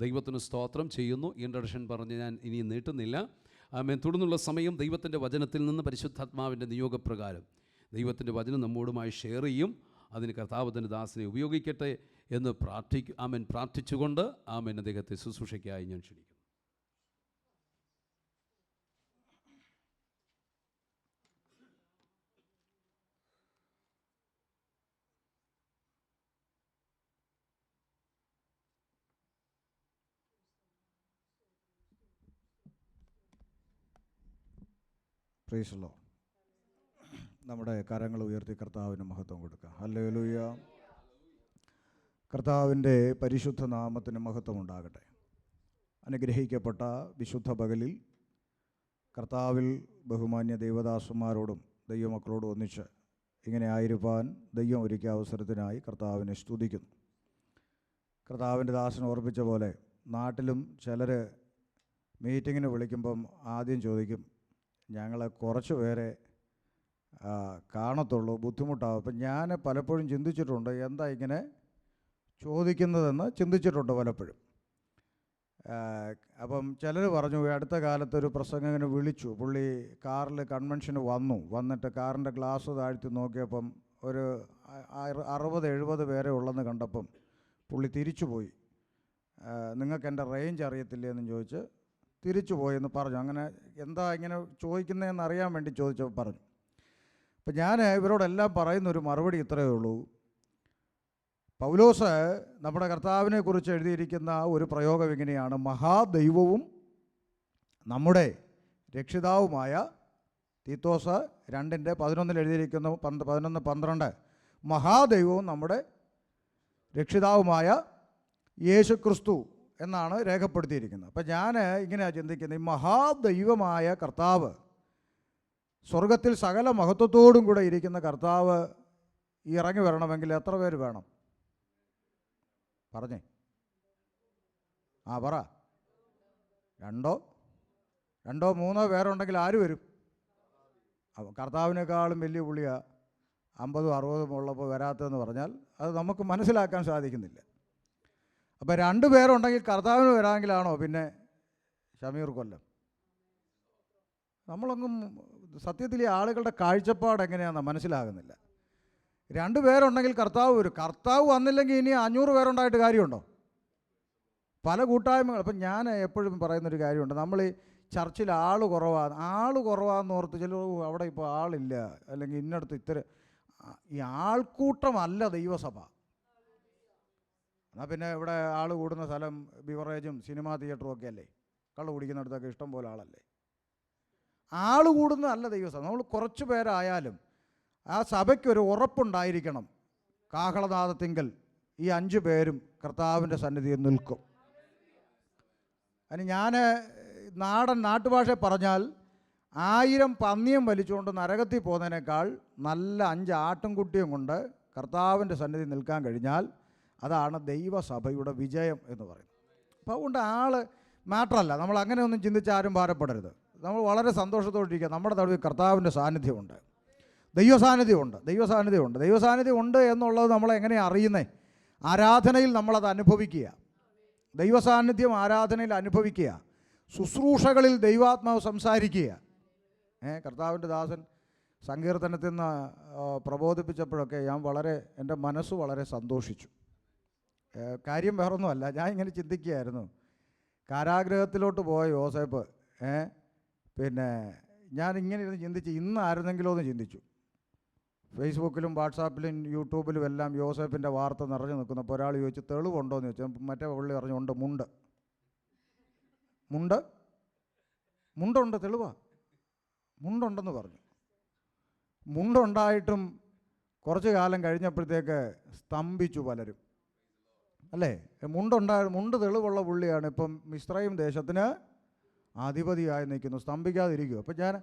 ദൈവത്തിന് സ്തോത്രം ചെയ്യുന്നു. ഇൻട്രഡക്ഷൻ പറഞ്ഞ് ഞാൻ ഇനി നീട്ടുന്നില്ല. ആമേൻ. തുടർന്നുള്ള സമയം ദൈവത്തിൻ്റെ വചനത്തിൽ നിന്ന് പരിശുദ്ധാത്മാവിൻ്റെ നിയോഗപ്രകാരം ദൈവത്തിൻ്റെ വചനം നമ്മോടുമായി ഷെയർ ചെയ്യും. അതിന് കർത്താവ് തൻ്റെ ദാസനെ ഉപയോഗിക്കട്ടെ എന്ന് പ്രാർത്ഥിച്ചുകൊണ്ട് ആമേൻ അദ്ദേഹത്തെ ശുശ്രൂഷയ്ക്കായി ഞാൻ ക്ഷണിക്കുന്നു. Price the Lord. നമ്മുടെ കരങ്ങൾ ഉയർത്തി കർത്താവിന് മഹത്വം കൊടുക്കുക. ഹല്ലേലൂയ. കർത്താവിൻ്റെ പരിശുദ്ധ നാമത്തിന് മഹത്വം ഉണ്ടാകട്ടെ. അനുഗ്രഹിക്കപ്പെട്ട വിശുദ്ധ പകലിൽ കർത്താവിൽ ബഹുമാന്യ ദൈവദാസന്മാരോടും ദൈവമക്കളോടും ഒന്നിച്ച് ഇങ്ങനെ ആയിരിക്കാൻ ദൈവം ഒരുക്കിയ അവസരത്തിനായി കർത്താവിനെ സ്തുതിക്കുന്നു. കർത്താവിൻ്റെ ദാസൻ ഓർപ്പിച്ച പോലെ നാട്ടിലും ചിലർ മീറ്റിങ്ങിന് വിളിക്കുമ്പം ആദ്യം ചോദിക്കും, ഞങ്ങളെ കുറച്ച് പേരെ കാണത്തുള്ളൂ, ബുദ്ധിമുട്ടാവും. അപ്പം ഞാൻ പലപ്പോഴും ചിന്തിച്ചിട്ടുണ്ട്, എന്താ ഇങ്ങനെ ചോദിക്കുന്നതെന്ന് ചിന്തിച്ചിട്ടുണ്ട് പലപ്പോഴും. അപ്പം ചിലർ പറഞ്ഞു, അടുത്ത കാലത്തൊരു പ്രസംഗകനെ വിളിച്ചു, പുള്ളി കാറിൽ കൺവെൻഷന് വന്നിട്ട് കാറിൻ്റെ ഗ്ലാസ് താഴ്ത്തി നോക്കിയപ്പം ഒരു 60-70 പേരെ ഉള്ളെന്ന് കണ്ടപ്പം പുള്ളി തിരിച്ചുപോയി. നിങ്ങൾക്ക് എൻ്റെ റേഞ്ച് അറിയത്തില്ലേ എന്ന് ചോദിച്ച് തിരിച്ചു പോയെന്ന് പറഞ്ഞു. അങ്ങനെ എന്താ ഇങ്ങനെ ചോദിക്കുന്നതെന്ന് അറിയാൻ വേണ്ടി ചോദിച്ചപ്പോൾ പറഞ്ഞു. അപ്പം ഞാൻ ഇവരോടെല്ലാം പറയുന്നൊരു മറുപടി ഇത്രയേ ഉള്ളൂ. പൗലോസ് നമ്മുടെ കർത്താവിനെ കുറിച്ച് എഴുതിയിരിക്കുന്ന ഒരു പ്രയോഗം ഇങ്ങനെയാണ്: മഹാദൈവവും നമ്മുടെ രക്ഷിതാവുമായ, തീത്തോസ് 2:11 എഴുതിയിരിക്കുന്നു, 11:12, മഹാദൈവവും നമ്മുടെ രക്ഷിതാവുമായ യേശു ക്രിസ്തു എന്നാണ് രേഖപ്പെടുത്തിയിരിക്കുന്നത്. അപ്പം ഞാൻ ഇങ്ങനെയാണ് ചിന്തിക്കുന്നത്, ഈ മഹാദൈവമായ കർത്താവ്, സ്വർഗത്തിൽ സകല മഹത്വത്തോടും കൂടെ ഇരിക്കുന്ന കർത്താവ് ഇറങ്ങി വരണമെങ്കിൽ എത്ര പേര് വേണം? പറഞ്ഞേ, പറ. 2-3 പേരുണ്ടെങ്കിൽ ആര് വരും? കർത്താവിനേക്കാളും വലിയ പുള്ളിയാണ് 50-60 ഉള്ളപ്പോൾ വരാത്തതെന്ന് പറഞ്ഞാൽ അത് നമുക്ക് മനസ്സിലാക്കാൻ സാധിക്കുന്നില്ല. അപ്പോൾ 2 പേരുണ്ടെങ്കിൽ കർത്താവിന് വരാമെങ്കിലാണോ പിന്നെ ഷമീർ കൊല്ലം? നമ്മളൊന്നും സത്യത്തിൽ ഈ ആളുകളുടെ കാഴ്ചപ്പാട് എങ്ങനെയാണെന്ന് മനസ്സിലാകുന്നില്ല. 2 പേരുണ്ടെങ്കിൽ കർത്താവ് വരും. കർത്താവ് വന്നില്ലെങ്കിൽ ഇനി 500 പേരുണ്ടായിട്ട് കാര്യമുണ്ടോ? പല കൂട്ടായ്മകൾ. അപ്പം ഞാൻ എപ്പോഴും പറയുന്നൊരു കാര്യമുണ്ട്, നമ്മൾ ഈ ചർച്ചിൽ ആൾ കുറവാന്ന് ഓർത്ത് ചില അവിടെ ഇപ്പോൾ ആളില്ല, അല്ലെങ്കിൽ ഇന്നടത്ത് ഈ ആൾക്കൂട്ടമല്ല ദൈവസഭ. എന്നാൽ പിന്നെ ഇവിടെ ആൾ കൂടുന്ന സ്ഥലം ബിവറേജും സിനിമാ തിയേറ്ററും ഒക്കെ അല്ലേ? കള്ള് കുടിക്കുന്നിടത്തൊക്കെ ഇഷ്ടം പോലെ ആളല്ലേ? ആൾ കൂടുന്നതല്ല ദൈവസഭ. നമ്മൾ കുറച്ച് പേരായാലും ആ സഭയ്ക്കൊരു ഉറപ്പുണ്ടായിരിക്കണം, കാഹളനാദത്തിങ്കൽ ഈ 5 പേരും കർത്താവിൻ്റെ സന്നിധിയിൽ നിൽക്കും. അതിന് ഞാൻ നാട്ടുഭാഷ പറഞ്ഞാൽ 1000 പന്നിയും വലിച്ചുകൊണ്ട് നരകത്തിൽ പോകുന്നതിനേക്കാൾ നല്ല 5 ആട്ടിൻകുട്ടിയും കൊണ്ട് കർത്താവിൻ്റെ സന്നിധി നിൽക്കാൻ കഴിഞ്ഞാൽ അതാണ് ദൈവസഭയുടെ വിജയം എന്ന് പറയുന്നത്. അപ്പോൾ അതുകൊണ്ട് ആൾ മാറ്ററല്ല. നമ്മൾ അങ്ങനെയൊന്നും ചിന്തിച്ച് ആരും ഭാരപ്പെടരുത്. നമ്മൾ വളരെ സന്തോഷത്തോടിരിക്കുക. നമ്മുടെ നടുവിൽ കർത്താവിൻ്റെ സാന്നിധ്യമുണ്ട്, ദൈവസാന്നിധ്യം ഉണ്ട് എന്നുള്ളത് നമ്മളെങ്ങനെയാണ് അറിയുന്നത്? ആരാധനയിൽ നമ്മളത് അനുഭവിക്കുക. ദൈവസാന്നിധ്യം ആരാധനയിൽ അനുഭവിക്കുക, ശുശ്രൂഷകളിൽ ദൈവാത്മാവ് സംസാരിക്കുക. കർത്താവിൻ്റെ ദാസൻ സങ്കീർത്തനത്തിൽ നിന്ന് പ്രബോധിപ്പിച്ചപ്പോഴൊക്കെ എൻ്റെ മനസ്സ് വളരെ സന്തോഷിച്ചു. കാര്യം വേറൊന്നുമല്ല, ഞാൻ ഇങ്ങനെ ചിന്തിക്കുകയായിരുന്നു, കാരാഗ്രഹത്തിലോട്ട് പോയ യോസേപ്പ്, പിന്നെ ഞാൻ ഇങ്ങനെ ഇരുന്ന് ചിന്തിച്ച്, ഇന്നായിരുന്നെങ്കിലോ എന്ന് ചിന്തിച്ചു. ഫേസ്ബുക്കിലും വാട്സാപ്പിലും യൂട്യൂബിലും എല്ലാം യോസേപ്പിൻ്റെ വാർത്ത നിറഞ്ഞു നിൽക്കുന്നപ്പോൾ ഒരാൾ ചോദിച്ചു, തെളിവുണ്ടോ എന്ന് ചോദിച്ചു. മറ്റേ പുള്ളി പറഞ്ഞു, ഉണ്ട്, മുണ്ടുണ്ട്, തെളിവാണ്, മുണ്ടുണ്ടെന്ന് പറഞ്ഞു. മുണ്ടുണ്ടായിട്ടും കുറച്ച് കാലം കഴിഞ്ഞപ്പോഴത്തേക്ക് സ്തംഭിച്ചു പലരും, അല്ലേ? മുണ്ട് തെളിവുള്ള പുള്ളിയാണ് ഇപ്പം മിസ്രയീം ദേശത്തിന് അധിപതിയായി നിൽക്കുന്നു, സ്തംഭിക്കാതിരിക്കും. അപ്പം ഞാൻ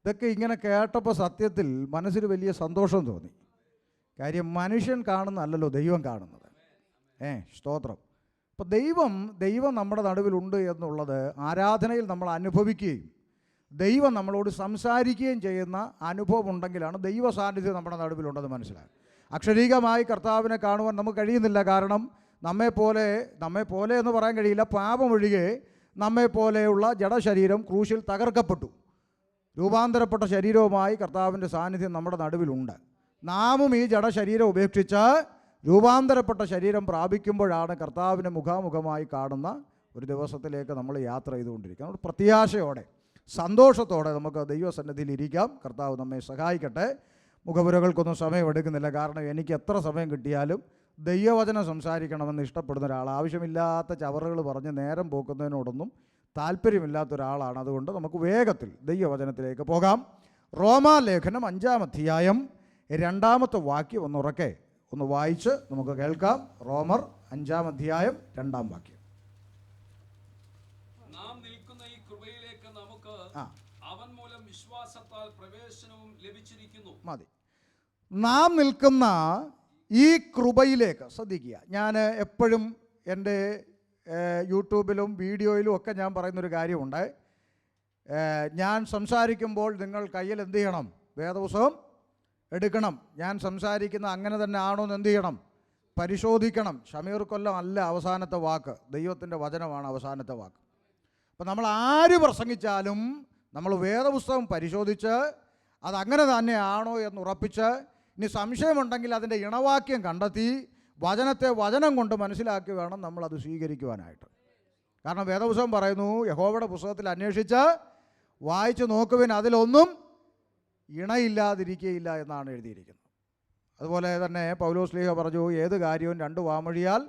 ഇതൊക്കെ ഇങ്ങനെ കേട്ടപ്പോൾ സത്യത്തിൽ മനസ്സിൽ വലിയ സന്തോഷം തോന്നി. കാര്യം മനുഷ്യൻ കാണുന്നതല്ലല്ലോ ദൈവം കാണുന്നത്. സ്തോത്രം. അപ്പോൾ ദൈവം നമ്മുടെ നടുവിലുണ്ട് എന്നുള്ളത് ആരാധനയിൽ നമ്മൾ അനുഭവിക്കുകയും ദൈവം നമ്മളോട് സംസാരിക്കുകയും ചെയ്യുന്ന അനുഭവം ഉണ്ടെങ്കിലാണ് ദൈവ സാന്നിധ്യം നമ്മുടെ നടുവിലുണ്ടെന്ന് മനസ്സിലാകും. അക്ഷരീകമായി കർത്താവിനെ കാണുവാൻ നമുക്ക് കഴിയുന്നില്ല. കാരണം നമ്മെപ്പോലെ എന്ന് പറയാൻ കഴിയില്ല, പാപമൊഴികെ നമ്മെപ്പോലെയുള്ള ജഡശരീരം ക്രൂശിൽ തകർക്കപ്പെട്ടു. രൂപാന്തരപ്പെട്ട ശരീരവുമായി കർത്താവിൻ്റെ സാന്നിധ്യം നമ്മുടെ നടുവിലുണ്ട്. നാമും ഈ ജഡശരീരം ഉപേക്ഷിച്ച് രൂപാന്തരപ്പെട്ട ശരീരം പ്രാപിക്കുമ്പോഴാണ് കർത്താവിനെ മുഖാമുഖമായി കാണുന്ന ഒരു ദിവസത്തിലേക്ക് നമ്മൾ യാത്ര ചെയ്തുകൊണ്ടിരിക്കുക. നമ്മൾ പ്രത്യാശയോടെ സന്തോഷത്തോടെ നമുക്ക് ദൈവസന്നിധിയിൽ ഇരിക്കാം. കർത്താവ് നമ്മെ സഹായിക്കട്ടെ. മുഖപുരകൾക്കൊന്നും സമയമെടുക്കുന്നില്ല, കാരണം എനിക്ക് എത്ര സമയം കിട്ടിയാലും ദൈവവചനം സംസാരിക്കണമെന്ന് ഇഷ്ടപ്പെടുന്ന ഒരാൾ, ആവശ്യമില്ലാത്ത ചവറുകൾ പറഞ്ഞ് നേരം പോക്കുന്നതിനോടൊന്നും താല്പര്യമില്ലാത്ത ഒരാളാണ്. അതുകൊണ്ട് നമുക്ക് വേഗത്തിൽ ദൈവവചനത്തിലേക്ക് പോകാം. റോമാലേഖനം 5-ാം അധ്യായം 2-ാമത്തെ വാക്യം ഒന്നുറക്കെ ഒന്ന് വായിച്ച് നമുക്ക് കേൾക്കാം. റോമർ 5-ാം അധ്യായം 2-ാം വാക്യം. നാം നിൽക്കുന്ന ഈ കൃപയിലേക്ക് നമുക്ക് അവൻ മൂലം വിശ്വാസത്താൽ പ്രവേശനവും ലഭിച്ചിരിക്കുന്നു. മതി. നാം നിൽക്കുന്ന ഈ കൃപയിലേക്ക് ശ്രദ്ധിക്കുക. ഞാൻ എപ്പോഴും എൻ്റെ യൂട്യൂബിലും വീഡിയോയിലും ഒക്കെ ഞാൻ പറയുന്നൊരു കാര്യമുണ്ട്. ഞാൻ സംസാരിക്കുമ്പോൾ നിങ്ങൾ കയ്യിൽ എന്ത് ചെയ്യണം? വേദപുസ്തകം എടുക്കണം. ഞാൻ സംസാരിക്കുന്ന അങ്ങനെ തന്നെ ആണോ എന്ന് എന്ത് ചെയ്യണം? പരിശോധിക്കണം. ഷമീർ കൊല്ലം അല്ല അവസാനത്തെ വാക്ക്, ദൈവത്തിൻ്റെ വചനമാണ് അവസാനത്തെ വാക്ക്. അപ്പം നമ്മൾ ആര് പ്രസംഗിച്ചാലും നമ്മൾ വേദപുസ്തകം പരിശോധിച്ച് അതങ്ങനെ തന്നെയാണോ എന്ന് ഉറപ്പിച്ച്, ഇനി സംശയമുണ്ടെങ്കിൽ അതിൻ്റെ ഇണവാക്യം കണ്ടെത്തി വചനത്തെ വചനം കൊണ്ട് മനസ്സിലാക്കി വേണം നമ്മളത് സ്വീകരിക്കുവാനായിട്ട്. കാരണം വേദപുസ്തകം പറയുന്നു, യഹോവയുടെ പുസ്തകത്തിൽ അന്വേഷിച്ച് വായിച്ച് നോക്കുവിൻ, അതിലൊന്നും ഇണയില്ലാതിരിക്കുകയില്ല എന്നാണ് എഴുതിയിരിക്കുന്നത്. അതുപോലെ തന്നെ പൗലോസ് ശ്ലീഹ പറഞ്ഞു, ഏത് കാര്യവും 2 വാമൊഴിയാൽ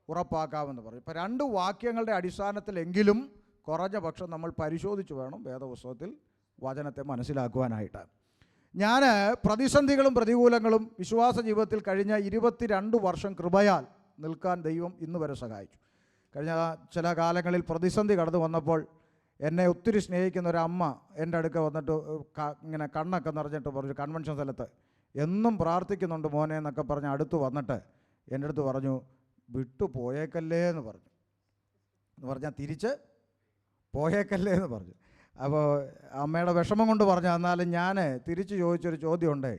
ഉറപ്പാക്കാമെന്ന് പറഞ്ഞു. ഇപ്പോൾ 2 വാക്യങ്ങളുടെ അടിസ്ഥാനത്തിലെങ്കിലും കുറഞ്ഞ പക്ഷം നമ്മൾ പരിശോധിച്ച് വേണം വേദപുസ്തകത്തിൽ വചനത്തെ മനസ്സിലാക്കുവാനായിട്ട്. ഞാൻ പ്രതിസന്ധികളും പ്രതികൂലങ്ങളും വിശ്വാസ ജീവിതത്തിൽ കഴിഞ്ഞ 22 വർഷം കൃപയാൽ നിൽക്കാൻ ദൈവം ഇന്ന് വരെ സഹായിച്ചു. കഴിഞ്ഞ ചില കാലങ്ങളിൽ പ്രതിസന്ധി കടന്നു വന്നപ്പോൾ എന്നെ ഒത്തിരി സ്നേഹിക്കുന്ന ഒരു അമ്മ എൻ്റെ അടുക്ക വന്നിട്ട് ഇങ്ങനെ കണ്ണൊക്കെ നിറഞ്ഞിട്ട് പറഞ്ഞു, കൺവെൻഷൻ സ്ഥലത്ത് എന്നും പ്രാർത്ഥിക്കുന്നുണ്ട് മോനെ എന്നൊക്കെ പറഞ്ഞ് അടുത്ത് വന്നിട്ട് എൻ്റെ അടുത്ത് പറഞ്ഞു, വിട്ടു പോയേക്കല്ലേ എന്ന് പറഞ്ഞാൽ തിരിച്ച് പോയേക്കല്ലേ എന്ന് പറഞ്ഞു. അപ്പോൾ അമ്മയുടെ വിഷമം കൊണ്ട് പറഞ്ഞു. എന്നാലും ഞാൻ തിരിച്ച് ചോദിച്ചൊരു ചോദ്യമുണ്ട്,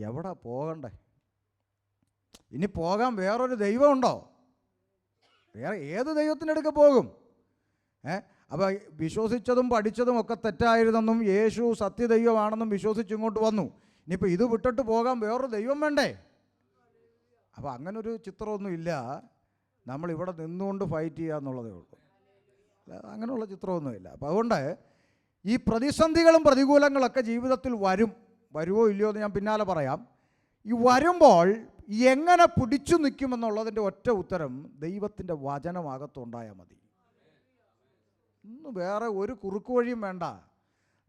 എവിടെ പോകണ്ടേ? ഇനി പോകാൻ വേറൊരു ദൈവമുണ്ടോ? വേറെ ഏത് ദൈവത്തിൻ്റെ അടുക്ക പോകും? അപ്പോൾ വിശ്വസിച്ചതും പഠിച്ചതും ഒക്കെ തെറ്റായിരുന്നെന്നും യേശു സത്യദൈവമാണെന്നും വിശ്വസിച്ച് ഇങ്ങോട്ട് വന്നു. ഇനിയിപ്പോൾ ഇത് വിട്ടിട്ട് പോകാൻ വേറൊരു ദൈവം വേണ്ടേ? അപ്പോൾ അങ്ങനൊരു ചിത്രമൊന്നും ഇല്ല. നമ്മളിവിടെ നിന്നുകൊണ്ട് ഫൈറ്റ് ചെയ്യുക എന്നുള്ളതേ ഉള്ളൂ. അങ്ങനെയുള്ള ചിത്രമൊന്നുമില്ല. അപ്പോൾ അതുകൊണ്ട് ഈ പ്രതിസന്ധികളും പ്രതികൂലങ്ങളൊക്കെ ജീവിതത്തിൽ വരുമോ ഇല്ലയോ എന്ന് ഞാൻ പിന്നാലെ പറയാം. ഈ വരുമ്പോൾ എങ്ങനെ പിടിച്ചു നിൽക്കുമെന്നുള്ളതിൻ്റെ ഒറ്റ ഉത്തരം ദൈവത്തിൻ്റെ വചനമകത്തുണ്ടായാൽ മതി. ഇന്ന് വേറെ ഒരു കുറുക്കു വഴിയും വേണ്ട.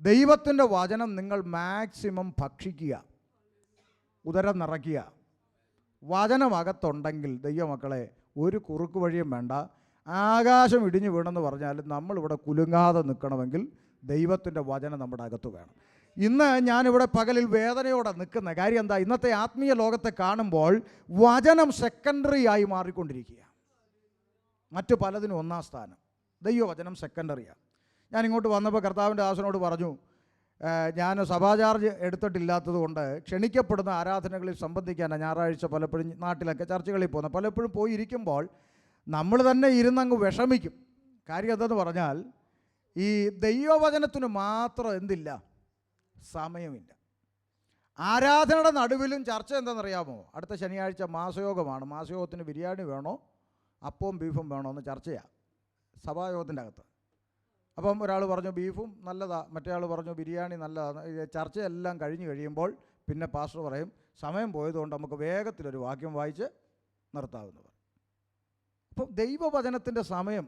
ദൈവത്തിൻ്റെ വചനം നിങ്ങൾ മാക്സിമം ഭക്ഷിക്കുക, ഉദരം നിറയ്ക്കുക. വചനമകത്തുണ്ടെങ്കിൽ ദൈവമക്കളെ ഒരു കുറുക്കു വഴിയും വേണ്ട. ആകാശം ഇടിഞ്ഞു വീണെന്ന് പറഞ്ഞാലും നമ്മളിവിടെ കുലുങ്ങാതെ നിൽക്കണമെങ്കിൽ ദൈവത്തിൻ്റെ വചനം നമ്മുടെ അകത്ത് വേണം. ഇന്ന് ഞാനിവിടെ പകലിൽ വേദനയോടെ നിൽക്കുന്ന കാര്യം എന്താ? ഇന്നത്തെ ആത്മീയ ലോകത്തെ കാണുമ്പോൾ വചനം സെക്കൻഡറി ആയി മാറിക്കൊണ്ടിരിക്കുക. മറ്റു പലതിനും 1-ാം സ്ഥാനം, ദൈവവചനം സെക്കൻഡറിയാണ്. ഞാൻ ഇങ്ങോട്ട് വന്നപ്പോൾ കർത്താവിൻ്റെ ദാസനോട് പറഞ്ഞു, ഞാൻ സഭാ ചാർജ് എടുത്തിട്ടില്ലാത്തത് കൊണ്ട് ക്ഷണിക്കപ്പെടുന്ന ആരാധനകളിൽ സംബന്ധിക്കാനാണ് ഞായറാഴ്ച പലപ്പോഴും നാട്ടിലൊക്കെ ചർച്ചകളിൽ പോകുന്നത്. പലപ്പോഴും പോയി ഇരിക്കുമ്പോൾ നമ്മൾ തന്നെ ഇരുന്നങ്ങ് വിഷമിക്കും. കാര്യം എന്താണെന്ന് പറഞ്ഞാൽ ഈ ദൈവവചനത്തിന് മാത്രം എന്തില്ല? സമയമില്ല. ആരാധനയുടെ നടുവിലും ചർച്ച എന്താണെന്നറിയാമോ? അടുത്ത ശനിയാഴ്ച മാസയോഗമാണ്. മാസയോഗത്തിന് ബിരിയാണി വേണോ അപ്പവും ബീഫും വേണോ എന്ന് ചർച്ചയാണ് സഭായോഗത്തിൻ്റെ അകത്ത്. അപ്പം ഒരാൾ പറഞ്ഞു ബീഫും നല്ലതാണ്, മറ്റേ ആൾ പറഞ്ഞു ബിരിയാണി നല്ലതാണ്. ചർച്ചയെല്ലാം കഴിഞ്ഞ് കഴിയുമ്പോൾ പിന്നെ പാസ്റ്റർ പറയും, സമയം പോയതുകൊണ്ട് നമുക്ക് വേഗത്തിലൊരു വാക്യം വായിച്ച് നിർത്താമെന്ന് പറയും. അപ്പം ദൈവവചനത്തിൻ്റെ സമയം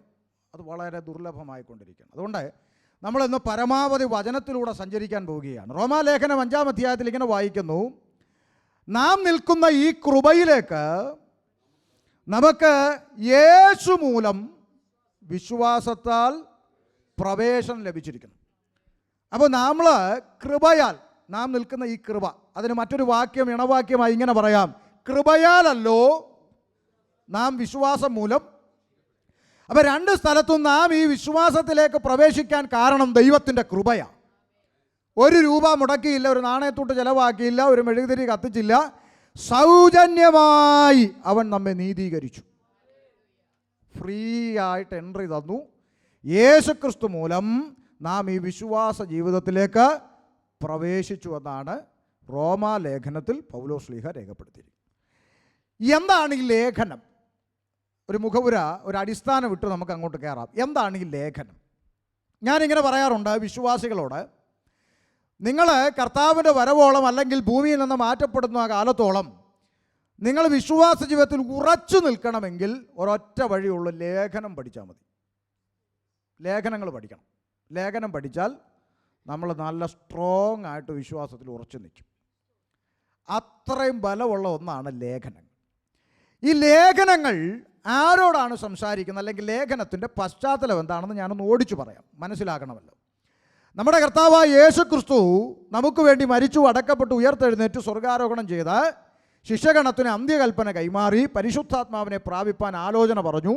അത് വളരെ ദുർലഭമായിക്കൊണ്ടിരിക്കുകയാണ്. അതുകൊണ്ട് നമ്മളിന്ന് പരമാവധി വചനത്തിലൂടെ സഞ്ചരിക്കാൻ പോവുകയാണ്. റോമാലേഖനം 5-ാം അധ്യായത്തിൽ ഇങ്ങനെ വായിക്കുന്നു, നാം നിൽക്കുന്ന ഈ കൃപയിലേക്ക് നമുക്ക് യേശു മൂലം വിശ്വാസത്താൽ പ്രവേശനം ലഭിച്ചിരിക്കുന്നു. അപ്പോൾ നമ്മൾ കൃപയാൽ നാം നിൽക്കുന്ന ഈ കൃപ, അതിന് മറ്റൊരു വാക്യം ഇണവാക്യമായി ഇങ്ങനെ പറയാം, കൃപയാലല്ലോ നാം വിശ്വാസം മൂലം. അപ്പോൾ 2 സ്ഥലത്തും നാം ഈ വിശ്വാസത്തിലേക്ക് പ്രവേശിക്കാൻ കാരണം ദൈവത്തിൻ്റെ കൃപയാണ്. 1 രൂപ മുടക്കിയില്ല, ഒരു നാണയത്തൂട്ട് ചിലവാക്കിയില്ല, ഒരു മെഴുകുതിരി കത്തിച്ചില്ല. സൗജന്യമായി അവൻ നമ്മെ നീതീകരിച്ചു. ഫ്രീ ആയിട്ട് എൻട്രി തന്നു. യേശുക്രിസ്തു മൂലം നാം ഈ വിശ്വാസ ജീവിതത്തിലേക്ക് പ്രവേശിച്ചു എന്നാണ് റോമാലേഖനത്തിൽ പൗലോസ് ശ്ലീഹ രേഖപ്പെടുത്തിയിരിക്കുന്നത്. എന്താണ് ഈ ലേഖനം? ഒരു മുഖവുര, ഒരു അടിസ്ഥാനം വിട്ട് നമുക്ക് അങ്ങോട്ട് കയറാം. എന്താണ് ഈ ലേഖനം? ഞാനിങ്ങനെ പറയാറുണ്ട് വിശ്വാസികളോട്, നിങ്ങൾ കർത്താവിൻ്റെ വരവോളം അല്ലെങ്കിൽ ഭൂമിയിൽ നിന്ന് മാറ്റപ്പെടുന്ന കാലത്തോളം നിങ്ങൾ വിശ്വാസ ജീവിതത്തിൽ ഉറച്ചു നിൽക്കണമെങ്കിൽ ഒരൊറ്റ വഴിയുള്ളൂ, ലേഖനം പഠിച്ചാൽ മതി. ലേഖനങ്ങൾ പഠിക്കണം. ലേഖനം പഠിച്ചാൽ നമ്മൾ നല്ല സ്ട്രോങ് ആയിട്ട് വിശ്വാസത്തിൽ ഉറച്ചു നിൽക്കും. അത്രയും ബലമുള്ള ഒന്നാണ് ലേഖനങ്ങൾ. ഈ ലേഖനങ്ങൾ ആരോടാണ് സംസാരിക്കുന്നത്, അല്ലെങ്കിൽ ലേഖനത്തിൻ്റെ പശ്ചാത്തലം എന്താണെന്ന് ഞാനൊന്ന് ഓടിച്ചു പറയാം, മനസ്സിലാക്കണമല്ലോ. നമ്മുടെ കർത്താവായ യേശു ക്രിസ്തു നമുക്ക് വേണ്ടി മരിച്ചു, അടക്കപ്പെട്ട്, ഉയർത്തെഴുന്നേറ്റ് സ്വർഗാരോഹണം ചെയ്ത് ശിഷ്യഗണത്തിന് അന്ത്യകൽപ്പന കൈമാറി പരിശുദ്ധാത്മാവിനെ പ്രാപിപ്പാൻ ആലോചന പറഞ്ഞു.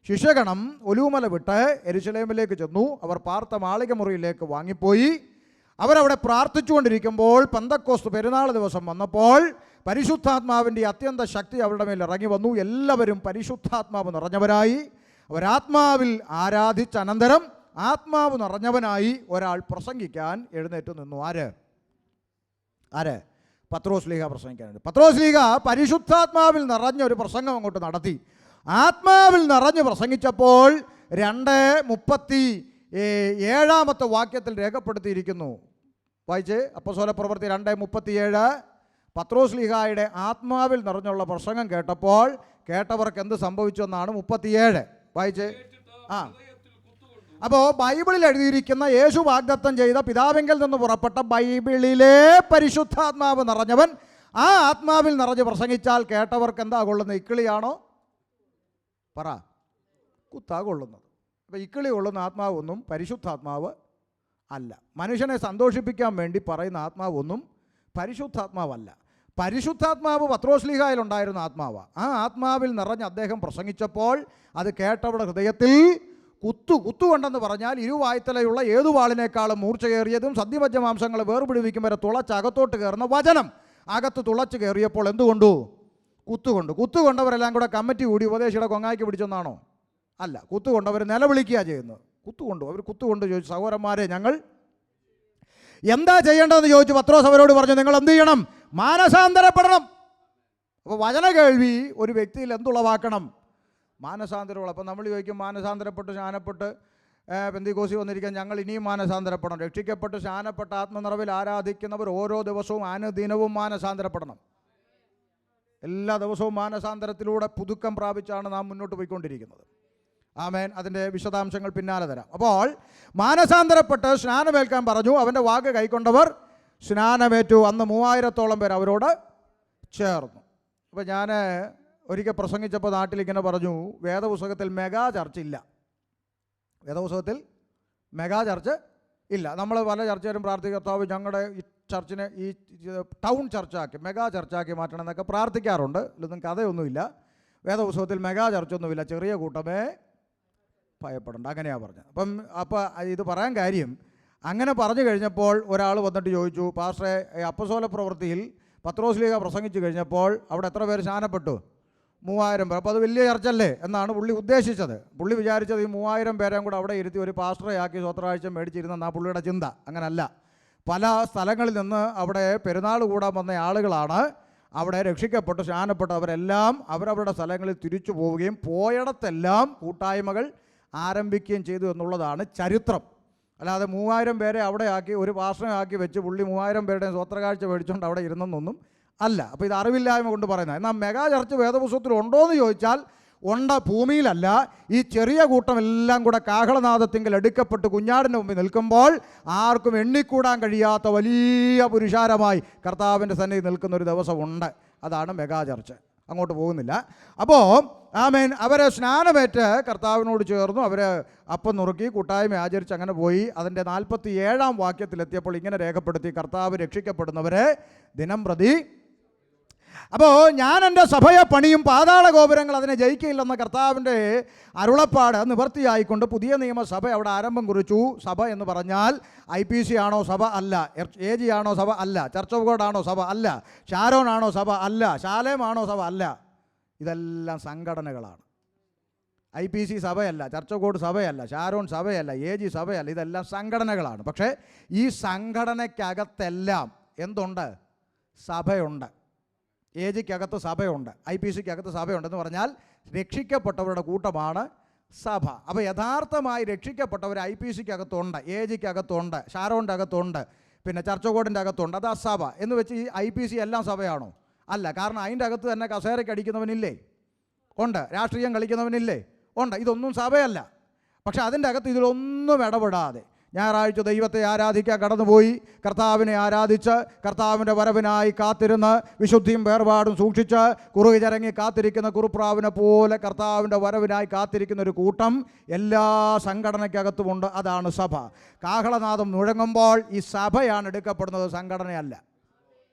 ശിഷ്യഗണം ഒലിവുമല വിട്ട് യെരുശലേമിലേക്ക് ചെന്നു. അവർ പാർത്ത മാളികമുറിയിലേക്ക് വാങ്ങിപ്പോയി. അവരവിടെ പ്രാർത്ഥിച്ചുകൊണ്ടിരിക്കുമ്പോൾ പെന്തക്കോസ്ത് പെരുന്നാൾ ദിവസം വന്നപ്പോൾ പരിശുദ്ധാത്മാവിൻ്റെ അത്യന്ത ശക്തി അവരുടെ മേൽ ഇറങ്ങി വന്നു. എല്ലാവരും പരിശുദ്ധാത്മാവ് നിറഞ്ഞവരായി. അവരാത്മാവിൽ ആരാധിച്ച അനന്തരം ആത്മാവ് നിറഞ്ഞവനായി ഒരാൾ പ്രസംഗിക്കാൻ എഴുന്നേറ്റ് നിന്നു. ആര്? പത്രോസ് ശ്ലീഹ പ്രസംഗിക്കാനുണ്ട്. പത്രോസ് ശ്ലീഹ പരിശുദ്ധാത്മാവിൽ നിറഞ്ഞ ഒരു പ്രസംഗം അങ്ങോട്ട് നടത്തി. ആത്മാവിൽ നിറഞ്ഞ് പ്രസംഗിച്ചപ്പോൾ 2:37 വാക്യത്തിൽ രേഖപ്പെടുത്തിയിരിക്കുന്നു. വായിച്ച്, അപ്പോസ്തല പ്രവൃത്തി 2:37. പത്രോസ് ശ്ലീഹായുടെ ആത്മാവിൽ നിറഞ്ഞുള്ള പ്രസംഗം കേട്ടപ്പോൾ കേട്ടവർക്ക് എന്ത് സംഭവിച്ചു എന്നാണ് 37. വായിച്ച്. അപ്പോൾ ബൈബിളിൽ എഴുതിയിരിക്കുന്ന യേശു വാഗ്ദത്തം ചെയ്ത പിതാവിങ്കിൽ നിന്ന് പുറപ്പെട്ട ബൈബിളിലെ പരിശുദ്ധാത്മാവ് നിറഞ്ഞവൻ ആ ആത്മാവിൽ നിറഞ്ഞ് പ്രസംഗിച്ചാൽ കേട്ടവർക്ക് എന്താ കൊള്ളുന്നത്? ഇക്കിളിയാണോ? പറ. കുത്താ കൊള്ളുന്നത്. അപ്പോൾ ഇക്കിളി കൊള്ളുന്ന ആത്മാവൊന്നും പരിശുദ്ധാത്മാവ് അല്ല. മനുഷ്യനെ സന്തോഷിപ്പിക്കാൻ വേണ്ടി പറയുന്ന ആത്മാവൊന്നും പരിശുദ്ധാത്മാവല്ല. പരിശുദ്ധാത്മാവ് പത്രോസ് ശ്ലീഹായിലുണ്ടായിരുന്ന ആത്മാവ്. ആ ആത്മാവിൽ നിറഞ്ഞ് അദ്ദേഹം പ്രസംഗിച്ചപ്പോൾ അത് കേട്ടവരുടെ ഹൃദയത്തിൽ കുത്തുകൊണ്ടെന്ന് പറഞ്ഞാൽ ഇരുവായ്ത്തലയുള്ള ഏതു വാളിനേക്കാളും മൂർച്ചയേറിയതും സദ്യമജ്ജമാംസങ്ങളെ വേർപിടിവിക്കും വരെ തുളച്ചകത്തോട്ട് കയറുന്ന വചനം അകത്ത് തുളച്ച് കയറിയപ്പോൾ എന്തുകൊണ്ടു? കുത്തുകൊണ്ടവരെല്ലാം കൂടെ കമ്മിറ്റി കൂടി ഉപദേശിയുടെ കൊങ്ങായ്ക്ക് പിടിച്ചെന്നാണോ? അല്ല. കുത്തുകൊണ്ടവർ നിലവിളിക്കുക ചെയ്യുന്നത്. അവർ കുത്തുകൊണ്ട് ചോദിച്ചു, സഹോദരന്മാരെ ഞങ്ങൾ എന്താ ചെയ്യേണ്ടതെന്ന് ചോദിച്ചു. പത്രോസ് അവരോട് പറഞ്ഞു, നിങ്ങൾ എന്ത് ചെയ്യണം? മാനസാന്തരപ്പെടണം. അപ്പോൾ വചന കേൾവി ഒരു വ്യക്തിയിൽ എന്തുളവാക്കണം? മാനസാന്തരമുള്ള. അപ്പോൾ നമ്മൾ ചോദിക്കും, മാനസാന്തരപ്പെട്ട് സ്നാനപ്പെട്ട് പെന്തിക്കോസി വന്നിരിക്കാൻ ഞങ്ങൾ ഇനിയും മാനസാന്തരപ്പെടണം. രക്ഷിക്കപ്പെട്ട് സ്നാനപ്പെട്ട് ആത്മനിറവിൽ ആരാധിക്കുന്നവർ ഓരോ ദിവസവും അനുദിനവും മാനസാന്തരപ്പെടണം. എല്ലാ ദിവസവും മാനസാന്തരത്തിലൂടെ പുതുക്കം പ്രാപിച്ചാണ് നാം മുന്നോട്ട് പോയിക്കൊണ്ടിരിക്കുന്നത്. ആമേൻ. അതിൻ്റെ വിശദാംശങ്ങൾ പിന്നാലെ തരാം. അപ്പോൾ മാനസാന്തരപ്പെട്ട് സ്നാനമേൽക്കാൻ പറഞ്ഞു. അവൻ്റെ വാക്ക് കൈക്കൊണ്ടവർ സ്നാനമേറ്റു. അന്ന് 3000-ഓളം പേർ അവരോട് ചേർന്നു. അപ്പോൾ ഞാൻ ഒരിക്കൽ പ്രസംഗിച്ചപ്പോൾ നാട്ടിലിങ്ങനെ പറഞ്ഞു, വേദപുസ്തകത്തിൽ മെഗാ ചർച്ച ഇല്ല. വേദപുസ്തകത്തിൽ മെഗാ ചർച്ച് ഇല്ല. നമ്മൾ പല ചർച്ചയിലും പ്രാർത്ഥിക്കർത്താവ് ഞങ്ങളുടെ ഈ ചർച്ചിനെ ഈ ടൗൺ ചർച്ചാക്കി മെഗാ ചർച്ചാക്കി മാറ്റണം എന്നൊക്കെ പ്രാർത്ഥിക്കാറുണ്ട്. ഇതൊന്നും കഥയൊന്നുമില്ല. വേദപുസ്തകത്തിൽ മെഗാ ചർച്ചൊന്നുമില്ല. ചെറിയ കൂട്ടമേ ഭയപ്പെടണ്ട, അങ്ങനെയാണ് പറഞ്ഞത്. അപ്പോൾ ഇത് പറയാൻ കാര്യം, അങ്ങനെ പറഞ്ഞു കഴിഞ്ഞപ്പോൾ ഒരാൾ വന്നിട്ട് ചോദിച്ചു, പാസ്റ്ററെ അപ്പോസ്തല പ്രവൃത്തിയിൽ പത്രോസ് ശ്ലീഹ പ്രസംഗിച്ചു കഴിഞ്ഞപ്പോൾ അവിടെ എത്ര പേര് സ്നാനപ്പെട്ടു? 3000 പേർ. അപ്പോൾ അത് വലിയ ചർച്ചല്ലേ എന്നാണ് പുള്ളി ഉദ്ദേശിച്ചത്. പുള്ളി വിചാരിച്ചത് ഈ 3000 പേരെയും കൂടെ അവിടെ ഇരുത്തി ഒരു പാസ്റ്ററെയാക്കി സ്വത്രാഴ്ച മേടിച്ചിരുന്നെന്നാണ് പുള്ളിയുടെ ചിന്ത. അങ്ങനല്ല. പല സ്ഥലങ്ങളിൽ നിന്ന് അവിടെ പെരുന്നാൾ കൂടാൻ വന്ന ആളുകളാണ് അവിടെ രക്ഷിക്കപ്പെട്ട് സ്നാനപ്പെട്ട് അവരെല്ലാം അവരവരുടെ സ്ഥലങ്ങളിൽ തിരിച്ചു പോവുകയും പോയിടത്തെല്ലാം കൂട്ടായ്മകൾ ആരംഭിക്കുകയും ചെയ്തു എന്നുള്ളതാണ് ചരിത്രം. അല്ലാതെ 3000 പേരെ അവിടെ ആക്കി ഒരു പാസ്റ്ററെ ആക്കി വെച്ച് പുള്ളി 3000 പേരുടെയും സ്വത്രകാഴ്ച മേടിച്ചുകൊണ്ട് അവിടെ ഇരുന്നെന്നൊന്നും അല്ല. അപ്പോൾ ഇത് അറിവില്ലായ്മ കൊണ്ട് പറയുന്നത്. എന്നാൽ മെഗാ ചർച്ച് വേദപുസ്തകത്തിൽ ഉണ്ടോ എന്ന് ചോദിച്ചാൽ ഉണ്ട്. ഭൂമിയിലല്ല. ഈ ചെറിയ കൂട്ടമെല്ലാം കൂടെ കാഹളനാദത്തിങ്കിൽ എടുക്കപ്പെട്ട് കുഞ്ഞാടിൻ്റെ മുമ്പിൽ നിൽക്കുമ്പോൾ ആർക്കും എണ്ണിക്കൂടാൻ കഴിയാത്ത വലിയ പുരുഷാരമായി കർത്താവിൻ്റെ സന്നിധി നിൽക്കുന്ന ഒരു ദിവസമുണ്ട്. അതാണ് മെഗാ ചർച്ച്. അങ്ങോട്ട് പോകുന്നില്ല. അപ്പോൾ ആമേൻ, അവരെ സ്നാനമേറ്റ് കർത്താവിനോട് ചേർന്നു. അവർ അപ്പം നുറുക്കി കൂട്ടായ്മ ആചരിച്ച് അങ്ങനെ പോയി. അതിൻ്റെ 47-ാം വാക്യത്തിലെത്തിയപ്പോൾ ഇങ്ങനെ രേഖപ്പെടുത്തി, കർത്താവ് രക്ഷിക്കപ്പെടുന്നവരെ ദിനം പ്രതി. അപ്പോൾ ഞാൻ എൻ്റെ സഭയെ പണിയും, പാതാള ഗോപുരങ്ങൾ അതിനെ ജയിക്കില്ലെന്ന കർത്താവിൻ്റെ അരുളപ്പാട് നിവർത്തിയായിക്കൊണ്ട് പുതിയ നിയമസഭ അവിടെ ആരംഭം കുറിച്ചു. സഭ എന്ന് പറഞ്ഞാൽ IPC ആണോ? സഭ അല്ല. AG ആണോ? സഭ അല്ല. ചർച്ച് ഓഫ് ഗോഡ് ആണോ? സഭ അല്ല. ഷാരോൺ ആണോ? സഭ അല്ല. ശാലേം ആണോ? സഭ അല്ല. ഇതെല്ലാം സംഘടനകളാണ്. IPC സഭയല്ല, ചർച്ചകോട് സഭയല്ല, Sharon സഭയല്ല, AG സഭയല്ല. ഇതെല്ലാം സംഘടനകളാണ്. പക്ഷേ ഈ സംഘടനയ്ക്കകത്തെല്ലാം എന്തുണ്ട്? സഭയുണ്ട്. AGക്കകത്ത് സഭയുണ്ട്, IPCക്കകത്ത് സഭയുണ്ടെന്ന് പറഞ്ഞാൽ രക്ഷിക്കപ്പെട്ടവരുടെ കൂട്ടമാണ് സഭ. അപ്പോൾ യഥാർത്ഥമായി രക്ഷിക്കപ്പെട്ടവർ IPCക്കകത്തുണ്ട്, AGക്കകത്തുണ്ട്, ഷാരോണിൻ്റെ അകത്തുണ്ട്, പിന്നെ ചർച്ചകോടിൻ്റെ അകത്തുണ്ട്. അതാ സഭ. എന്ന് വെച്ച് ഈ IPC എല്ലാം സഭയാണോ? അല്ല. കാരണം അതിൻ്റെ അകത്ത് തന്നെ കസേരയ്ക്ക് അടിക്കുന്നവനില്ലേ? ഉണ്ട്. രാഷ്ട്രീയം കളിക്കുന്നവനില്ലേ? ഉണ്ട്. ഇതൊന്നും സഭയല്ല. പക്ഷെ അതിൻ്റെ അകത്ത് ഇതിലൊന്നും ഇടപെടാതെ ഞായറാഴ്ച ദൈവത്തെ ആരാധിക്കാൻ കടന്നുപോയി, കർത്താവിനെ ആരാധിച്ച് കർത്താവിൻ്റെ വരവിനായി കാത്തിരുന്ന് വിശുദ്ധിയും വേർപാടും സൂക്ഷിച്ച് കുറുകി ചരങ്ങി കാത്തിരിക്കുന്ന കുറുപ്രാവിനെ പോലെ കർത്താവിൻ്റെ വരവിനായി കാത്തിരിക്കുന്ന ഒരു കൂട്ടം എല്ലാ സംഘടനയ്ക്കകത്തുമുണ്ട്. അതാണ് സഭ. കാഹളനാദം മുഴങ്ങുമ്പോൾ ഈ സഭയാണ് എടുക്കപ്പെടുന്നത്, സംഘടനയല്ല.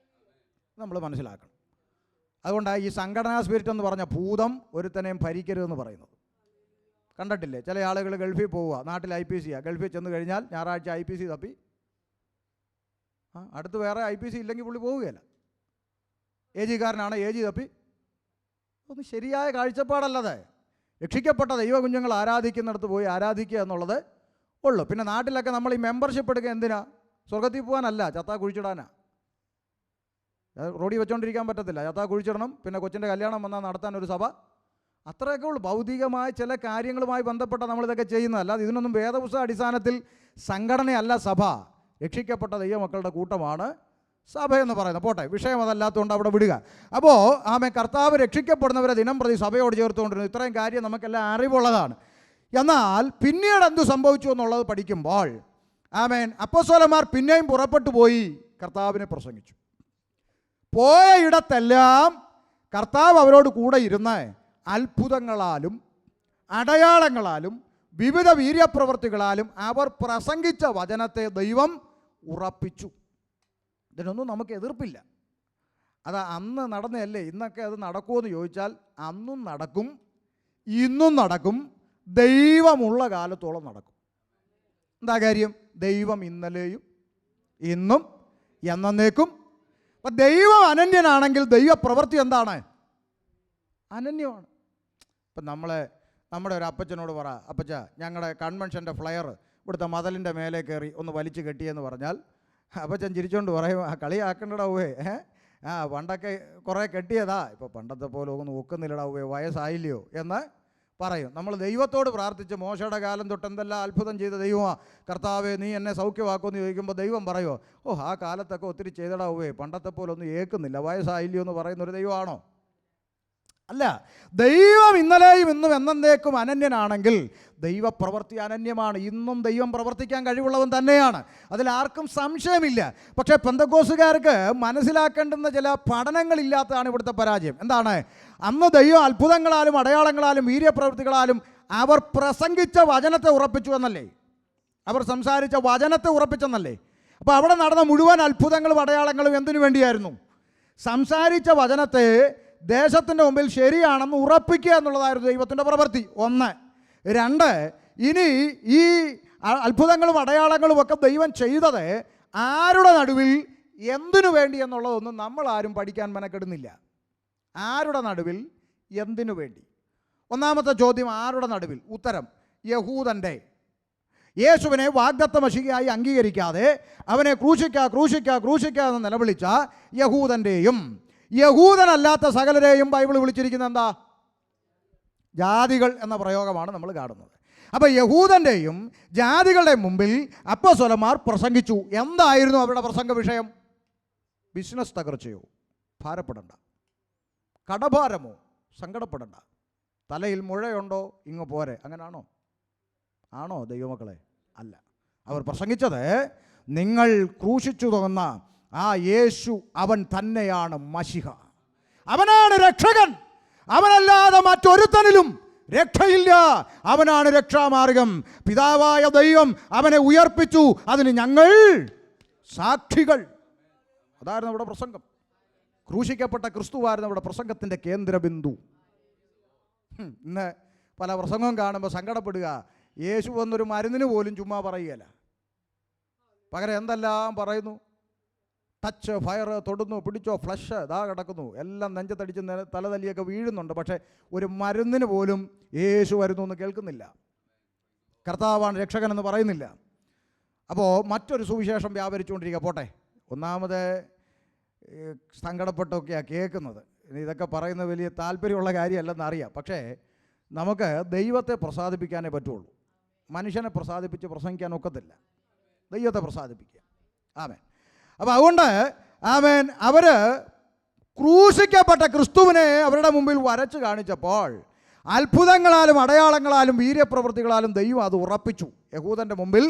നമ്മൾ മനസ്സിലാക്കണം. അതുകൊണ്ടാണ് ഈ സംഘടനാ സ്പിരിറ്റ് എന്ന് പറഞ്ഞ ഭൂതം ഒരുത്തനെയും ഭരിക്കരുതെന്ന് പറയുന്നത്. കണ്ടിട്ടില്ലേ? ചില ആളുകൾ ഗൾഫിൽ പോവുക, നാട്ടിൽ IPC, ഗൾഫിൽ ചെന്ന് കഴിഞ്ഞാൽ ഞായറാഴ്ച IPC തപ്പി അടുത്ത് വേറെ IPC ഇല്ലെങ്കിൽ പുള്ളി പോവുകയില്ല. AGക്കാരനാണ്, AG തപ്പി. ഒന്നും ശരിയായ കാഴ്ചപ്പാടല്ലത്. രക്ഷിക്കപ്പെട്ട ദൈവകുഞ്ഞുങ്ങൾ ആരാധിക്കുന്നിടത്ത് പോയി ആരാധിക്കുക എന്നുള്ളത് ഉള്ളൂ. പിന്നെ നാട്ടിലൊക്കെ നമ്മൾ ഈ മെമ്പർഷിപ്പ് എടുക്കുക എന്തിനാ? സ്വർഗത്തിൽ പോകാനല്ല, ചത്താ കുഴിച്ചിടാനാ. റോഡിൽ വെച്ചുകൊണ്ടിരിക്കാൻ പറ്റത്തില്ല, ചത്താ കുഴിച്ചിടണം. പിന്നെ കൊച്ചിൻ്റെ കല്യാണം വന്നാൽ നടത്താൻ ഒരു സഭ. അത്രയൊക്കെ ഉള്ളൂ. ഭൗതികമായ ചില കാര്യങ്ങളുമായി ബന്ധപ്പെട്ട നമ്മളിതൊക്കെ ചെയ്യുന്നതല്ല. ഇതിനൊന്നും വേദപുസ്തക അടിസ്ഥാനത്തിൽ സംഘടനയല്ല സഭ. രക്ഷിക്കപ്പെട്ട ദൈവമക്കളുടെ കൂട്ടമാണ് സഭ എന്ന് പറയുന്നത്. പോട്ടെ, വിഷയം അതല്ലാത്തതുകൊണ്ട് അവിടെ വിടുക. അപ്പോൾ കർത്താവ് രക്ഷിക്കപ്പെടുന്നവരെ ദിനം പ്രതി സഭയോട് ചേർത്തുകൊണ്ടിരുന്നു. ഇത്രയും കാര്യം നമുക്കെല്ലാം അറിവുള്ളതാണ്. എന്നാൽ പിന്നീട് എന്തു സംഭവിച്ചു എന്നുള്ളത് പഠിക്കുമ്പോൾ അപ്പോസ്തലന്മാർ പിന്നെയും പുറപ്പെട്ടു പോയി കർത്താവിനെ പ്രസംഗിച്ചു. പോയ ഇടത്തെല്ലാം കർത്താവ് അവരോട് കൂടെ ഇരുന്ന് അത്ഭുതങ്ങളാലും അടയാളങ്ങളാലും വിവിധ വീര്യപ്രവൃത്തികളാലും അവർ പ്രസംഗിച്ച വചനത്തെ ദൈവം ഉറപ്പിച്ചു. ഇതിനൊന്നും നമുക്ക് എതിർപ്പില്ല. അത് അന്ന് നടന്നതല്ലേ, ഇന്നൊക്കെ അത് നടക്കുമെന്ന് ചോദിച്ചാൽ അന്നും നടക്കും, ഇന്നും നടക്കും, ദൈവമുള്ള കാലത്തോളം നടക്കും. എന്താ കാര്യം? ദൈവം ഇന്നലെയും ഇന്നും എന്നേക്കും. അപ്പം ദൈവം അനന്യനാണെങ്കിൽ ദൈവപ്രവൃത്തി എന്താണ്? അനന്യമാണ്. ഇപ്പം നമ്മുടെ ഒരു അപ്പച്ചനോട് പറ, അപ്പച്ച ഞങ്ങളുടെ കൺവെൻഷൻ്റെ ഫ്ലയർ ഇവിടുത്തെ മതലിൻ്റെ മേലെ കയറി ഒന്ന് വലിച്ചു കെട്ടിയെന്ന് പറഞ്ഞാൽ അപ്പച്ചൻ ചിരിച്ചുകൊണ്ട് പറയും, കളിയാക്കണ്ടടാവേ, പണ്ടൊക്കെ കുറേ കെട്ടിയതാ, ഇപ്പോൾ പണ്ടത്തെ പോലെ ഒന്നും ഒക്കുന്നില്ലടാവേ, വയസ്സായില്ലയോ എന്ന് പറയും. നമ്മൾ ദൈവത്തോട് പ്രാർത്ഥിച്ച് മോശയുടെ കാലം തൊട്ട് എന്തെല്ലാം അത്ഭുതം ചെയ്ത ദൈവമാണ്, കർത്താവേ നീ എന്നെ സൗഖ്യമാക്കുമെന്ന് ചോദിക്കുമ്പോൾ ദൈവം പറയുമോ, ഓ ആ കാലത്തൊക്കെ ഒത്തിരി ചെയ്തടാവേ, പണ്ടത്തെ പോലെ ഒന്നും ഏൽക്കുന്നില്ല, വയസ്സായില്ലയോ എന്ന് പറയുന്നൊരു ദൈവമാണോ? അല്ല. ദൈവം ഇന്നലെയും ഇന്നും എന്നേക്കും അനന്യനാണെങ്കിൽ ദൈവപ്രവൃത്തി അനന്യമാണ്. ഇന്നും ദൈവം പ്രവർത്തിക്കാൻ കഴിവുള്ളവൻ തന്നെയാണ്, അതിലാർക്കും സംശയമില്ല. പക്ഷേ പെന്തക്കോസ്തുകാർക്ക് മനസ്സിലാക്കേണ്ടുന്ന ചില പഠനങ്ങളില്ലാത്തതാണ് ഇവിടുത്തെ പരാജയം. എന്താണ്? അന്ന് ദൈവം അത്ഭുതങ്ങളാലും അടയാളങ്ങളാലും വീര്യപ്രവൃത്തികളാലും അവർ പ്രസംഗിച്ച വചനത്തെ ഉറപ്പിച്ചു എന്നല്ലേ, അവർ സംസാരിച്ച വചനത്തെ ഉറപ്പിച്ചെന്നല്ലേ. അപ്പോൾ അവിടെ നടന്ന മുഴുവൻ അത്ഭുതങ്ങളും അടയാളങ്ങളും എന്തിനു വേണ്ടിയായിരുന്നു? സംസാരിച്ച വചനത്തെ ദേശത്തിൻ്റെ മുമ്പിൽ ശരിയാണെന്ന് ഉറപ്പിക്കുക എന്നുള്ളതായിരുന്നു ദൈവത്തിൻ്റെ പ്രവൃത്തി. 1. 2, ഇനി ഈ അത്ഭുതങ്ങളും അടയാളങ്ങളും ഒക്കെ ദൈവം ചെയ്തത് ആരുടെ നടുവിൽ എന്തിനു വേണ്ടി എന്നുള്ളതൊന്നും നമ്മൾ ആരും പഠിക്കാൻ മെനക്കെടുന്നില്ല. ആരുടെ നടുവിൽ എന്തിനു വേണ്ടി? ഒന്നാമത്തെ ചോദ്യം ആരുടെ നടുവിൽ? ഉത്തരം യഹൂദൻ്റെ. യേശുവിനെ വാഗ്ദത്ത മശിഹയായി അംഗീകരിക്കാതെ അവനെ ക്രൂശിക്ക എന്ന് നിലവിളിച്ച യഹൂദൻ്റെയും യഹൂദനല്ലാത്ത സകലരെയും ബൈബിൾ വിളിച്ചിരിക്കുന്നത് എന്താ? ജാതികൾ എന്ന പ്രയോഗമാണ് നമ്മൾ കാണുന്നത്. അപ്പോൾ യഹൂദൻ്റെയും ജാതികളുടെയും മുമ്പിൽ അപ്പോസ്തലന്മാർ പ്രസംഗിച്ചു. എന്തായിരുന്നു അവരുടെ പ്രസംഗ വിഷയം? ബിസിനസ് തകർച്ചയോ? ഭാരപ്പെടണ്ട. കടഭാരമോ? സങ്കടപ്പെടണ്ട. തലയിൽ മുഴയുണ്ടോ? ഇങ്ങ് പോരെ. അങ്ങനാണോ? ആണോ ദൈവമക്കളെ? അല്ല. അവർ പ്രസംഗിച്ചത് നിങ്ങൾ ക്രൂശിച്ചു തോന്നുന്ന ആ യേശു അവൻ തന്നെയാണ് മശിഹ, അവനാണ് രക്ഷകൻ, അവനല്ലാതെ മറ്റൊരുത്തനിലും രക്ഷയില്ല, അവനാണ് രക്ഷാമാർഗം. പിതാവായ ദൈവം അവനെ ഉയർപ്പിച്ചു, അതിന് ഞങ്ങൾ സാക്ഷികൾ. അതായിരുന്നു അവിടെ പ്രസംഗം. ക്രൂശിക്കപ്പെട്ട ക്രിസ്തുവായിരുന്നു അവിടെ പ്രസംഗത്തിൻ്റെ കേന്ദ്രബിന്ദു. ഇന്ന് പല പ്രസംഗവും കാണുമ്പോൾ സങ്കടപ്പെടുക, യേശു എന്നൊരു മരുന്നിന് പോലും ചുമ്മാ പറയുകയില്ല, പകരം എന്തെല്ലാം പറയുന്നു. ടച്ച്, ഫയർ, തൊടുന്നു, പിടിച്ചോ, ഫ്ലഷ് ഇതാ കിടക്കുന്നു, എല്ലാം നെഞ്ചത്തടിച്ച് തലതല്ലിയൊക്കെ വീഴുന്നുണ്ട്. പക്ഷേ ഒരു മരുന്നിന് പോലും യേശു വരുന്നു എന്ന് കേൾക്കുന്നില്ല. കർത്താവാണ് രക്ഷകനെന്ന് പറയുന്നില്ല. അപ്പോൾ മറ്റൊരു സുവിശേഷം വ്യാപരിച്ചുകൊണ്ടിരിക്കുക. പോട്ടെ, ഒന്നാമത് സങ്കടപ്പെട്ടൊക്കെയാണ് കേൾക്കുന്നത്. ഇതൊക്കെ പറയുന്നത് വലിയ താല്പര്യമുള്ള കാര്യമല്ലെന്ന് അറിയാം. പക്ഷേ നമുക്ക് ദൈവത്തെ പ്രസാദിപ്പിക്കാനേ പറ്റുള്ളൂ. മനുഷ്യനെ പ്രസാദിപ്പിച്ച് പ്രസംഗിക്കാൻ ഒക്കത്തില്ല. ദൈവത്തെ പ്രസാദിപ്പിക്കുക. ആമേൻ. അപ്പോൾ അതുകൊണ്ട് ആമേൻ, അവർ ക്രൂശിക്കപ്പെട്ട ക്രിസ്തുവിനെ അവരുടെ മുമ്പിൽ വരച്ച് കാണിച്ചപ്പോൾ അത്ഭുതങ്ങളാലും അടയാളങ്ങളാലും വീര്യപ്രവൃത്തികളാലും ദൈവം അത് ഉറപ്പിച്ചു. യഹൂദൻ്റെ മുമ്പിൽ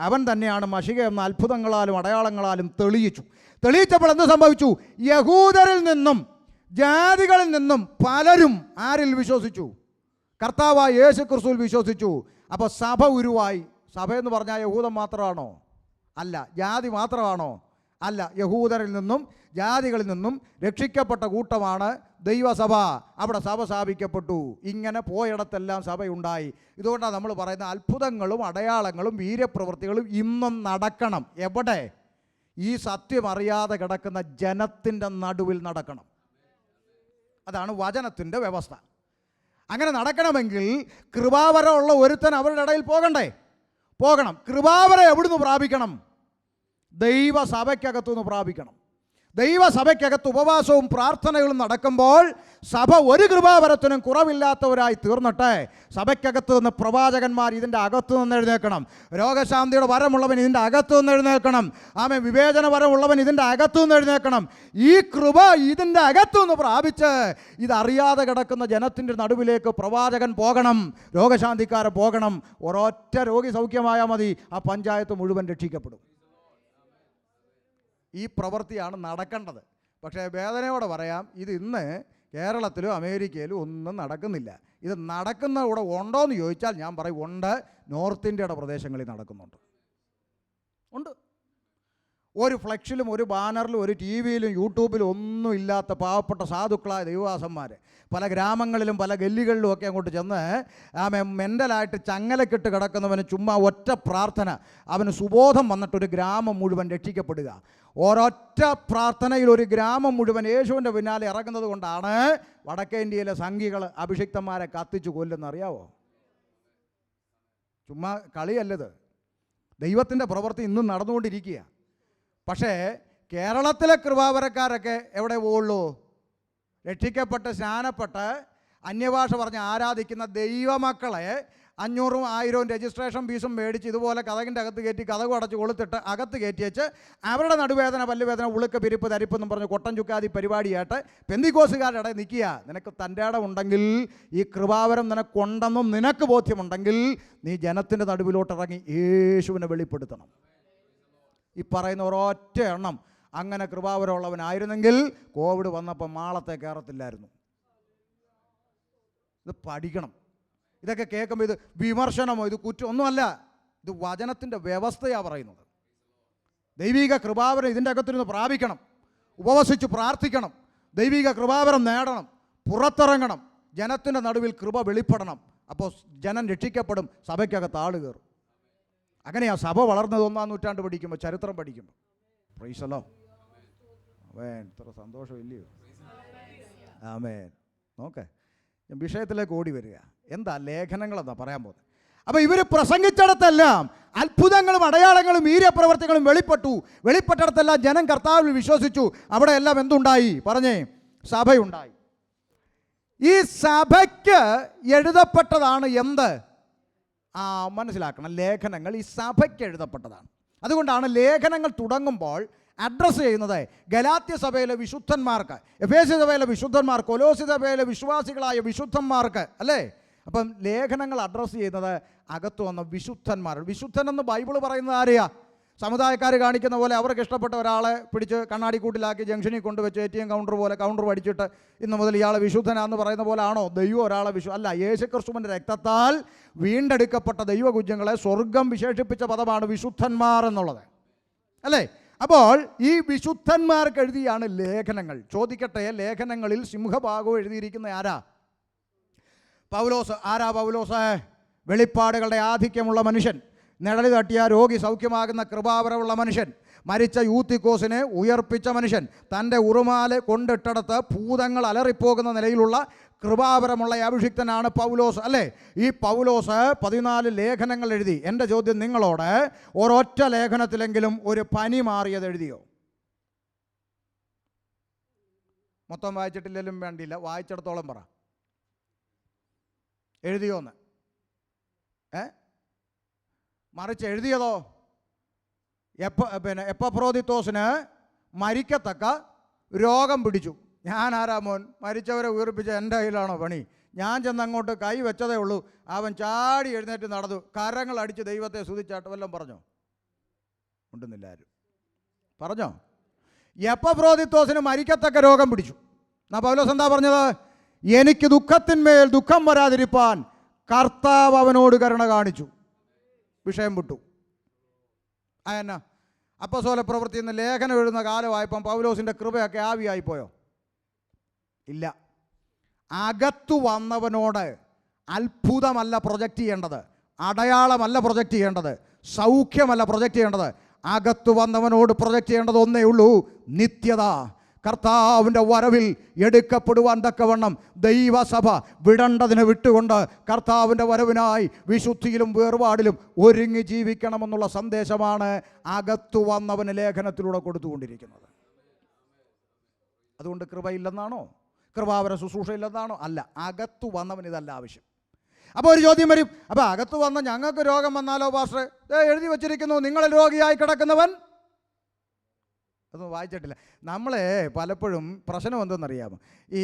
അവൻ തന്നെയാണ് മശിക എന്ന അത്ഭുതങ്ങളാലും അടയാളങ്ങളാലും തെളിയിച്ചപ്പോൾ എന്ത് സംഭവിച്ചു? യഹൂദരിൽ നിന്നും ജാതികളിൽ നിന്നും പലരും ആരിൽ വിശ്വസിച്ചു? കർത്താവായ യേശു ക്രിസ്തുവിൽ വിശ്വസിച്ചു. അപ്പോൾ സഭ ഉരുവായി. സഭയെന്ന് പറഞ്ഞാൽ യഹൂദൻ മാത്രമാണോ? അല്ല. ജാതി മാത്രമാണോ? അല്ല. യഹൂദരിൽ നിന്നും ജാതികളിൽ നിന്നും രക്ഷിക്കപ്പെട്ട കൂട്ടമാണ് ദൈവസഭ. അവിടെ സഭ സ്ഥാപിക്കപ്പെട്ടു. ഇങ്ങനെ പോയിടത്തെല്ലാം സഭയുണ്ടായി. ഇതുകൊണ്ടാണ് നമ്മൾ പറയുന്ന അത്ഭുതങ്ങളും അടയാളങ്ങളും വീര്യപ്രവൃത്തികളും ഇന്നും നടക്കണം. എവിടെ? ഈ സത്യം അറിയാതെ കിടക്കുന്ന ജനത്തിൻ്റെ നടുവിൽ നടക്കണം. അതാണ് വചനത്തിൻ്റെ വ്യവസ്ഥ. അങ്ങനെ നടക്കണമെങ്കിൽ കൃപാവരമുള്ള ഒരുത്തൻ അവരുടെ ഇടയിൽ പോകണം. കൃപാവരം എവിടുന്ന് പ്രാപിക്കണം? ദൈവസഭയ്ക്കകത്തുനിന്ന് പ്രാപിക്കണം. ദൈവസഭയ്ക്കകത്ത് ഉപവാസവും പ്രാർത്ഥനകളും നടക്കുമ്പോൾ സഭ ഒരു കൃപാവരത്തിനും കുറവില്ലാത്തവരായി തീർന്നിട്ട് സഭയ്ക്കകത്ത് നിന്ന് പ്രവാചകന്മാർ ഇതിൻ്റെ അകത്തു നിന്ന് എഴുന്നേൽക്കണം. രോഗശാന്തിയുടെ വരമുള്ളവൻ ഇതിൻ്റെ അകത്തു നിന്ന് എഴുന്നേൽക്കണം. ആമേൻ. വിവേചന വരമുള്ളവൻ ഇതിൻ്റെ അകത്തു നിന്ന് എഴുന്നേൽക്കണം. ഈ കൃപ ഇതിൻ്റെ അകത്തു നിന്ന് പ്രാപിച്ച് ഇതറിയാതെ കിടക്കുന്ന ജനത്തിൻ്റെ നടുവിലേക്ക് പ്രവാചകൻ പോകണം, രോഗശാന്തിക്കാരൻ പോകണം. ഒരൊറ്റ രോഗി സൗഖ്യമായാൽ മതി, ആ പഞ്ചായത്ത് മുഴുവൻ രക്ഷിക്കപ്പെടും. ഈ പ്രവൃത്തിയാണ് നടക്കേണ്ടത്. പക്ഷേ വേദനയോടെ പറയാം, ഇത് ഇന്ന് കേരളത്തിലും അമേരിക്കയിലും ഒന്നും നടക്കുന്നില്ല. ഇത് നടക്കുന്ന ഇവിടെ ഉണ്ടോ എന്ന് ചോദിച്ചാൽ ഞാൻ പറയും ഉണ്ട്. നോർത്ത് ഇന്ത്യയുടെ പ്രദേശങ്ങളിൽ നടക്കുന്നുണ്ട്. ഉണ്ട്. ഒരു ഫ്ലെക്സിലും ഒരു ബാനറിലും ഒരു ടി വിയിലും യൂട്യൂബിലും ഒന്നും ഇല്ലാത്ത പാവപ്പെട്ട സാധുക്കളായ ദൈവദാസന്മാർ പല ഗ്രാമങ്ങളിലും പല ഗല്ലികളിലും ഒക്കെ അങ്ങോട്ട് ചെന്ന് മെൻ്റലായിട്ട് ചങ്ങലക്കിട്ട് കിടക്കുന്നവന് ചുമ്മാ ഒറ്റ പ്രാർത്ഥന, അവന് സുബോധം വന്നിട്ടൊരു ഗ്രാമം മുഴുവൻ രക്ഷിക്കപ്പെടുക. ഒരൊറ്റ പ്രാർത്ഥനയിൽ ഒരു ഗ്രാമം മുഴുവൻ യേശുവിൻ്റെ പിന്നാലെ ഇറങ്ങുന്നത് കൊണ്ടാണ് വടക്കേ ഇന്ത്യയിലെ സംഘികൾ അഭിഷിക്തന്മാരെ കത്തിച്ചു കൊല്ലുന്നറിയാവോ? ചുമ്മാ കളിയല്ലത്. ദൈവത്തിൻ്റെ പ്രവൃത്തി ഇന്നും നടന്നുകൊണ്ടിരിക്കുക. പക്ഷേ കേരളത്തിലെ കൃപാവരക്കാരൊക്കെ എവിടെ പോവുള്ളൂ? രക്ഷിക്കപ്പെട്ട് സ്നാനപ്പെട്ട് അന്യഭാഷ പറഞ്ഞ് ആരാധിക്കുന്ന ദൈവമക്കളെ 500ഉം 1000ഉം രജിസ്ട്രേഷൻ ഫീസും മേടിച്ച് ഇതുപോലെ കഥകിൻ്റെ അകത്ത് കയറ്റി കഥകു അടച്ച് കൊളുത്തിട്ട് അകത്ത് കയറ്റി വെച്ച് അവരുടെ നടുവേദന, പല്ലുവേദന, ഉളുക്ക്, പിരിപ്പ്, തരിപ്പെന്നും പറഞ്ഞ് കൊട്ടൻ ചുക്കാതി പരിപാടിയായിട്ട് പെന്തിക്കോസുകാരുടെ ഇടയിൽ നിൽക്കുക. നിനക്ക് തൻ്റെ ഇടം ഉണ്ടെങ്കിൽ, ഈ കൃപാവരം നിനക്കുണ്ടെന്നും നിനക്ക് ബോധ്യമുണ്ടെങ്കിൽ നീ ജനത്തിൻ്റെ നടുവിലോട്ടിറങ്ങി യേശുവിനെ വെളിപ്പെടുത്തണം. ഈ പറയുന്ന ഒരൊറ്റ എണ്ണം അങ്ങനെ കൃപാവരമുള്ളവനായിരുന്നെങ്കിൽ കോവിഡ് വന്നപ്പോൾ മാളത്തെ കയറത്തില്ലായിരുന്നു. ഇത് പഠിക്കണം. ഇതൊക്കെ കേൾക്കുമ്പോൾ ഇത് വിമർശനമോ ഇത് കുറ്റം ഒന്നുമല്ല. ഇത് വചനത്തിൻ്റെ വ്യവസ്ഥയാണ് പറയുന്നത്. ദൈവിക കൃപാവരം ഇതിൻ്റെ അകത്തിരുന്ന് പ്രാപിക്കണം. ഉപവസിച്ച് പ്രാർത്ഥിക്കണം. ദൈവിക കൃപാവരം നേടണം. പുറത്തിറങ്ങണം. ജനത്തിൻ്റെ നടുവിൽ കൃപ വെളിപ്പെടണം. അപ്പോൾ ജനം രക്ഷിക്കപ്പെടും. സഭയ്ക്കകത്ത് ആൾ കയറും. അങ്ങനെയാണ് സഭ വളർന്നത്. 1-ാം നൂറ്റാണ്ട് പഠിക്കുമ്പോൾ, ചരിത്രം പഠിക്കുമ്പോൾ. Praise the lord. ആമേൻ. ഇത്ര സന്തോഷമില്ലയോ? ആമേൻ. നോക്കേ, ഞാൻ വിഷയത്തിലേക്ക് ഓടി വരിക. എന്താ ലേഖനങ്ങളെന്നാ പറയാൻ പോകുന്നത്. അപ്പോൾ ഇവർ പ്രസംഗിച്ചിടത്തെല്ലാം അത്ഭുതങ്ങളും അടയാളങ്ങളും വീര്യപ്രവർത്തികളും വെളിപ്പെട്ടിടത്തെല്ലാം ജനം കർത്താവിൽ വിശ്വസിച്ചു. അവിടെ എല്ലാം എന്തുണ്ടായി? പറഞ്ഞേ, സഭയുണ്ടായി. ഈ സഭയ്ക്ക് എഴുതപ്പെട്ടതാണ് എന്ത്? മനസ്സിലാക്കണം. ലേഖനങ്ങൾ ഈ സഭയ്ക്ക് എഴുതപ്പെട്ടതാണ്. അതുകൊണ്ടാണ് ലേഖനങ്ങൾ തുടങ്ങുമ്പോൾ അഡ്രസ്സ് ചെയ്യുന്നത് ഗലാത്യ സഭയിലെ വിശുദ്ധന്മാർക്ക്, എഫേസ്യ സഭയിലെ വിശുദ്ധന്മാർക്ക്, കൊലോസ്യ സഭയിലെ വിശ്വാസികളായ വിശുദ്ധന്മാർക്ക്, അല്ലേ? അപ്പം ലേഖനങ്ങൾ അഡ്രസ്സ് ചെയ്യുന്നത് അകത്തു വന്ന വിശുദ്ധന്മാർ. വിശുദ്ധനെന്ന് ബൈബിൾ പറയുന്നത് ആരെയാ? സമുദായക്കാർ കാണിക്കുന്ന പോലെ അവർക്ക് ഇഷ്ടപ്പെട്ട ഒരാളെ പിടിച്ച് കണ്ണാടിക്കൂട്ടിലാക്കി ജംഗ്ഷനിൽ കൊണ്ടുവച്ച് ATM കൗണ്ടർ പോലെ കൗണ്ടർ പഠിച്ചിട്ട് ഇന്ന് മുതൽ ഇയാളെ വിശുദ്ധനാന്ന് പറയുന്ന പോലെ ആണോ ദൈവം ഒരാളെ അല്ല. യേശുക്രിസ്തുവിൻ്റെ രക്തത്താൽ വീണ്ടെടുക്കപ്പെട്ട ദൈവകുഞ്ഞുങ്ങളെ സ്വർഗം വിശേഷിപ്പിച്ച പദമാണ് വിശുദ്ധന്മാർ എന്നുള്ളത്, അല്ലേ? അപ്പോൾ ഈ വിശുദ്ധന്മാർക്ക് എഴുതിയാണ് ലേഖനങ്ങൾ. ചോദിക്കട്ടെ, ലേഖനങ്ങളിൽ സിംഹഭാഗവും എഴുതിയിരിക്കുന്ന ആരാ? പൗലോസ്. ആരാ പൗലോസ്? വെളിപ്പാടുകളുടെ ആധിക്യമുള്ള മനുഷ്യൻ. നിഴല് തട്ടിയ രോഗി സൗഖ്യമാകുന്ന കൃപാവരമുള്ള മനുഷ്യൻ, മരിച്ച യൂത്തിക്കോസിനെ ഉയർപ്പിച്ച മനുഷ്യൻ, തൻ്റെ ഉറുമാല് കൊണ്ടിട്ടടത്ത് ഭൂതങ്ങൾ അലറിപ്പോകുന്ന നിലയിലുള്ള കൃപാവരമുള്ള അഭിഷിക്തനാണ് പൗലോസ്, അല്ലേ? ഈ പൗലോസ് 14 ലേഖനങ്ങൾ എഴുതി. എൻ്റെ ചോദ്യം നിങ്ങളോട്, ഒരൊറ്റ ലേഖനത്തിലെങ്കിലും ഒരു പനി മാറിയത് എഴുതിയോ? മൊത്തം വായിച്ചിട്ടില്ലെങ്കിലും വേണ്ടിയില്ല, വായിച്ചിടത്തോളം പറ, എഴുതിയോന്ന്. മറിച്ച് എഴുതിയതോ എപ്പഫ്രോദിത്തോസിന് മരിക്കത്തക്ക രോഗം പിടിച്ചു. ഞാൻ ആരാ മോൻ? മരിച്ചവരെ ഉയർപ്പിച്ച എൻ്റെ കയ്യിലാണോ പണി? ഞാൻ ചെന്നങ്ങോട്ട് കൈ വെച്ചതേ ഉള്ളൂ, അവൻ ചാടി എഴുന്നേറ്റ് നടന്നു, കരങ്ങൾ അടിച്ച് ദൈവത്തെ സ്തുതിച്ചാട്ട് വല്ലതും പറഞ്ഞോ? ഉണ്ടെന്നില്ല ആരും പറഞ്ഞോ? എപ്പഫ്രോദിത്തോസിന് മരിക്കത്തക്ക രോഗം പിടിച്ചു. എന്നാ പൗലോസ് എന്താ പറഞ്ഞത്? എനിക്ക് ദുഃഖത്തിന്മേൽ ദുഃഖം വരാതിരിപ്പാൻ കർത്താവ് അവനോട് കരുണ കാണിച്ചു. വിഷയം വിട്ടു. അതെന്നാ? അപ്പോസ്തല പ്രവൃത്തി എന്ന് ലേഖനം എഴുതുന്ന കാലമായപ്പം പൗലോസിൻ്റെ കൃപയൊക്കെ ആവിയായിപ്പോയോ? ഇല്ല. അകത്തു വന്നവനോട് അത്ഭുതമല്ല പ്രൊജക്റ്റ് ചെയ്യേണ്ടത്, അടയാളമല്ല പ്രൊജക്റ്റ് ചെയ്യേണ്ടത്, സൗഖ്യമല്ല പ്രൊജക്റ്റ് ചെയ്യേണ്ടത്. അകത്തു വന്നവനോട് പ്രൊജക്റ്റ് ചെയ്യേണ്ടത് ഒന്നേ ഉള്ളൂ, നിത്യത. കർത്താവിൻ്റെ വരവിൽ എടുക്കപ്പെടുവാൻ തക്കവണ്ണം ദൈവസഭ വിടേണ്ടതിനെ വിട്ടുകൊണ്ട് കർത്താവിൻ്റെ വരവിനായി വിശുദ്ധിയിലും വേർപാടിലും ഒരുങ്ങി ജീവിക്കണമെന്നുള്ള സന്ദേശമാണ് അകത്തു വന്നവന് ലേഖനത്തിലൂടെ കൊടുത്തുകൊണ്ടിരിക്കുന്നത്. അതുകൊണ്ട് കൃപയില്ലെന്നാണോ? കൃപാവര ശുശ്രൂഷ ഇല്ലെന്നാണോ? അല്ല, അകത്തു വന്നവന് ഇതല്ല ആവശ്യം. അപ്പോൾ ഒരു ചോദ്യം വരും, അപ്പോൾ അകത്തു വന്ന ഞങ്ങൾക്ക് രോഗം വന്നാലോ പാസ്റ്ററെ? എഴുതി വച്ചിരിക്കുന്നു, നിങ്ങൾ രോഗിയായി കിടക്കുന്നവൻ. അതൊന്നും വായിച്ചിട്ടില്ല. നമ്മളെ പലപ്പോഴും പ്രശ്നം എന്തെന്നറിയാമോ? ഈ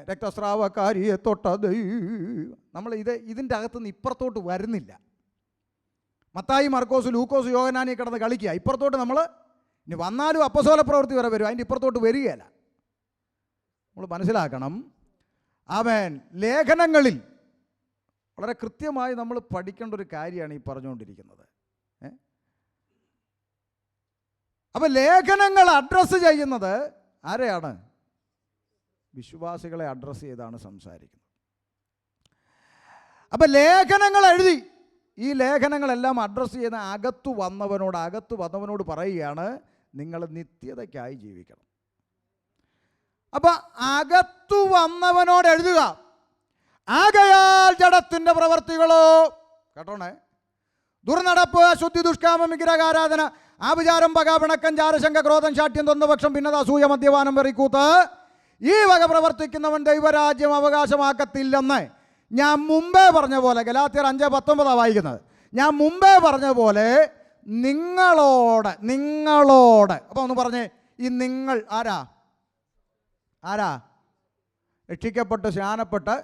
രക്തസ്രാവക്കാരിയെ തൊട്ടത് നമ്മൾ ഇതിൻ്റെ അകത്തുനിന്ന് ഇപ്പുറത്തോട്ട് വരുന്നില്ല. മത്തായി, മർക്കോസ്, ലൂക്കോസ്, യോഹന്നാനി കിടന്ന് കളിക്കുക. ഇപ്പുറത്തോട്ട് നമ്മൾ ഇനി വന്നാലും അപ്പോസ്തല പ്രവൃത്തി വരെ വരും, അതിൻ്റെ ഇപ്പുറത്തോട്ട് വരികയില്ല. നമ്മൾ മനസ്സിലാക്കണം. ആമേൻ. ലേഖനങ്ങളിൽ വളരെ കൃത്യമായി നമ്മൾ പഠിക്കേണ്ട ഒരു കാര്യമാണ് ഈ പറഞ്ഞുകൊണ്ടിരിക്കുന്നത്. അപ്പം ലേഖനങ്ങൾ അഡ്രസ്സ് ചെയ്യുന്നത് ആരെയാണ്? വിശ്വാസികളെ അഡ്രസ്സ് ചെയ്താണ് സംസാരിക്കുന്നത്. അപ്പം ലേഖനങ്ങൾ എഴുതി, ഈ ലേഖനങ്ങളെല്ലാം അഡ്രസ്സ് ചെയ്യുന്ന അകത്തു വന്നവനോട് പറയുകയാണ്, നിങ്ങൾ നിത്യതയ്ക്കായി ജീവിക്കണം. അപ്പം അകത്തു വന്നവനോട് എഴുതുക. ആകയാൽ ജഡത്തിൻ്റെ പ്രവർത്തികളോ, കേട്ടോണേ, ദുർനടപ്പ്, അശുദ്ധി, ദുഷ്കാമം, വിഗ്രഹാരാധന, ആഭിചാരം, പക, പിണക്കം, ചാരശങ്ക, ക്രോധം, ശാഠ്യം, തൊന്നപക്ഷം, ഭിന്നത, അസൂയ, മദ്യപാനം, വെറിക്കൂത്ത്, ഈ വക പ്രവർത്തിക്കുന്നവൻ ദൈവരാജ്യം അവകാശമാക്കത്തില്ലെന്ന് ഞാൻ മുമ്പേ പറഞ്ഞ പോലെ, ഗലാത്യർ 5:19 വായിക്കുന്നത്. ഞാൻ മുമ്പേ പറഞ്ഞ പോലെ നിങ്ങളോട്. അപ്പോൾ ഒന്ന് പറഞ്ഞേ, ഈ നിങ്ങൾ ആരാ? രക്ഷിക്കപ്പെട്ട് സ്നാനപ്പെട്ട്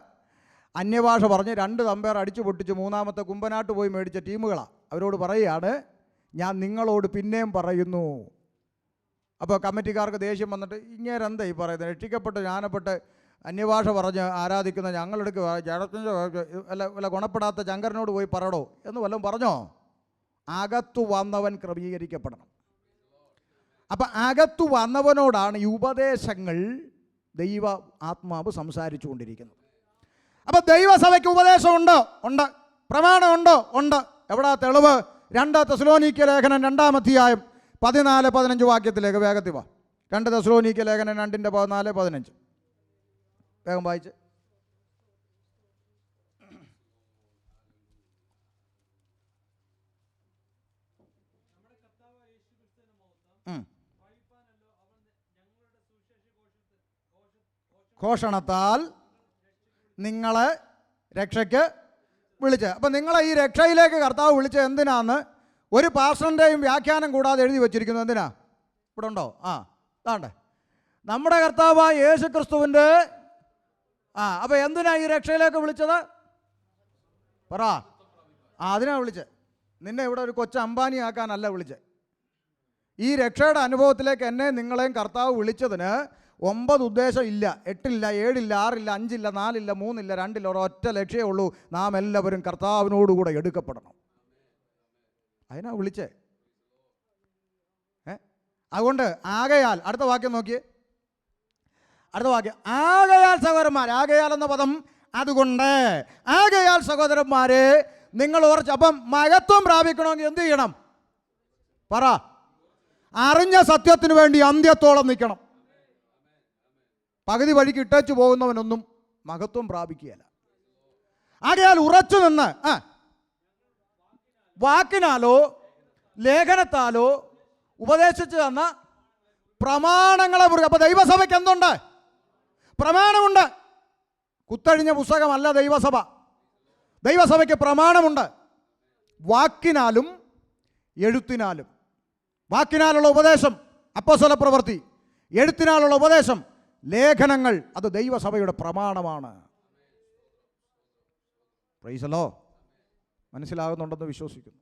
അന്യഭാഷ പറഞ്ഞ് 2 തമ്പേർ അടിച്ചു പൊട്ടിച്ച് 3ാമത്തെ കുമ്പനാട്ട് പോയി മേടിച്ച ടീമുകളാണ്. അവരോട് പറയുകയാണ്, ഞാൻ നിങ്ങളോട് പിന്നെയും പറയുന്നു. അപ്പോൾ കമ്മിറ്റിക്കാർക്ക് ദേഷ്യം വന്നിട്ട്, ഇങ്ങേരെന്താ ഈ പറയുന്നത്? രക്ഷിക്കപ്പെട്ട് സ്നാനപ്പെട്ട് അന്യഭാഷ പറഞ്ഞ് ആരാധിക്കുന്ന ഞങ്ങളെടുക്ക് ജഡത്തിൻ്റെ വല്ല ഗുണപ്പെടാത്ത ശങ്കരനോട് പോയി പറയടോ എന്ന് വല്ലതും പറഞ്ഞോ? അകത്തു വന്നവൻ ക്രമീകരിക്കപ്പെടണം. അപ്പം അകത്തു വന്നവനോടാണ് ഈ ഉപദേശങ്ങൾ ദൈവ ആത്മാവ് സംസാരിച്ചു കൊണ്ടിരിക്കുന്നത്. അപ്പം ദൈവസഭയ്ക്ക് ഉപദേശമുണ്ടോ? ഉണ്ട്. പ്രമാണമുണ്ടോ? ഉണ്ട്. എവിടാ തെളിവ്? 2 തെസ്സലോനിക്യ ലേഖനം 2-ാം അധ്യായം 14-15 വാക്യത്തിലേക്ക് വേഗത്തിൽ വാ. 2 തെസ്സലോനിക്യ ലേഖനം 2:14-15 വേഗം വായിച്ച്. ഘോഷണത്താൽ നിങ്ങളെ രക്ഷയ്ക്ക് വിളിച്ച്. അപ്പം നിങ്ങളെ ഈ രക്ഷയിലേക്ക് കർത്താവ് വിളിച്ചത് എന്തിനാന്ന് ഒരു പാസ്റ്ററിൻ്റെയും വ്യാഖ്യാനം കൂടാതെ എഴുതി വച്ചിരിക്കുന്നു. എന്തിനാ? ഇവിടെ ഉണ്ടോ? അതാണ്ടേ, നമ്മുടെ കർത്താവായ യേശു ക്രിസ്തുവിൻ്റെ അപ്പം എന്തിനാ ഈ രക്ഷയിലേക്ക് വിളിച്ചത്? പറ. അതിനാ വിളിച്ചത്. നിന്നെ ഇവിടെ ഒരു കൊച്ചു അംബാനി ആക്കാനല്ല വിളിച്ചത്. ഈ രക്ഷയുടെ അനുഭവത്തിലേക്ക് എന്നെ നിങ്ങളെയും കർത്താവ് വിളിച്ചതിന് 9 ഉദ്ദേശം ഇല്ല, 8 ഇല്ല, 7 ഇല്ല, 6 ഇല്ല, 5 ഇല്ല, 4 ഇല്ല, 3 ഇല്ല, 2 ഇല്ല. ഒരൊറ്റ ലക്ഷ്യമേ ഉള്ളൂ, നാം എല്ലാവരും കർത്താവിനോടുകൂടെ എടുക്കപ്പെടണം. അതിനാ വിളിച്ചേ. അതുകൊണ്ട് ആകയാൽ, അടുത്ത വാക്യം നോക്കിയേ, അടുത്ത വാക്യം. ആകയാൽ സഹോദരന്മാർ, ആകയാൽ എന്ന പദം അതുകൊണ്ട്, ആകയാൽ സഹോദരന്മാരെ നിങ്ങൾ ഉറച്ച്. അപ്പം മഹത്വം പ്രാപിക്കണമെങ്കിൽ എന്ത് ചെയ്യണം? പറ. അറിഞ്ഞ സത്യത്തിന് വേണ്ടി അന്ത്യത്തോളം നിൽക്കണം. പകുതി വഴിക്ക് ഇട്ടേച്ചു പോകുന്നവനൊന്നും മഹത്വം പ്രാപിക്കുകയില്ല. ആകയാൽ ഉറച്ചു നിന്ന് വാക്കിനാലോ ലേഖനത്താലോ ഉപദേശിച്ചു തന്ന പ്രമാണങ്ങളെ മുറുകെ. അപ്പോൾ ദൈവസഭയ്ക്ക് എന്തുണ്ട്? പ്രമാണമുണ്ട്. കുത്തഴിഞ്ഞ പുസ്തകമല്ല ദൈവസഭ. ദൈവസഭയ്ക്ക് പ്രമാണമുണ്ട്. വാക്കിനാലും എഴുത്തിനാലും. വാക്കിനാലുള്ള ഉപദേശം അപ്പോസ്തല പ്രവൃത്തി, എഴുത്തിനാലുള്ള ഉപദേശം ലേഖനങ്ങൾ, അത് ദൈവസഭയുടെ പ്രമാണമാണ്. Price the Lord. മനസ്സിലാകുന്നുണ്ടെന്ന് വിശ്വസിക്കുന്നു.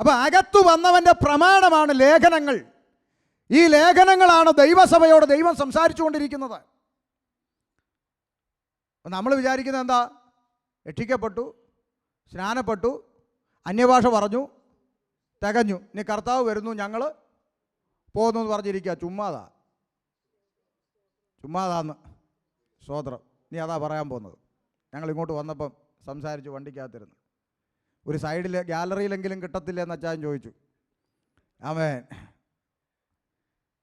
അപ്പോൾ അകത്തു വന്നവൻ്റെ പ്രമാണമാണ് ലേഖനങ്ങൾ. ഈ ലേഖനങ്ങളാണ് ദൈവസഭയോട് ദൈവം സംസാരിച്ചു കൊണ്ടിരിക്കുന്നത്. നമ്മൾ വിചാരിക്കുന്നത് എന്താ? രക്ഷിക്കപ്പെട്ടു, സ്നാനപ്പെട്ടു, അന്യഭാഷ പറഞ്ഞു, തികഞ്ഞു, ഇനി കർത്താവ് വരുന്നു, ഞങ്ങൾ പോകുന്നു എന്ന് പറഞ്ഞിരിക്കുക. ചുമ്മാതാന്ന്. സ്തോത്രം. നീ അതാ പറയാൻ പോകുന്നത്. ഞങ്ങൾ ഇങ്ങോട്ട് വന്നപ്പം സംസാരിച്ചു വണ്ടിക്കകത്തിരുന്ന്. ഒരു സൈഡിൽ ഗാലറിയിലെങ്കിലും കിട്ടത്തില്ല എന്ന് അച്ചാൻ ചോദിച്ചു. ആമേൻ.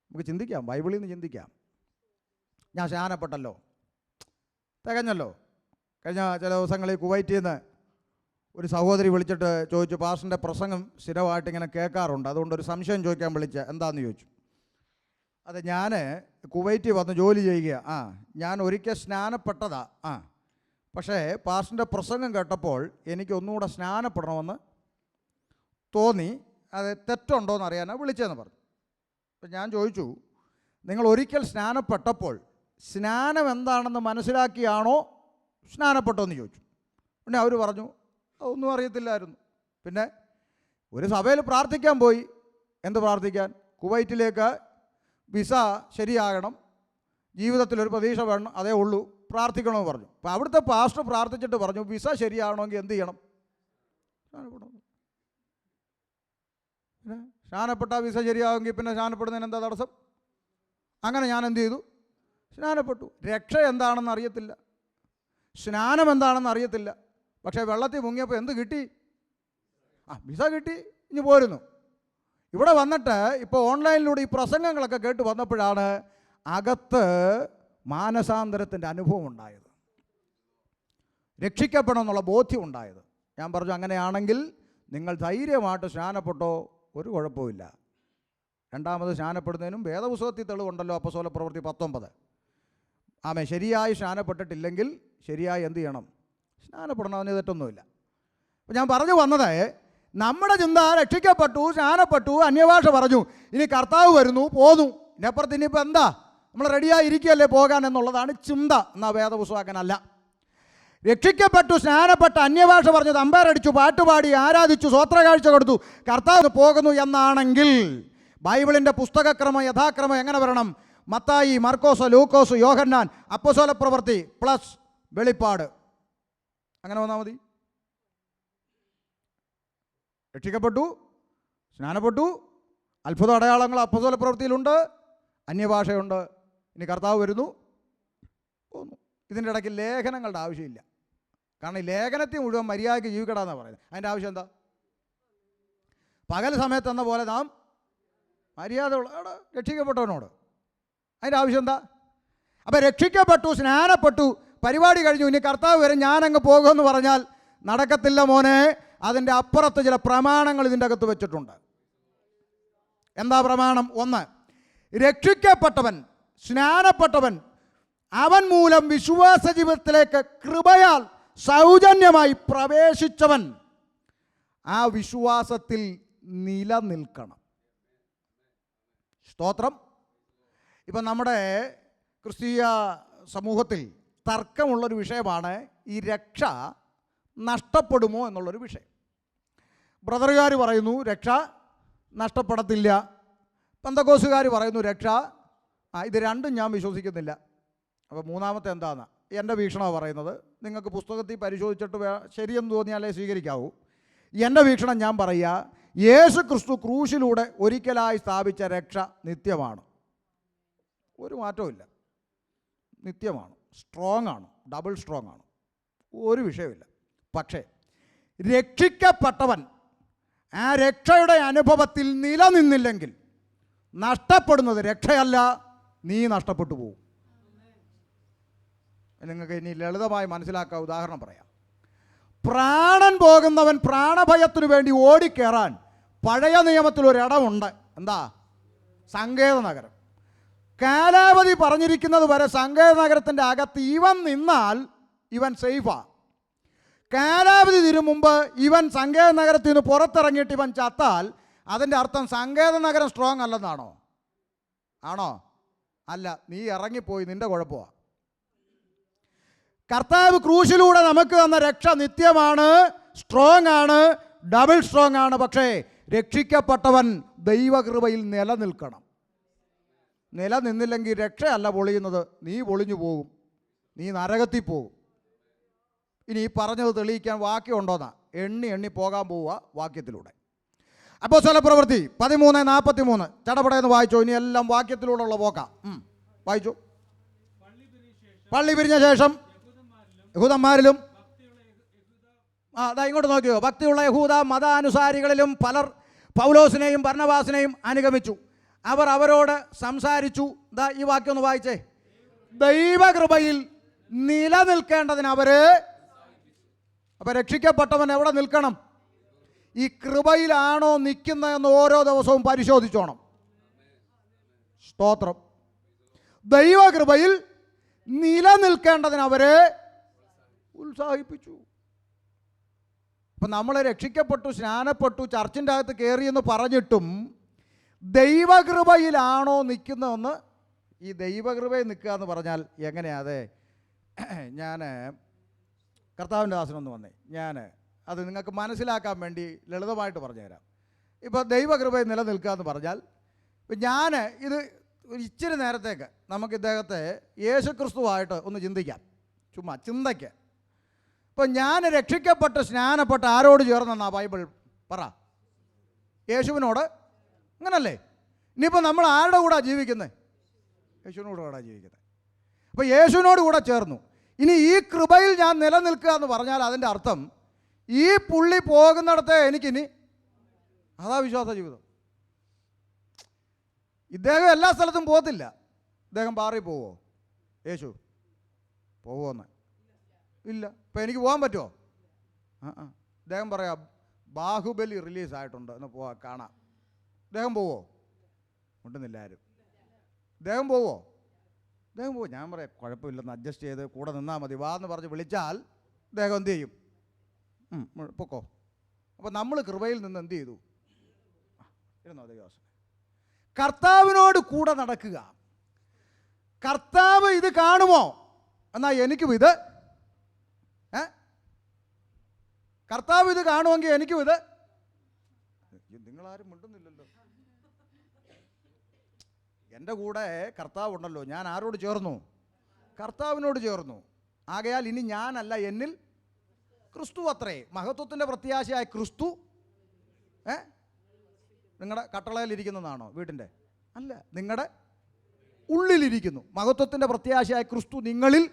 നമുക്ക് ചിന്തിക്കാം, ബൈബിളിൽ നിന്ന് ചിന്തിക്കാം. ഞാൻ സ്നാനപ്പെട്ടല്ലോ, തികഞ്ഞല്ലോ. കഴിഞ്ഞ ചില ദിവസങ്ങളിൽ കുവൈറ്റിൽ നിന്ന് ഒരു സഹോദരി വിളിച്ചിട്ട് ചോദിച്ചു, പാസ്റ്ററിൻ്റെ പ്രസംഗം സ്ഥിരമായിട്ട് ഇങ്ങനെ കേൾക്കാറുണ്ട്, അതുകൊണ്ടൊരു സംശയം ചോദിക്കാൻ വിളിച്ച, എന്താണെന്ന് ചോദിച്ചു. അത് ഞാൻ കുവൈറ്റിൽ വന്ന് ജോലി ചെയ്യുക. ഞാൻ ഒരിക്കൽ സ്നാനപ്പെട്ടതാ. പക്ഷേ പാസ്റ്ററിൻ്റെ പ്രസംഗം കേട്ടപ്പോൾ എനിക്ക് ഒന്നുകൂടെ സ്നാനപ്പെടണമെന്ന് തോന്നി. അത് തെറ്റുണ്ടോ എന്ന് അറിയാനാണ് വിളിച്ചതെന്ന് പറഞ്ഞു. അപ്പം ഞാൻ ചോദിച്ചു, നിങ്ങൾ ഒരിക്കൽ സ്നാനപ്പെട്ടപ്പോൾ സ്നാനം എന്താണെന്ന് മനസ്സിലാക്കിയാണോ സ്നാനപ്പെട്ടോ എന്ന് ചോദിച്ചു. പിന്നെ അവർ പറഞ്ഞു അതൊന്നും അറിയത്തില്ലായിരുന്നു. പിന്നെ ഒരു സഭയിൽ പ്രാർത്ഥിക്കാൻ പോയി. എന്ത് പ്രാർത്ഥിക്കാൻ? കുവൈറ്റിലേക്ക് വിസ ശരിയാകണം, ജീവിതത്തിലൊരു പ്രതീക്ഷ വേണം, അതേ ഉള്ളൂ, പ്രാർത്ഥിക്കണമെന്ന് പറഞ്ഞു. അപ്പോൾ അവിടുത്തെ പാസ്റ്റർ പ്രാർത്ഥിച്ചിട്ട് പറഞ്ഞു, വിസ ശരിയാകണമെങ്കിൽ എന്ത് ചെയ്യണം? സ്നാനപ്പെടണം. പിന്നെ സ്നാനപ്പെട്ട വിസ ശരിയാകുമെങ്കിൽ പിന്നെ സ്നാനപ്പെടുന്നതിന് എന്താ തടസ്സം? അങ്ങനെ ഞാൻ എന്ത് ചെയ്തു? സ്നാനപ്പെട്ടു. രക്ഷ എന്താണെന്ന് അറിയത്തില്ല, സ്നാനം എന്താണെന്ന് അറിയത്തില്ല. പക്ഷേ വെള്ളത്തിൽ മുങ്ങിയപ്പോൾ എന്ത് കിട്ടി? വിസ കിട്ടി, ഇനി പോരുന്നു. ഇവിടെ വന്നിട്ട് ഇപ്പോൾ ഓൺലൈനിലൂടെ ഈ പ്രസംഗങ്ങളൊക്കെ കേട്ട് വന്നപ്പോഴാണ് അകത്ത് മാനസാന്തരത്തിൻ്റെ അനുഭവം ഉണ്ടായത്, രക്ഷിക്കപ്പെടണമെന്നുള്ള ബോധ്യം ഉണ്ടായത്. ഞാൻ പറഞ്ഞു, അങ്ങനെയാണെങ്കിൽ നിങ്ങൾ ധൈര്യമായിട്ട് സ്നാനപ്പെട്ടോ, ഒരു കുഴപ്പമില്ല. രണ്ടാമത് സ്നാനപ്പെടുന്നതിനും വേദപുസ്തകത്തിൽ തെളിവുണ്ടല്ലോ. അപ്പോസ്തല പ്രവൃത്തി 19. ശരിയായി സ്നാനപ്പെട്ടിട്ടില്ലെങ്കിൽ ശരിയായി എന്ത് ചെയ്യണം? സ്നാനപ്പെടണമെന്ന് തെറ്റൊന്നുമില്ല. അപ്പോൾ ഞാൻ പറഞ്ഞു വന്നത്, നമ്മുടെ ചിന്ത രക്ഷിക്കപ്പെട്ടു, സ്നാനപ്പെട്ടു, അന്യഭാഷ പറഞ്ഞു, ഇനി കർത്താവ് വരുന്നു, പോന്നു, ഇതിനപ്പുറത്ത് ഇനിയിപ്പോൾ എന്താ, നമ്മൾ റെഡിയായി ഇരിക്കുകയല്ലേ പോകാൻ എന്നുള്ളതാണ് ചിന്ത. എന്നാൽ വേദപുസ്തകനല്ല. രക്ഷിക്കപ്പെട്ടു, സ്നാനപ്പെട്ട്, അന്യഭാഷ പറഞ്ഞു, തമ്പേറടിച്ചു, പാട്ടുപാടി, ആരാധിച്ചു, സ്വോത്രകാഴ്ച കൊടുത്തു, കർത്താവ് പോകുന്നു എന്നാണെങ്കിൽ ബൈബിളിൻ്റെ പുസ്തകക്രമം യഥാക്രമം എങ്ങനെ വരണം? മത്തായി, മർക്കോസ്, ലൂക്കോസ്, യോഹന്നാൻ, അപ്പോസ്തല പ്രവൃത്തി പ്ലസ് വെളിപ്പാട്, അങ്ങനെ വന്നാൽ മതി. രക്ഷിക്കപ്പെട്ടു, സ്നാനപ്പെട്ടു, അത്ഭുത അടയാളങ്ങൾ അപ്പോസ്തല പ്രവൃത്തിയിലുണ്ട്, അന്യഭാഷയുണ്ട്, ഇനി കർത്താവ് വരുന്നു, പോന്നു. ഇതിൻ്റെ ഇടയ്ക്ക് ലേഖനങ്ങളുടെ ആവശ്യമില്ല. കാരണം ഈ ലേഖനത്തിൽ മുഴുവൻ മര്യാദയ്ക്ക് ജീവിക്കടാന്നാണ് പറയുന്നത്. അതിൻ്റെ ആവശ്യം എന്താ? പകൽ സമയത്ത് എന്ന പോലെ നാം മര്യാദ ഉള്ള രക്ഷിക്കപ്പെട്ടവനോട് അതിൻ്റെ ആവശ്യം എന്താ? അപ്പം രക്ഷിക്കപ്പെട്ടു, സ്നാനപ്പെട്ടു, പരിപാടി കഴിഞ്ഞു, ഇനി കർത്താവ് വരും, ഞാനങ്ങ് പോകുമെന്ന് പറഞ്ഞാൽ നടക്കത്തില്ല മോനെ. അതിൻ്റെ അപ്പുറത്ത് ചില പ്രമാണങ്ങൾ ഇതിൻ്റെ അകത്ത് വെച്ചിട്ടുണ്ട്. എന്താ പ്രമാണം? ഒന്ന്, രക്ഷിക്കപ്പെട്ടവൻ, സ്നാനപ്പെട്ടവൻ, അവൻ മൂലം വിശ്വാസ ജീവിതത്തിലേക്ക് കൃപയാൽ സൗജന്യമായി പ്രവേശിച്ചവൻ ആ വിശ്വാസത്തിൽ നിലനിൽക്കണം. സ്തോത്രം. ഇപ്പം നമ്മുടെ ക്രിസ്തീയ സമൂഹത്തിൽ തർക്കമുള്ളൊരു വിഷയമാണ് ഈ രക്ഷ നഷ്ടപ്പെടുമോ എന്നുള്ളൊരു വിഷയം. ബ്രദറുകാർ പറയുന്നു രക്ഷ നഷ്ടപ്പെടത്തില്ല, പെന്തക്കോസ്തുകാർ പറയുന്നു രക്ഷ, ഇത് രണ്ടും ഞാൻ വിശ്വസിക്കുന്നില്ല. അപ്പോൾ മൂന്നാമത്തെ എന്താണെന്ന് എൻ്റെ വീക്ഷണമാണ് പറയുന്നത്. നിങ്ങൾക്ക് പുസ്തകത്തിൽ പരിശോധിച്ചിട്ട് ശരിയെന്ന് തോന്നിയാലേ സ്വീകരിക്കാവൂ. എൻ്റെ വീക്ഷണം ഞാൻ പറയുക, യേശു ക്രിസ്തു ക്രൂശിലൂടെ ഒരിക്കലായി സ്ഥാപിച്ച രക്ഷ നിത്യമാണ്, ഒരു മാറ്റവും നിത്യമാണ്, സ്ട്രോങ് ആണ്, ഡബിൾ സ്ട്രോങ് ആണ്, ഒരു വിഷയമില്ല. പക്ഷേ രക്ഷിക്കപ്പെട്ടവൻ ആ രക്ഷയുടെ അനുഭവത്തിൽ നിലനിന്നില്ലെങ്കിൽ നഷ്ടപ്പെടുന്നത് രക്ഷയല്ല, നീ നഷ്ടപ്പെട്ടു പോകും. നിങ്ങൾക്ക് ഇനി ലളിതമായി മനസ്സിലാക്കാൻ ഉദാഹരണം പറയാം. പ്രാണൻ പോകുന്നവൻ പ്രാണഭയത്തിനു വേണ്ടി ഓടിക്കേറാൻ പഴയ നിയമത്തിൽ ഒരിടമുണ്ട്. എന്താ? സങ്കേത നഗരം. കാലാവധി പറഞ്ഞിരിക്കുന്നത് വരെ സങ്കേത നഗരത്തിൻ്റെ അകത്ത് ഇവൻ നിന്നാൽ ഇവൻ സേഫാ. കാലാവധി തീരും മുമ്പ് ഇവൻ സങ്കേത നഗരത്തിൽ നിന്ന് പുറത്തിറങ്ങിയിട്ട് ഇവൻ ചത്താൽ അതിൻ്റെ അർത്ഥം സങ്കേത നഗരം സ്ട്രോങ് അല്ലെന്നാണോ? ആണോ? അല്ല, നീ ഇറങ്ങിപ്പോയി, നിൻ്റെ കുഴപ്പമാണ്. കർത്താവ് ക്രൂശിലൂടെ നമുക്ക് തന്ന രക്ഷ നിത്യമാണ്, സ്ട്രോങ് ആണ്, ഡബിൾ സ്ട്രോങ് ആണ്. പക്ഷേ രക്ഷിക്കപ്പെട്ടവൻ ദൈവകൃപയിൽ നിലനിൽക്കണം. നിലനിന്നില്ലെങ്കിൽ രക്ഷയല്ല പൊളിയുന്നത്, നീ പൊളിഞ്ഞു പോകും, നീ നരകത്തിൽ പോകും. ഇനി ഈ പറഞ്ഞത് തെളിയിക്കാൻ വാക്യമുണ്ടോന്നാ? എണ്ണി പോകാൻ പോവുക വാക്യത്തിലൂടെ. അപ്പോസ്തലപ്രവൃത്തി 13:43 ചടപടയെന്ന് വായിച്ചോ. ഇനി എല്ലാം വാക്യത്തിലൂടെ ഉള്ള പോക്കാം. വായിച്ചു. പള്ളി പിരിഞ്ഞ ശേഷം യഹൂദന്മാരിലും, അതാ ഇങ്ങോട്ട് നോക്കിയോ, ഭക്തിയുള്ള യഹൂദ മതാനുസാരികളിലും പലർ പൗലോസിനെയും ബർന്നബാസിനെയും അനുഗമിച്ചു. അവർ അവരോട് സംസാരിച്ചു. ദാ ഈ വാക്യം ഒന്ന് വായിച്ചേ. ദൈവകൃപയിൽ നിലനിൽക്കേണ്ടതിന് അവര്. അപ്പം രക്ഷിക്കപ്പെട്ടവൻ എവിടെ നിൽക്കണം? ഈ കൃപയിലാണോ നിൽക്കുന്നതെന്ന് ഓരോ ദിവസവും പരിശോധിച്ചോണം. സ്തോത്രം. ദൈവകൃപയിൽ നിലനിൽക്കേണ്ടതിന് അവരെ ഉത്സാഹിപ്പിച്ചു. അപ്പം നമ്മൾ രക്ഷിക്കപ്പെട്ടു, സ്നാനപ്പെട്ടു, ചർച്ചിൻ്റെ അകത്ത് കയറിയെന്ന് പറഞ്ഞിട്ടും ദൈവകൃപയിലാണോ നിൽക്കുന്നതെന്ന്, ഈ ദൈവകൃപയിൽ നിൽക്കുക എന്ന് പറഞ്ഞാൽ എങ്ങനെയാ? അതെ, ഞാൻ കർത്താവിൻ്റെ ദാസനൊന്ന് വന്നേ, ഞാൻ അത് നിങ്ങൾക്ക് മനസ്സിലാക്കാൻ വേണ്ടി ലളിതമായിട്ട് പറഞ്ഞുതരാം. ഇപ്പോൾ ദൈവകൃപയിൽ നിലനിൽക്കുക എന്ന് പറഞ്ഞാൽ, ഞാൻ ഇത് ഇച്ചിരി നേരത്തേക്ക് നമുക്ക് ഇദ്ദേഹത്തെ യേശുക്രിസ്തുവായിട്ട് ഒന്ന് ചിന്തിക്കാം, ചുമ്മാ ചിന്തയ്ക്ക്. ഇപ്പം ഞാൻ രക്ഷിക്കപ്പെട്ട് സ്നാനപ്പെട്ട് ആരോട് ചേർന്നെന്നാ ബൈബിൾ പറ? യേശുവിനോട്. അങ്ങനല്ലേ? ഇനിയിപ്പോൾ നമ്മൾ ആരുടെ കൂടെ ജീവിക്കുന്നത്? യേശുവിനോട് കൂടെ ജീവിക്കുന്നത്. അപ്പോൾ യേശുവിനോട് കൂടെ ചേർന്നു. ഇനി ഈ കൃപയിൽ ഞാൻ നിലനിൽക്കുക എന്ന് പറഞ്ഞാൽ അതിൻ്റെ അർത്ഥം ഈ പുള്ളി പോകുന്നിടത്തെ എനിക്കിനി, അതാ വിശ്വാസ ജീവിതം. ഇദ്ദേഹം എല്ലാ സ്ഥലത്തും പോകത്തില്ല. ഇദ്ദേഹം പാറി പോവോ? യേശു പോവോന്ന്? ഇല്ല. ഇപ്പം എനിക്ക് പോകാൻ പറ്റുമോ? ഇദ്ദേഹം പറയാം ബാഹുബലി റിലീസായിട്ടുണ്ട് എന്ന് കാണാം. ഇദ്ദേഹം പോവോ? ഉണ്ടെന്നില്ല ആരും. ഇദ്ദേഹം പോവോ? ഇദ്ദേഹം പോവും. ഞാൻ പറയാം കുഴപ്പമില്ലെന്ന് അഡ്ജസ്റ്റ് ചെയ്ത് കൂടെ നിന്നാൽ മതി, വാ എന്ന് പറഞ്ഞ് വിളിച്ചാൽ ഇദ്ദേഹം എന്ത് ചെയ്യും? പൊക്കോ. അപ്പോൾ നമ്മൾ കൃപയിൽ നിന്ന് എന്ത് ചെയ്തു? ഇരുന്നോ ദൈവദാസൻ. കർത്താവിനോട് കൂടെ നടക്കുക. കർത്താവ് ഇത് കാണുമോ? എന്നാൽ എനിക്കും ഇത്, കർത്താവ് ഇത് കാണുമെങ്കിൽ എനിക്കും ഇത്. നിങ്ങളാരും മിണ്ടുന്നില്ലല്ലോ. എൻ്റെ കൂടെ കർത്താവ് ഉണ്ടല്ലോ. ഞാൻ ആരോട് ചേർന്നു? കർത്താവിനോട് ചേർന്നു. ആകയാൽ ഇനി ഞാനല്ല, എന്നിൽ ക്രിസ്തു അത്രേ. മഹത്വത്തിൻ്റെ പ്രത്യാശയായ ക്രിസ്തു നിങ്ങളുടെ കട്ടളയിലിരിക്കുന്നതാണോ? വീട്ടിൻ്റെ അല്ല, നിങ്ങളുടെ ഉള്ളിലിരിക്കുന്നു. മഹത്വത്തിൻ്റെ പ്രത്യാശയായ ക്രിസ്തു നിങ്ങളിൽ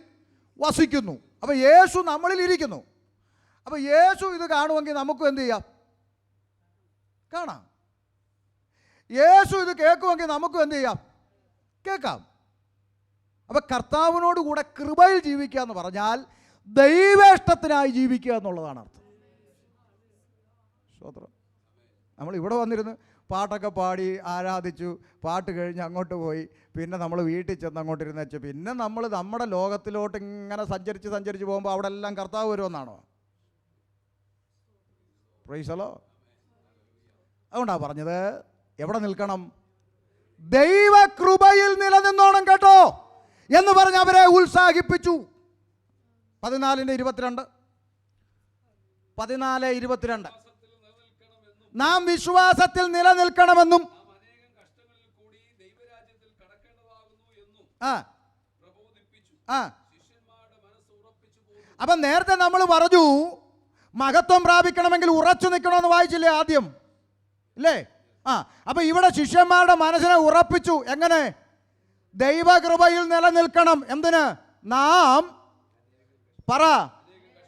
വസിക്കുന്നു. അപ്പോൾ യേശു നമ്മളിൽ ഇരിക്കുന്നു. അപ്പോൾ യേശു ഇത് കാണുമെങ്കിൽ നമുക്കും എന്ത് ചെയ്യാം? കാണാം. യേശു ഇത് കേൾക്കുമെങ്കിൽ നമുക്കും എന്ത് ചെയ്യാം? കേൾക്കാം. അപ്പോൾ കർത്താവിനോട് കൂടെ കൃപയിൽ ജീവിക്കുക എന്ന് പറഞ്ഞാൽ ദൈവേഷ്ടത്തിനായി ജീവിക്കുക എന്നുള്ളതാണ് അർത്ഥം. സ്തോത്രം. നമ്മൾ ഇവിടെ വന്നിരുന്ന് പാട്ടൊക്കെ പാടി ആരാധിച്ചു, പാട്ട് കഴിഞ്ഞ് അങ്ങോട്ട് പോയി, പിന്നെ നമ്മൾ വീട്ടിൽ ചെന്ന് അങ്ങോട്ടിരുന്ന് വെച്ചു, പിന്നെ നമ്മൾ നമ്മുടെ ലോകത്തിലോട്ട് ഇങ്ങനെ സഞ്ചരിച്ച് പോകുമ്പോൾ അവിടെ എല്ലാം കർത്താവ് വരുമെന്നാണോ? പ്രൈസലോ. അതുകൊണ്ടാണ് പറഞ്ഞത് എവിടെ നിൽക്കണം? ദൈവകൃപയിൽ നിലനിന്നോണം കേട്ടോ എന്ന് പറഞ്ഞ് അവരെ ഉത്സാഹിപ്പിച്ചു. 14:22 നാം വിശ്വാസത്തിൽ നിലനിൽക്കണമെന്നും അപ്പം നേരത്തെ നമ്മൾ പറഞ്ഞു മഹത്വം പ്രാപിക്കണമെങ്കിൽ ഉറച്ചു നിൽക്കണമെന്ന് വായിച്ചില്ലേ ആദ്യം? ഇല്ലേ? അപ്പം ഇവിടെ ശിഷ്യന്മാരുടെ മനസ്സിനെ ഉറപ്പിച്ചു. എങ്ങനെ? ദൈവകൃപയിൽ നിലനിൽക്കണം. എന്തിന്? നാം പറ,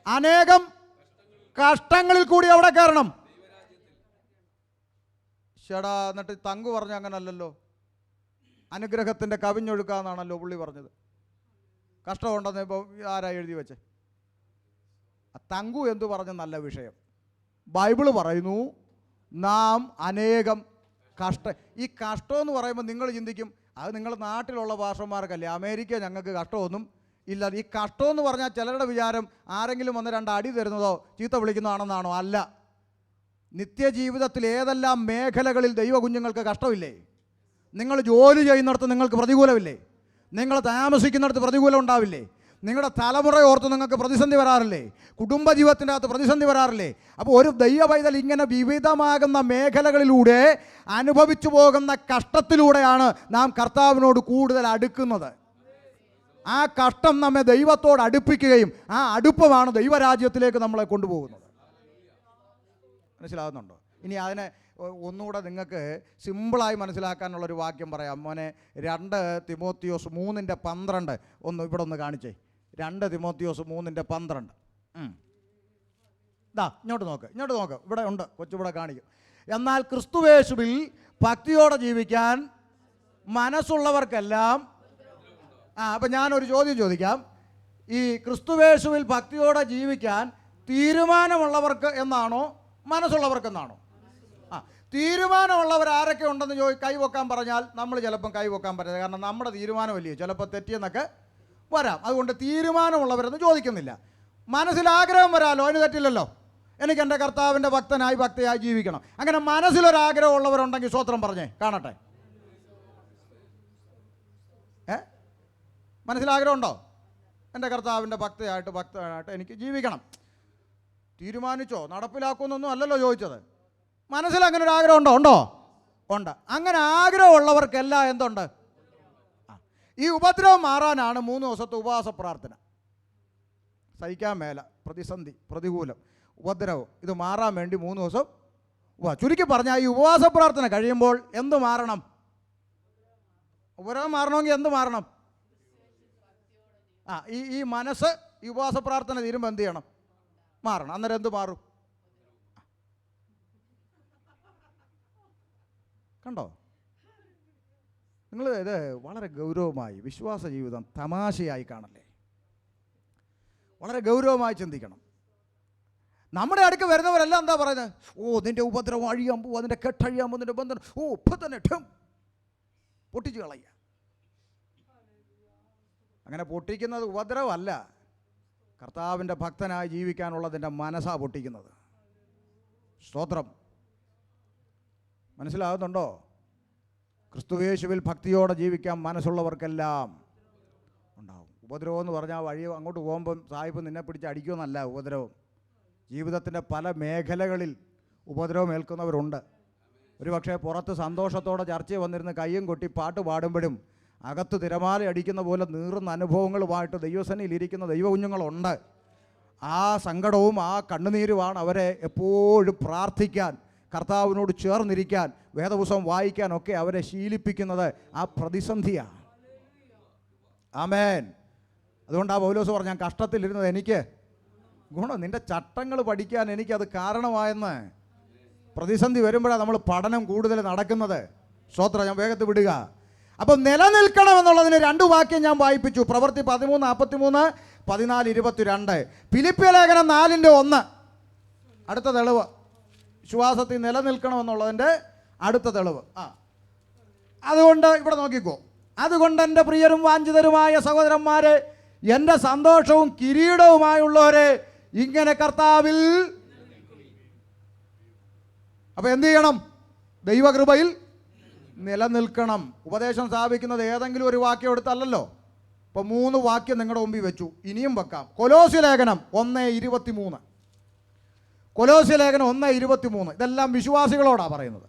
അനേകം കഷ്ടങ്ങളിൽ കൂടി എവിടെ കയറണം? ചേടാ, എന്നിട്ട് തങ്കു പറഞ്ഞ അങ്ങനല്ലല്ലോ, അനുഗ്രഹത്തിൻ്റെ കവിഞ്ഞൊഴുക്കാന്നാണല്ലോ പുള്ളി പറഞ്ഞത്. കഷ്ടമുണ്ടെന്ന് ഇപ്പോൾ ആരാ എഴുതി വെച്ചേ? തങ്കു എന്തു പറഞ്ഞ നല്ല വിഷയം. ബൈബിള് പറയുന്നു നാം അനേകം ഈ കഷ്ടമെന്ന് പറയുമ്പോൾ നിങ്ങൾ ചിന്തിക്കും അത് നിങ്ങളുടെ നാട്ടിലുള്ള ഭാഷമാർക്കല്ലേ, അമേരിക്ക ഞങ്ങൾക്ക് കഷ്ടമൊന്നും ഇല്ല. ഈ കഷ്ടമെന്ന് പറഞ്ഞാൽ ചിലരുടെ വിചാരം ആരെങ്കിലും വന്ന് 2 അടി തരുന്നതോ ചീത്ത വിളിക്കുന്നതാണെന്നാണോ? അല്ല. നിത്യജീവിതത്തിൽ ഏതെല്ലാം മേഖലകളിൽ ദൈവ കുഞ്ഞുങ്ങൾക്ക് കഷ്ടമില്ലേ? നിങ്ങൾ ജോലി ചെയ്യുന്നിടത്ത് നിങ്ങൾക്ക് പ്രതികൂലമില്ലേ? നിങ്ങൾ താമസിക്കുന്നിടത്ത് പ്രതികൂലം ഉണ്ടാവില്ലേ? നിങ്ങളുടെ തലമുറ ഓർത്ത് നിങ്ങൾക്ക് പ്രതിസന്ധി വരാറില്ലേ? കുടുംബജീവിതത്തിൻ്റെ അകത്ത് പ്രതിസന്ധി വരാറില്ലേ? അപ്പോൾ ഒരു ദൈവ പൈതൽ ഇങ്ങനെ വിവിധമാകുന്ന മേഖലകളിലൂടെ അനുഭവിച്ചു പോകുന്ന കഷ്ടത്തിലൂടെയാണ് നാം കർത്താവിനോട് കൂടുതൽ അടുക്കുന്നത്. ആ കഷ്ടം നമ്മെ ദൈവത്തോട് അടുപ്പിക്കുകയും ആ അടുപ്പമാണ് ദൈവരാജ്യത്തിലേക്ക് നമ്മളെ കൊണ്ടുപോകുന്നത്. മനസ്സിലാകുന്നുണ്ടോ? ഇനി അതിനെ ഒന്നുകൂടെ നിങ്ങൾക്ക് സിമ്പിളായി മനസ്സിലാക്കാനുള്ളൊരു വാക്യം പറയാം. മോനെ 2 തിമോത്തിയോസ് 3:12 ഇവിടെ ഒന്ന് കാണിച്ചേ. 2 തിമോത്തിയോസ് 3:12. ഇങ്ങോട്ട് നോക്ക്. ഇവിടെ ഉണ്ട്, കൊച്ചിവിടെ കാണിക്കും. എന്നാൽ ക്രിസ്തുവേശുവിൽ ഭക്തിയോടെ ജീവിക്കാൻ മനസ്സുള്ളവർക്കെല്ലാം അപ്പം ഞാനൊരു ചോദ്യം ചോദിക്കാം. ഈ ക്രിസ്തുവേശുവിൽ ഭക്തിയോടെ ജീവിക്കാൻ തീരുമാനമുള്ളവർക്ക് എന്നാണോ മനസ്സുള്ളവർക്കെന്നാണോ? തീരുമാനമുള്ളവർ ആരൊക്കെ ഉണ്ടെന്ന് കൈവെക്കാൻ പറഞ്ഞാൽ നമ്മൾ ചിലപ്പം കൈവെക്കാൻ പറ്റില്ല. കാരണം നമ്മുടെ തീരുമാനമല്ലയോ, ചിലപ്പോൾ തെറ്റിയെന്നൊക്കെ വരാം. അതുകൊണ്ട് തീരുമാനമുള്ളവരെന്ന് ചോദിക്കുന്നില്ല. മനസ്സിൽ ആഗ്രഹം വരാമല്ലോ, അതിന് തെറ്റില്ലല്ലോ. എനിക്ക് എൻ്റെ കർത്താവിൻ്റെ ഭക്തയായി ജീവിക്കണം. അങ്ങനെ മനസ്സിലൊരാഗ്രഹമുള്ളവരുണ്ടെങ്കിൽ സ്വത്രം പറഞ്ഞേ കാണട്ടെ. മനസ്സിലാഗ്രഹമുണ്ടോ? എൻ്റെ കർത്താവിൻ്റെ ഭക്തനായിട്ട് എനിക്ക് ജീവിക്കണം. തീരുമാനിച്ചോ നടപ്പിലാക്കുമെന്നൊന്നും അല്ലല്ലോ ചോദിച്ചത്. മനസ്സിൽ അങ്ങനെ ഒരു ആഗ്രഹം ഉണ്ടോ? ഉണ്ട്. അങ്ങനെ ആഗ്രഹമുള്ളവർക്കെല്ലാം എന്തുണ്ട്? ഈ ഉപദ്രവം മാറാനാണ് 3 ദിവസത്തെ ഉപവാസ പ്രാർത്ഥന. സഹിക്കാൻ മേല, പ്രതിസന്ധി, പ്രതികൂലം, ഉപദ്രവം, ഇത് മാറാൻ വേണ്ടി 3 ദിവസം ചുരുക്കി പറഞ്ഞാൽ ഈ ഉപവാസ പ്രാർത്ഥന കഴിയുമ്പോൾ എന്ത് മാറണം? ഉപദ്രവം മാറണമെങ്കിൽ എന്ത് മാറണം? ഈ മനസ്സ് ഈ ഉപവാസ പ്രാർത്ഥന തീരുമ്പോൾ എന്ത് ചെയ്യണം? മാറണം. അന്നേരം എന്ത് മാറും? കണ്ടോ? നിങ്ങൾ ഇത് വളരെ ഗൗരവമായി, വിശ്വാസ ജീവിതം തമാശയായി കാണല്ലേ, വളരെ ഗൗരവമായി ചിന്തിക്കണം. നമ്മുടെ അടുക്ക് വരുന്നവരെല്ലാം എന്താ പറയുന്നത്? നിൻ്റെ ഉപദ്രവം അഴിയാൻ പോകും, അതിൻ്റെ കെട്ടഴിയാൻ പോകും, നിൻ്റെ ബന്ധനം ഇപ്പം തന്നെ പൊട്ടിച്ച് കളയുക. അങ്ങനെ പൊട്ടിക്കുന്നത് ഉപദ്രവമല്ല, കർത്താവിൻ്റെ ഭക്തനായി ജീവിക്കാനുള്ളതിൻ്റെ മനസ്സാ പൊട്ടിക്കുന്നത്. സ്തോത്രം. മനസ്സിലാകുന്നുണ്ടോ? ക്രിസ്തുയേശുവിൽ ഭക്തിയോടെ ജീവിക്കാൻ മനസ്സുള്ളവർക്കെല്ലാം ഉണ്ടാവും. ഉപദ്രവം എന്ന് പറഞ്ഞാൽ വഴി അങ്ങോട്ട് പോകുമ്പം സാഹിബ് നിന്നെ പിടിച്ച് അടിക്കുമെന്നല്ല ഉപദ്രവം. ജീവിതത്തിൻ്റെ പല മേഖലകളിൽ ഉപദ്രവം ഏൽക്കുന്നവരുണ്ട്. ഒരു പക്ഷേ പുറത്ത് സന്തോഷത്തോടെ ചർച്ചയിൽ വന്നിരുന്ന് കയ്യും കൊട്ടി പാട്ട് പാടുമ്പോഴും അകത്ത് തിരമാല അടിക്കുന്ന പോലെ നീറുന്ന അനുഭവങ്ങളുമായിട്ട് ദൈവസന്നിധിയിലിരിക്കുന്ന ദൈവകുഞ്ഞുങ്ങളുണ്ട്. ആ സങ്കടവും ആ കണ്ണുനീരുമാണ് അവരെ എപ്പോഴും പ്രാർത്ഥിക്കാൻ, കർത്താവിനോട് ചേർന്നിരിക്കാൻ, വേദപുസ്തകം വായിക്കാനൊക്കെ അവരെ ശീലിപ്പിക്കുന്നത് ആ പ്രതിസന്ധിയാണ്. ആമേൻ. അതുകൊണ്ടാണ് പൗലോസ് പറഞ്ഞ ഞാൻ കഷ്ടത്തിലിരുന്നത് എനിക്ക് ഗുണം, നിൻ്റെ ചട്ടങ്ങൾ പഠിക്കാൻ എനിക്കത് കാരണമായെന്ന്. പ്രതിസന്ധി വരുമ്പോഴാണ് നമ്മൾ പഠനം കൂടുതൽ നടക്കുന്നത്. സ്തോത്രം. ഞാൻ വേഗത്തിൽ വിടുക. അപ്പം നിലനിൽക്കണമെന്നുള്ളതിന് 2 വാക്യം ഞാൻ വായിപ്പിച്ചു. പ്രവൃത്തി 13:43, 14:22. ഫിലിപ്പിയ ലേഖനം 4:1 അടുത്ത തെളിവ്. വിശ്വാസത്തിൽ നിലനിൽക്കണമെന്നുള്ളതിൻ്റെ അടുത്ത തെളിവ്. അതുകൊണ്ട് ഇവിടെ നോക്കിക്കോ. അതുകൊണ്ട് എൻ്റെ പ്രിയരും വാഞ്ചിതരുമായ സഹോദരന്മാരെ, എൻ്റെ സന്തോഷവും കിരീടവുമായുള്ളവരെ, ഇങ്ങനെ കർത്താവിൽ. അപ്പോൾ എന്ത് ചെയ്യണം? ദൈവകൃപയിൽ നിലനിൽക്കണം. ഉപദേശം സ്ഥാപിക്കുന്നത് ഏതെങ്കിലും ഒരു വാക്യം എടുത്തല്ലല്ലോ. ഇപ്പോൾ 3 വാക്യം നിങ്ങളുടെ മുമ്പിൽ വെച്ചു, ഇനിയും വെക്കാം. കൊലോസ്യ ലേഖനം 1:23. കൊലോസ്യ ലേഖനം 1:23. ഇതെല്ലാം വിശ്വാസികളോടാണ് പറയുന്നത്.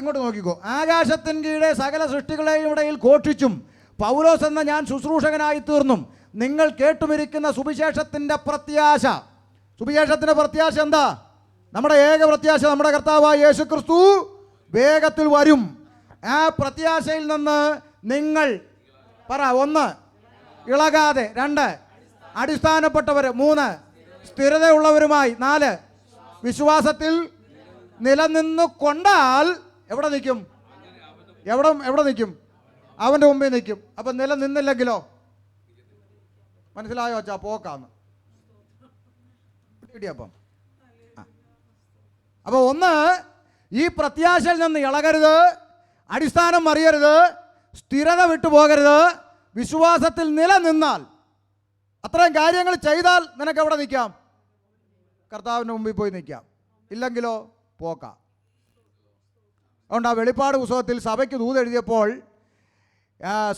ഇങ്ങോട്ട് നോക്കിക്കോ. ആകാശത്തിന് കീഴെ സകല സൃഷ്ടികളെയും ഇടയിൽ ഘോഷിച്ചും പൗലോസ് എന്ന ഞാൻ ശുശ്രൂഷകനായി തീർന്നും നിങ്ങൾ കേട്ടുമിരിക്കുന്ന സുവിശേഷത്തിൻ്റെ പ്രത്യാശ. സുവിശേഷത്തിൻ്റെ പ്രത്യാശ എന്താ? നമ്മുടെ ഏക പ്രത്യാശ നമ്മുടെ കർത്താവായ യേശു ക്രിസ്തു വേഗത്തിൽ വരും. ആ പ്രത്യാശയിൽ നിന്ന് നിങ്ങൾ 1 ഇളകാതെ, 2 അടിസ്ഥാനപ്പെട്ടവർ, 3 സ്ഥിരതയുള്ളവരുമായി. 4, വിശ്വാസത്തിൽ നിലനിന്നു കൊണ്ടാൽ എവിടെ നിൽക്കും? എവിടെ നിൽക്കും? അവൻ്റെ മുമ്പിൽ നിൽക്കും. അപ്പം നിലനിന്നില്ലെങ്കിലോ? മനസ്സിലായോ അച്ഛാ? പോക്കാന്ന് അപ്പം. അപ്പോൾ ഒന്ന്, ഈ പ്രത്യാശയിൽ നിന്ന് ഇളകരുത്, അടിസ്ഥാനം മറിയരുത്, സ്ഥിരത വിട്ടുപോകരുത്. വിശ്വാസത്തിൽ നിലനിന്നാൽ, അത്രയും കാര്യങ്ങൾ ചെയ്താൽ നിനക്ക് എവിടെ നിൽക്കാം? കർത്താവിൻ്റെ മുമ്പിൽ പോയി നിൽക്കാം. ഇല്ലെങ്കിലോ പോക്കാം. അതുകൊണ്ട് ആ വെളിപ്പാട് പുസ്തകത്തിൽ സഭയ്ക്ക് ദൂതെഴുതിയപ്പോൾ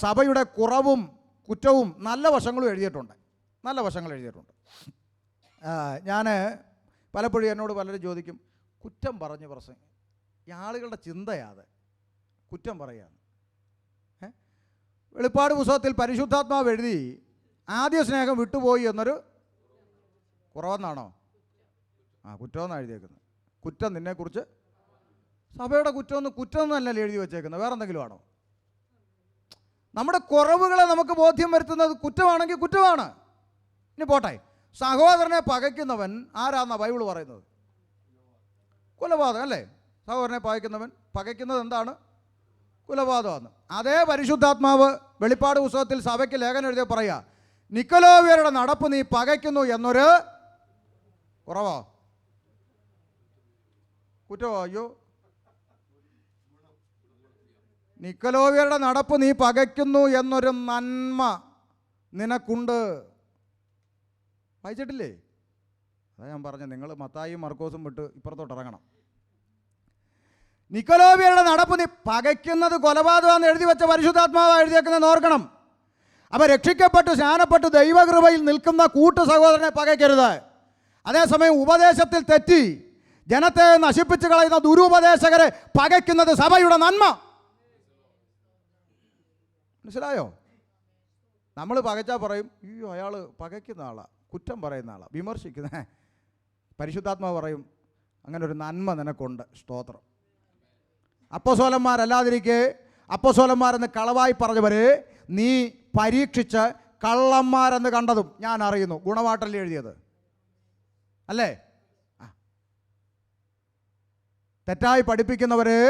സഭയുടെ കുറവും കുറ്റവും നല്ല വശങ്ങളും എഴുതിയിട്ടുണ്ട്. നല്ല വശങ്ങൾ എഴുതിയിട്ടുണ്ട്. ഞാൻ പലപ്പോഴും എന്നോട് പലരും ചോദിക്കും, കുറ്റം പറഞ്ഞ് പ്രസംഗം, ഈ ആളുകളുടെ ചിന്തയാത് കുറ്റം പറയാന്ന്. വെളിപ്പാട് പുസ്തകത്തിൽ പരിശുദ്ധാത്മാവ് എഴുതി ആദ്യ സ്നേഹം വിട്ടുപോയി എന്നൊരു കുറവെന്നാണോ? കുറ്റമെന്നാണ് എഴുതിയേക്കുന്നത്. കുറ്റം നിന്നെക്കുറിച്ച്, സഭയുടെ കുറ്റമൊന്നുമല്ലല്ലോ എഴുതി വെച്ചേക്കുന്നത്, വേറെ എന്തെങ്കിലും ആണോ? നമ്മുടെ കുറവുകളെ നമുക്ക് ബോധ്യം വരുത്തുന്നത് കുറ്റമാണെങ്കിൽ കുറ്റമാണ്. ഇനി പോട്ടെ, സഹോദരനെ പകയ്ക്കുന്നവൻ ആരാന്നാ ബൈബിൾ പറയുന്നത്? കുലപാതകം അല്ലേ? സഹോദരനെ പകയ്ക്കുന്നത് എന്താണ്? കുലപാതകമാണ്. അതേ പരിശുദ്ധാത്മാവ് വെളിപ്പാട് പുസ്തകത്തിൽ സഭയ്ക്ക് ലേഖനം എഴുതിയ പറയാ, നിക്കലോവ്യരുടെ നടപ്പ് നീ പകയ്ക്കുന്നു എന്നൊരു കുറവോ? കുറ്റമോ? അയ്യോ, നിക്കലോവ്യരുടെ നടപ്പ് നീ പകയ്ക്കുന്നു എന്നൊരു നന്മ നിനക്കുണ്ട്. വായിച്ചിട്ടില്ലേ? അതാ ഞാൻ പറഞ്ഞത്, നിങ്ങൾ മത്തായിയും മർക്കോസും വിട്ട് ഇപ്പുറത്തോട്ട് ഇറങ്ങണം. നിക്കലോവ്യരുടെ നടപ്പ് നീ പകയ്ക്കുന്നത് കൊലപാതകമെന്ന് എഴുതി വെച്ച പരിശുദ്ധാത്മാവ് എഴുതിയേക്കുന്നത് ഓർക്കണം. അപ്പോൾ രക്ഷിക്കപ്പെട്ട് സ്നാനപ്പെട്ട് ദൈവകൃപയിൽ നിൽക്കുന്ന കൂട്ടു സഹോദരനെ പകയ്ക്കരുത്. അതേസമയം ഉപദേശത്തിൽ തെറ്റി ജനത്തെ നശിപ്പിച്ച് കളയുന്ന ദുരുപദേശകരെ പകയ്ക്കുന്നത് സഭയുടെ നന്മ. മനസ്സിലായോ? നമ്മൾ പകച്ചാൽ പറയും, അയ്യോ അയാൾ പകയ്ക്കുന്ന ആളാണ്, കുറ്റം പറയുന്ന ആളാണ്, വിമർശിക്കുന്ന. പരിശുദ്ധാത്മാവ് പറയും, അങ്ങനെ ഒരു നന്മ നിനക്കുണ്ട്, സ്തോത്രം. അപ്പോസ്തലന്മാരല്ലാതിരിക്കെ അപ്പോസ്തലന്മാരെന്ന് കളവായി പറഞ്ഞവരെ നീ പരീക്ഷിച്ച് കള്ളന്മാരെന്ന് കണ്ടതും ഞാൻ അറിയുന്നു. ഗുണവാട്ടല്ലേ എഴുതിയത് അല്ലേ? തെറ്റായി പഠിപ്പിക്കുന്നവരെ,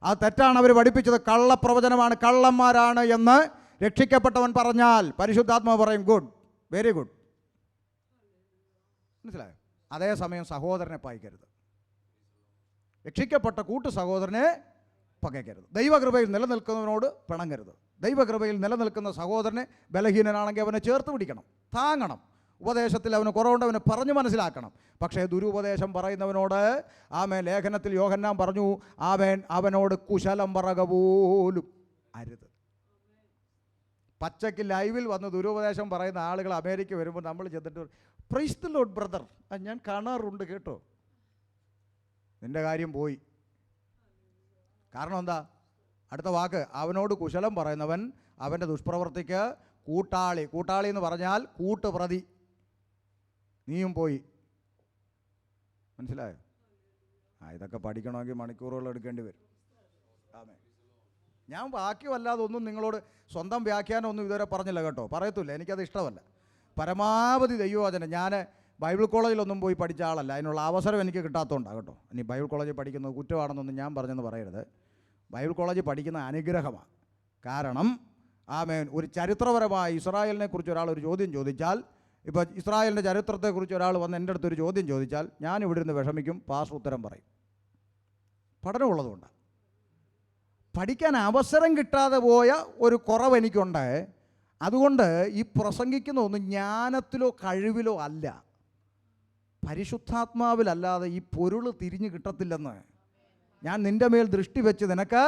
ആ തെറ്റാണ് അവർ പഠിപ്പിച്ചത്, കള്ളപ്രവചനമാണ്, കള്ളന്മാരാണ് എന്ന് രക്ഷിക്കപ്പെട്ടവൻ പറഞ്ഞാൽ പരിശുദ്ധാത്മാവ് പറയും, ഗുഡ്, വെരി ഗുഡ്. മനസ്സിലായോ? അതേസമയം സഹോദരനെ പകയ്ക്കരുത്. രക്ഷിക്കപ്പെട്ട കൂട്ടു സഹോദരനെ പകയ്ക്കരുത്. ദൈവകൃപയിൽ നിലനിൽക്കുന്നവനോട് പിണങ്ങരുത്. ദൈവകൃപയിൽ നിലനിൽക്കുന്ന സഹോദരനെ ബലഹീനനാണെങ്കിൽ അവനെ ചേർത്ത് പിടിക്കണം, താങ്ങണം. ഉപദേശത്തിൽ അവന് കുറവുണ്ട്, അവന് പറഞ്ഞു മനസ്സിലാക്കണം. പക്ഷേ ദുരുപദേശം പറയുന്നവനോട്, ലേഖനത്തിൽ യോഹന്നാൻ പറഞ്ഞു, അവനോട് കുശലം പറക പോലും അരുത്. പച്ചയ്ക്ക് ലൈവിൽ വന്ന് ദുരുപദേശം പറയുന്ന ആളുകൾ അമേരിക്ക വരുമ്പോൾ നമ്മൾ ചെന്നിട്ട്, പ്രൈസ് ദി ലോർഡ് ബ്രദർ, ഞാൻ കാണാറുണ്ട് കേട്ടോ, നിൻ്റെ കാര്യം പോയി. കാരണം എന്താ? അടുത്ത വാക്ക്, അവനോട് കുശലം പറയുന്നവൻ അവൻ്റെ ദുഷ്പ്രവൃത്തിക്ക് കൂട്ടാളി. കൂട്ടാളി എന്ന് പറഞ്ഞാൽ കൂട്ടുപ്രതി. നീയും പോയി. മനസ്സിലായോ? ഇതൊക്കെ പഠിക്കണമെങ്കിൽ മണിക്കൂറുകൾ എടുക്കേണ്ടി വരും. ആമേൻ. ഞാൻ ബാക്കി വല്ലാതൊന്നും നിങ്ങളോട് സ്വന്തം വ്യാഖ്യാനമൊന്നും ഇതുവരെ പറഞ്ഞില്ല കേട്ടോ, പറയത്തില്ല, എനിക്കത് ഇഷ്ടമല്ല. പരമാവധി ദൈവവചനം. ഞാൻ ബൈബിൾ കോളേജിലൊന്നും പോയി പഠിച്ച ആളല്ല, അതിനുള്ള അവസരം എനിക്ക് കിട്ടാത്തതുകൊണ്ടാണ് കേട്ടോ. ഇനി ബൈബിൾ കോളേജിൽ പഠിക്കുന്നത് കുറ്റമാണെന്നൊന്നും ഞാൻ പറഞ്ഞെന്ന് പറയരുത്. ബൈബിൾ കോളേജിൽ പഠിക്കുന്ന അനുഗ്രഹമാണ്. കാരണം ഒരു ചരിത്രപരമായ ഇസ്രായേലിനെ കുറിച്ച് ഒരാൾ ഒരു ചോദ്യം ചോദിച്ചാൽ, ഇപ്പോൾ ഇസ്രായേലിൻ്റെ ചരിത്രത്തെക്കുറിച്ച് ഒരാൾ വന്ന് എൻ്റെ അടുത്തൊരു ചോദ്യം ചോദിച്ചാൽ ഞാൻ ഇവിടെ നിന്ന് വിഷമിക്കും, പാസ്റ്റർ ഉത്തരം പറയും. പഠനമുള്ളതുകൊണ്ട്. പഠിക്കാൻ അവസരം കിട്ടാതെ പോയ ഒരു കുറവ് എനിക്കുണ്ട്. അതുകൊണ്ട് ഈ പ്രസംഗിക്കുന്ന ഒന്നും ജ്ഞാനത്തിലോ കഴിവിലോ അല്ല, പരിശുദ്ധാത്മാവിലല്ലാതെ ഈ പൊരുൾ തിരിഞ്ഞു കിട്ടത്തില്ലെന്ന് ഞാൻ നിൻ്റെ മേൽ ദൃഷ്ടി വെച്ച് നിനക്ക്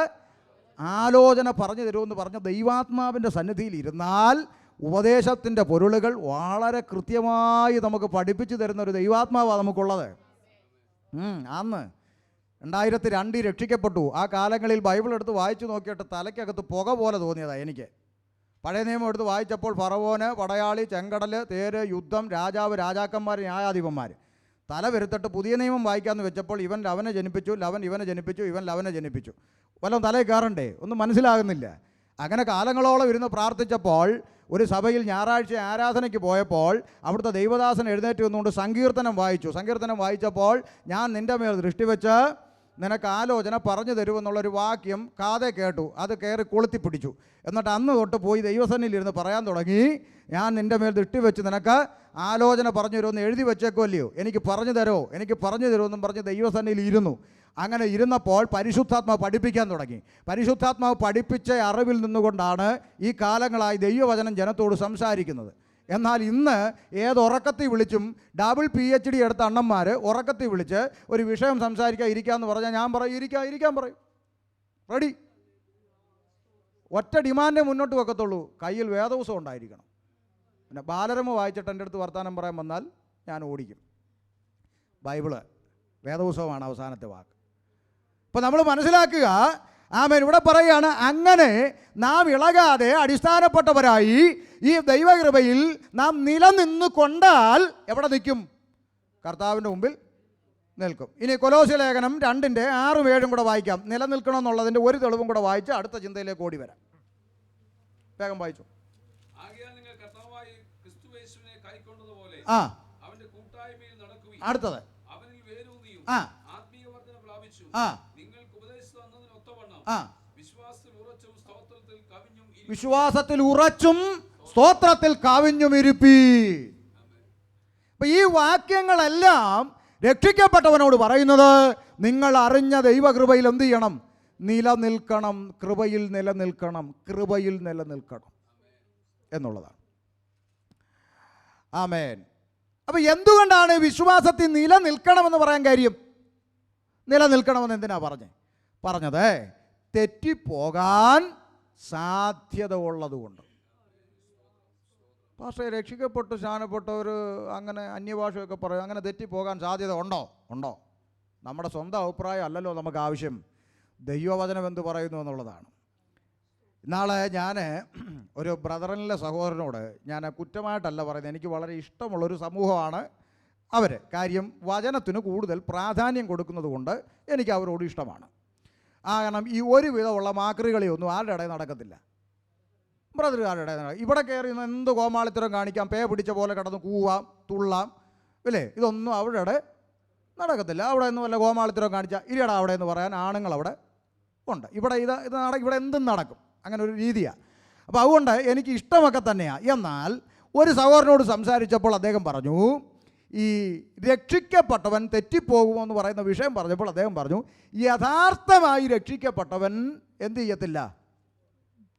ആലോചന പറഞ്ഞു തരുമെന്ന് പറഞ്ഞ ദൈവാത്മാവിൻ്റെ സന്നിധിയിൽ ഇരുന്നാൽ ഉപദേശത്തിൻ്റെ പൊരുളുകൾ വളരെ കൃത്യമായി നമുക്ക് പഠിപ്പിച്ചു തരുന്ന ഒരു ദൈവാത്മാവാണ് നമുക്കുള്ളത്. അന്ന് 2002 രക്ഷിക്കപ്പെട്ടു. ആ കാലങ്ങളിൽ ബൈബിൾ എടുത്ത് വായിച്ചു നോക്കിയിട്ട് തലയ്ക്കകത്ത് പുക പോലെ തോന്നിയതാണ് എനിക്ക്. പഴയ നിയമം എടുത്ത് വായിച്ചപ്പോൾ ഫറവോന്, പടയാളി, ചെങ്കടൽ, തേര്, യുദ്ധം, രാജാവ്, രാജാക്കന്മാർ, ന്യായാധിപന്മാർ. തല വരുത്തിട്ട് പുതിയ നിയമം വായിക്കാമെന്ന് വെച്ചപ്പോൾ ഇവൻ ലവനെ ജനിപ്പിച്ചു, ലവൻ ഇവനെ ജനിപ്പിച്ചു, ഇവൻ ലവനെ ജനിപ്പിച്ചു. വല്ലതും തലയിൽ കയറണ്ടേ? ഒന്നും മനസ്സിലാകുന്നില്ല. അങ്ങനെ കാലങ്ങളോളം ഇരുന്ന് പ്രാർത്ഥിച്ചപ്പോൾ ഒരു സഭയിൽ ഞായറാഴ്ച ആരാധനയ്ക്ക് പോയപ്പോൾ അവിടുത്തെ ദൈവദാസൻ എഴുന്നേറ്റ് വന്നുകൊണ്ട് സങ്കീർത്തനം വായിച്ചു. സങ്കീർത്തനം വായിച്ചപ്പോൾ ഞാൻ നിൻ്റെ മേൽ ദൃഷ്ടി വെച്ച് നിനക്ക് ആലോചന പറഞ്ഞു തരുമെന്നുള്ളൊരു വാക്യം കാതെ കേട്ടു. അത് കയറി കൊളുത്തി പിടിച്ചു. എന്നിട്ട് അന്ന് തൊട്ട് പോയി ദൈവസന്നിധിയിലിരുന്ന് പറയാൻ തുടങ്ങി, ഞാൻ നിൻ്റെ മേൽ ദൃഷ്ടി വെച്ച് നിനക്ക് ആലോചന പറഞ്ഞു തരുമെന്ന് എഴുതി വെച്ചേക്കുമല്ലയോ, എനിക്ക് പറഞ്ഞു തരുമെന്നും പറഞ്ഞ് ദൈവസന്നിധിയിൽ ഇരുന്നു. അങ്ങനെ ഇരുന്നപ്പോൾ പരിശുദ്ധാത്മാവ് പഠിപ്പിക്കാൻ തുടങ്ങി. പരിശുദ്ധാത്മാവ് പഠിപ്പിച്ച അറിവിൽ നിന്നുകൊണ്ടാണ് ഈ കാലങ്ങളായി ദൈവവചനം ജനത്തോട് സംസാരിക്കുന്നത്. എന്നാൽ ഇന്ന് ഉറക്കത്തിൽ വിളിച്ചും ഡബിൾ PhD എടുത്ത അണ്ണന്മാർ ഉറക്കത്തിൽ വിളിച്ച് ഒരു വിഷയം സംസാരിക്കാൻ ഇരിക്കാമെന്ന് പറഞ്ഞാൽ ഞാൻ പറയും ഇരിക്കാൻ പറയും, റെഡി. ഒറ്റ ഡിമാൻഡേ മുന്നോട്ട് വെക്കത്തുള്ളൂ, കയ്യിൽ വേദപുസ്തകം ഉണ്ടായിരിക്കണം. പിന്നെ ബാലരമ വായിച്ചിട്ട് എൻ്റെ അടുത്ത് വർത്തമാനം പറയാൻ വന്നാൽ ഞാൻ ഓടിക്കും. ബൈബിള് വേദപുസ്തകമാണ് അവസാനത്തെ വാക്ക്. അപ്പോൾ നമ്മൾ മനസ്സിലാക്കുക, ആമേൻ. ഇവിടെ പറയുകയാണ്, അങ്ങനെ നാം ഇളകാതെ അടിസ്ഥാനപ്പെട്ടവരായി ഈ ദൈവകൃപയിൽ നാം നിലനിന്ന് കൊണ്ടാൽ എവിടെ നിൽക്കും? കർത്താവിൻ്റെ മുമ്പിൽ നിൽക്കും. ഇനി കൊലോസ്യ ലേഖനം 2:6-7 കൂടെ വായിക്കാം. നിലനിൽക്കണമെന്നുള്ളതിൻ്റെ ഒരു തെളിവും കൂടെ വായിച്ച് അടുത്ത ചിന്തയിലേക്ക് ഓടി വരാം. വേഗം വായിച്ചു. അടുത്തത് വിശ്വാസത്തിൽ ഉറച്ചും സ്തോത്രത്തിൽ കവിഞ്ഞും ഇരിപ്പി. അപ്പൊ ഈ വാക്യങ്ങളെല്ലാം രക്ഷിക്കപ്പെട്ടവനോട് പറയുന്നത്, നിങ്ങൾ അറിഞ്ഞ ദൈവകൃപയിൽ എന്ത് ചെയ്യണം? നിലനിൽക്കണം. കൃപയിൽ നിലനിൽക്കണം എന്നുള്ളതാണ്. ആമേൻ. അപ്പൊ എന്തുകൊണ്ടാണ് വിശ്വാസത്തിൽ നിലനിൽക്കണമെന്ന് പറയാൻ കാര്യം? നിലനിൽക്കണമെന്ന് എന്തിനാ പറഞ്ഞത്? തെറ്റിപ്പോകാൻ സാധ്യത ഉള്ളതുകൊണ്ട്. പക്ഷേ രക്ഷിക്കപ്പെട്ട് സ്നാനപ്പെട്ടവർ അങ്ങനെ അന്യഭാഷയൊക്കെ പറയും, അങ്ങനെ തെറ്റിപ്പോകാൻ സാധ്യത ഉണ്ടോ? നമ്മുടെ സ്വന്തം അഭിപ്രായം അല്ലല്ലോ നമുക്ക് ആവശ്യം, ദൈവവചനം എന്ത് പറയുന്നു എന്നുള്ളതാണ്. ഇന്നാളെ ഞാൻ ഒരു ബ്രദറിലെ സഹോദരനോട്, ഞാൻ കുറ്റമായിട്ടല്ല പറയുന്നത്, എനിക്ക് വളരെ ഇഷ്ടമുള്ളൊരു സമൂഹമാണ് അവർ. കാര്യം വചനത്തിന് കൂടുതൽ പ്രാധാന്യം കൊടുക്കുന്നത് കൊണ്ട് എനിക്ക് അവരോട് ഇഷ്ടമാണ്. കാരണം ഈ ഒരുവിധമുള്ള മാക്രികളിയൊന്നും ആരുടെ ഇടയിൽ നടക്കത്തില്ല. ബ്രദറുകാരുടെ ഇടയിൽ ഇവിടെ കയറി എന്ത് കോമാളിത്തരം കാണിക്കാം, പേ പിടിച്ച പോലെ കിടന്ന് കൂവാം, തുള്ളാം, ഇല്ലേ? ഇതൊന്നും അവരുടെ ഇടയിൽ നടക്കത്തില്ല. അവിടെ നിന്ന് വല്ല കോമാളിത്തരം കാണിച്ചാൽ ഇരിയടാ അവിടെ എന്ന് പറയാൻ ആണുങ്ങൾ അവിടെ ഉണ്ട്. ഇവിടെ ഇവിടെ എന്തും നടക്കും, അങ്ങനെ ഒരു രീതിയാണ്. അപ്പോൾ അതുകൊണ്ട് എനിക്ക് ഇഷ്ടമൊക്കെ തന്നെയാണ്. എന്നാൽ ഒരു സഹോദരനോട് സംസാരിച്ചപ്പോൾ അദ്ദേഹം പറഞ്ഞു, ഈ രക്ഷിക്കപ്പെട്ടവൻ തെറ്റിപ്പോകുമോ എന്ന് പറയുന്ന വിഷയം പറഞ്ഞപ്പോൾ അദ്ദേഹം പറഞ്ഞു, യഥാർത്ഥമായി രക്ഷിക്കപ്പെട്ടവൻ എന്ത് ചെയ്യത്തില്ല?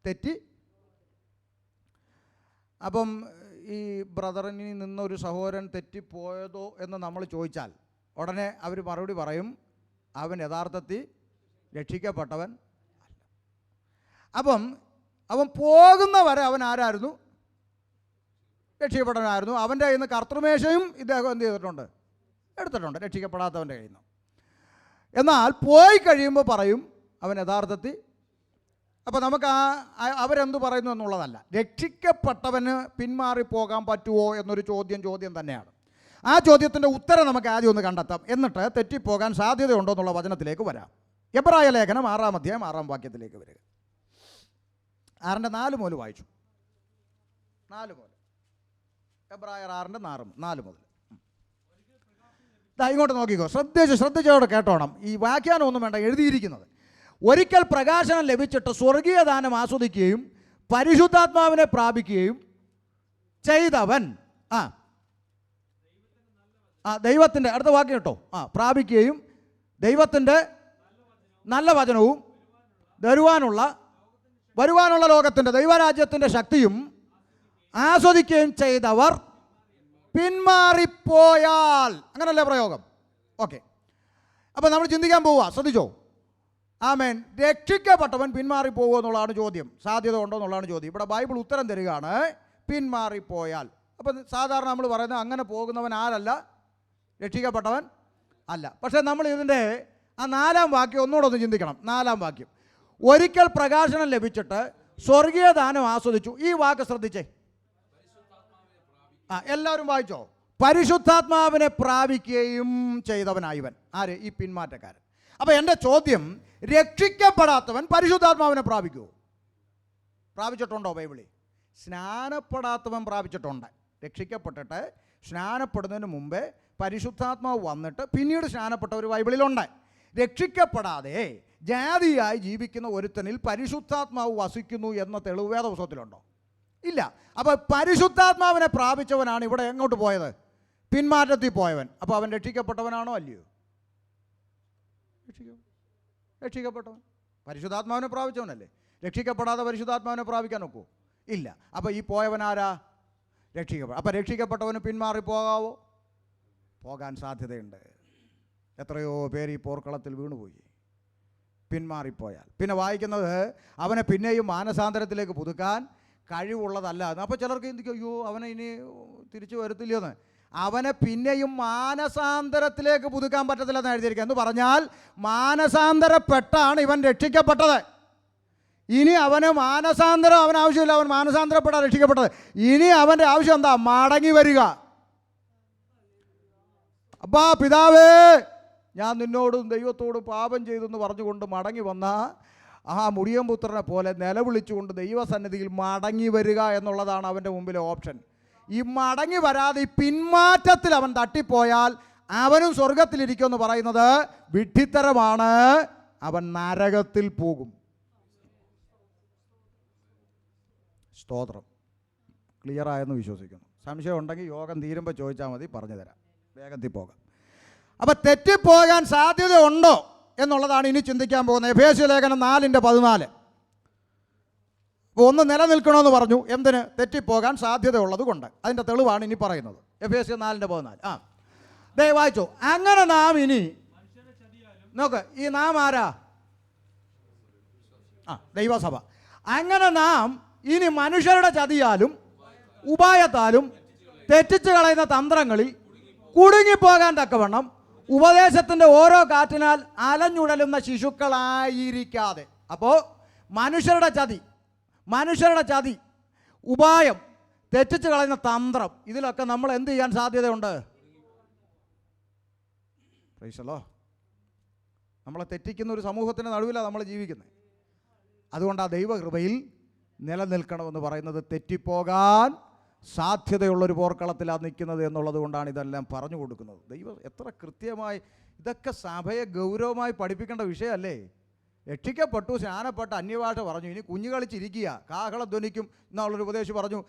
തെറ്റി. അപ്പം ഈ ബ്രദറിനിൽ നിന്നൊരു സഹോദരൻ തെറ്റിപ്പോയതോ എന്ന് നമ്മൾ ചോദിച്ചാൽ ഉടനെ അവർ മറുപടി പറയും, അവൻ യഥാർത്ഥത്തിൽ രക്ഷിക്കപ്പെട്ടവൻ അല്ല. അപ്പം അവൻ പോകുന്നവരെ അവൻ ആരായിരുന്നു? രക്ഷിക്കപ്പെട്ടവനായിരുന്നു. അവൻ്റെ കയ്യിൽ നിന്ന് കർത്തൃമേശയും ഇദ്ദേഹം എന്ത് ചെയ്തിട്ടുണ്ട്? എടുത്തിട്ടുണ്ട്, രക്ഷിക്കപ്പെടാത്തവൻ്റെ കയ്യിൽ നിന്ന്. എന്നാൽ പോയി കഴിയുമ്പോൾ പറയും അവൻ യഥാർത്ഥത്തിൽ. അപ്പോൾ നമുക്ക് അവരെന്ത് പറയുന്നു എന്നുള്ളതല്ല, രക്ഷിക്കപ്പെട്ടവന് പിന്മാറിപ്പോകാൻ പറ്റുമോ എന്നൊരു ചോദ്യം തന്നെയാണ്. ആ ചോദ്യത്തിൻ്റെ ഉത്തരം നമുക്ക് ആദ്യം ഒന്ന് കണ്ടെത്താം, എന്നിട്ട് തെറ്റിപ്പോകാൻ സാധ്യതയുണ്ടോ എന്നുള്ള വചനത്തിലേക്ക് വരാം. എബ്രായ ലേഖനം 6-ാം അധ്യായം 6-ാം വാക്യത്തിലേക്ക് വരിക. 6-ന്റെ 4 മുതൽ വായിച്ചു. 4 മുതൽ, എബ്രായർ 6-ന്റെ 4 മുതൽ. ഇങ്ങോട്ട് നോക്കിക്കോ, ശ്രദ്ധിച്ചോടെ കേട്ടോണം. ഈ വ്യാഖ്യാനം ഒന്നും വേണ്ട, എഴുതിയിരിക്കുന്നത്. ഒരിക്കൽ പ്രകാശനം ലഭിച്ചിട്ട് സ്വർഗീയ ദാനം ആസ്വദിക്കുകയും പരിശുദ്ധാത്മാവിനെ പ്രാപിക്കുകയും ചെയ്തവൻ ദൈവത്തിൻ്റെ, അടുത്ത വാക്യം കേട്ടോ, പ്രാപിക്കുകയും ദൈവത്തിൻ്റെ നല്ല വചനവും വരുവാനുള്ള ലോകത്തിൻ്റെ ദൈവരാജ്യത്തിൻ്റെ ശക്തിയും ആസ്വദിക്കുകയും ചെയ്തവർ പിന്മാറിപ്പോയാൽ, അങ്ങനല്ലേ പ്രയോഗം? ഓക്കെ. അപ്പോൾ നമ്മൾ ചിന്തിക്കാൻ പോവുക, ശ്രദ്ധിച്ചോ. ആമേൻ. രക്ഷിക്കപ്പെട്ടവൻ പിന്മാറിപ്പോകുമോ എന്നുള്ളതാണ് ചോദ്യം, സാധ്യത ഉണ്ടോ എന്നുള്ളതാണ് ചോദ്യം. ഇവിടെ ബൈബിൾ ഉത്തരം തരികയാണ്, പിന്മാറിപ്പോയാൽ. അപ്പം സാധാരണ നമ്മൾ പറയുന്നത് അങ്ങനെ പോകുന്നവൻ ആരല്ല? രക്ഷിക്കപ്പെട്ടവൻ അല്ല. പക്ഷേ നമ്മൾ ഇതിൻ്റെ ആ 4-ാം വാക്യം ഒന്നുകൂടെ ഒന്ന് ചിന്തിക്കണം. 4-ാം വാക്യം, ഒരിക്കൽ പ്രകാശനം ലഭിച്ചിട്ട് സ്വർഗീയ ദാനം ആസ്വദിച്ചു. ഈ വാക്ക് ശ്രദ്ധിച്ചേ, എല്ലാവരും വായിച്ചോ. പരിശുദ്ധാത്മാവിനെ പ്രാപിക്കുകയും ചെയ്തവനായവൻ. ആര്? ഈ പിന്മാറ്റക്കാരൻ. അപ്പോൾ എൻ്റെ ചോദ്യം, രക്ഷിക്കപ്പെടാത്തവൻ പരിശുദ്ധാത്മാവിനെ പ്രാപിക്കുമോ? പ്രാപിച്ചിട്ടുണ്ടോ ബൈബിളിൽ? സ്നാനപ്പെടാത്തവൻ പ്രാപിച്ചിട്ടുണ്ട്. രക്ഷിക്കപ്പെട്ടിട്ട് സ്നാനപ്പെടുന്നതിന് മുമ്പേ പരിശുദ്ധാത്മാവ് വന്നിട്ട് പിന്നീട് സ്നാനപ്പെട്ടവർ ബൈബിളിലുണ്ട്. രക്ഷിക്കപ്പെടാതെ ജാതിയായി ജീവിക്കുന്ന ഒരുത്തനിൽ പരിശുദ്ധാത്മാവ് വസിക്കുന്നു എന്ന തെളിവ് വേദപുസ്തകത്തിലുണ്ടോ? ഇല്ല. അപ്പോൾ പരിശുദ്ധാത്മാവിനെ പ്രാപിച്ചവനാണ് ഇവിടെ എങ്ങോട്ട് പോയത്? പിന്മാറ്റത്തിൽ പോയവൻ. അപ്പോൾ അവൻ രക്ഷിക്കപ്പെട്ടവനാണോ അല്ലയോ? രക്ഷിക്കപ്പെട്ടവൻ. പരിശുദ്ധാത്മാവിനെ പ്രാപിച്ചവനല്ലേ. രക്ഷിക്കപ്പെടാതെ പരിശുദ്ധാത്മാവിനെ പ്രാപിക്കാൻ ഒക്കുമോ? ഇല്ല. അപ്പോൾ ഈ പോയവനാരാ? അപ്പോൾ രക്ഷിക്കപ്പെട്ടവന് പിന്മാറിപ്പോകാവോ? പോകാൻ സാധ്യതയുണ്ട്. എത്രയോ പേര് ഈ പോർക്കളത്തിൽ വീണുപോയി പിന്മാറിപ്പോയാൽ. പിന്നെ വായിക്കുന്നത് അവനെ പിന്നെയും മാനസാന്തരത്തിലേക്ക് പുതുക്കാൻ കഴിവുള്ളതല്ല. അപ്പോൾ ചിലർക്ക് ചിന്തിക്കും, അയ്യോ അവനെ ഇനി തിരിച്ചു വരത്തില്ലെന്ന്. അവനെ പിന്നെയും മാനസാന്തരത്തിലേക്ക് പുതുക്കാൻ പറ്റത്തില്ലെന്ന് എഴുതിയിരിക്കുക. എന്ന് പറഞ്ഞാൽ മാനസാന്തരപ്പെട്ടാണ് ഇവൻ രക്ഷിക്കപ്പെട്ടത്. ഇനി അവന് മാനസാന്തരം അവൻ ആവശ്യമില്ല. അവൻ മാനസാന്തരപ്പെട്ടാണ് രക്ഷിക്കപ്പെട്ടത്. ഇനി അവൻ്റെ ആവശ്യം എന്താ? മടങ്ങി വരിക. അപ്പാ പിതാവേ, ഞാൻ നിന്നോടും ദൈവത്തോടും പാപം ചെയ്തെന്ന് പറഞ്ഞുകൊണ്ട് മടങ്ങി വന്ന ആ മുടിയൻപുത്രനെ പോലെ നിലവിളിച്ചുകൊണ്ട് ദൈവസന്നിധിയിൽ മടങ്ങി വരിക എന്നുള്ളതാണ് അവൻ്റെ മുമ്പിലെ ഓപ്ഷൻ. ഈ മടങ്ങി വരാതെ ഈ പിന്മാറ്റത്തിൽ അവൻ തട്ടിപ്പോയാൽ അവനും സ്വർഗത്തിലിരിക്കുമെന്ന് പറയുന്നത് വിഡ്ഢിത്തരമാണ്. അവൻ നരകത്തിൽ പോകും. സ്തോത്രം. ക്ലിയറായെന്ന് വിശ്വസിക്കുന്നു. സംശയം ഉണ്ടെങ്കിൽ യോഗം തീരുമ്പോൾ ചോദിച്ചാൽ മതി, പറഞ്ഞു തരാം. വേഗത്തിൽ പോകാം. അപ്പം തെറ്റിപ്പോകാൻ സാധ്യത ഉണ്ടോ എന്നുള്ളതാണ് ഇനി ചിന്തിക്കാൻ പോകുന്നത്. എഫേസ്യ ലേഖനം 4:14. അപ്പോൾ ഒന്ന് നിലനിൽക്കണമെന്ന് പറഞ്ഞു. എന്തിന്? തെറ്റിപ്പോകാൻ സാധ്യത ഉള്ളത് കൊണ്ട്. അതിൻ്റെ തെളിവാണ് ഇനി പറയുന്നത്. എഫേസ്യ 4:14. ദയവായിച്ചോ. അങ്ങനെ നാം ഇനി നോക്ക്, ഈ നാം ആരാ? ദൈവസഭ. അങ്ങനെ നാം ഇനി മനുഷ്യരുടെ ചതിയാലും ഉപായത്താലും തെറ്റിച്ച് കളയുന്ന തന്ത്രങ്ങളിൽ കുടുങ്ങിപ്പോകാൻ തക്കവണ്ണം ഉപദേശത്തിൻ്റെ ഓരോ കാറ്റിനാൽ അലഞ്ഞുടലുന്ന ശിശുക്കളായിരിക്കാതെ. അപ്പോൾ മനുഷ്യരുടെ ചതി, ഉപായം, തെറ്റിച്ച് കളയുന്ന തന്ത്രം, ഇതിലൊക്കെ നമ്മൾ എന്ത് ചെയ്യാൻ സാധ്യതയുണ്ട്? പ്രൈസല്ലോ. നമ്മളെ തെറ്റിക്കുന്ന ഒരു സമൂഹത്തിൻ്റെ നടുവിലാണ് നമ്മൾ ജീവിക്കുന്നത്. അതുകൊണ്ട് ആ ദൈവകൃപയിൽ നിലനിൽക്കണമെന്ന് പറയുന്നത് തെറ്റിപ്പോകാൻ സാധ്യതയുള്ളൊരു പോർക്കളത്തിലാണ് നിൽക്കുന്നത് എന്നുള്ളത് കൊണ്ടാണ് ഇതെല്ലാം പറഞ്ഞു കൊടുക്കുന്നത്. ദൈവം എത്ര കൃത്യമായി, ഇതൊക്കെ സഭയെ ഗൗരവമായി പഠിപ്പിക്കേണ്ട വിഷയമല്ലേ? രക്ഷിക്കപ്പെട്ടു, സ്നാനപ്പെട്ട, അന്യഭാഷ പറഞ്ഞു, ഇനി കുഞ്ഞു കളിച്ചിരിക്കുക, കാഹളധ്വനിക്കും എന്നുള്ളൊരു ഉപദേശം പറഞ്ഞു.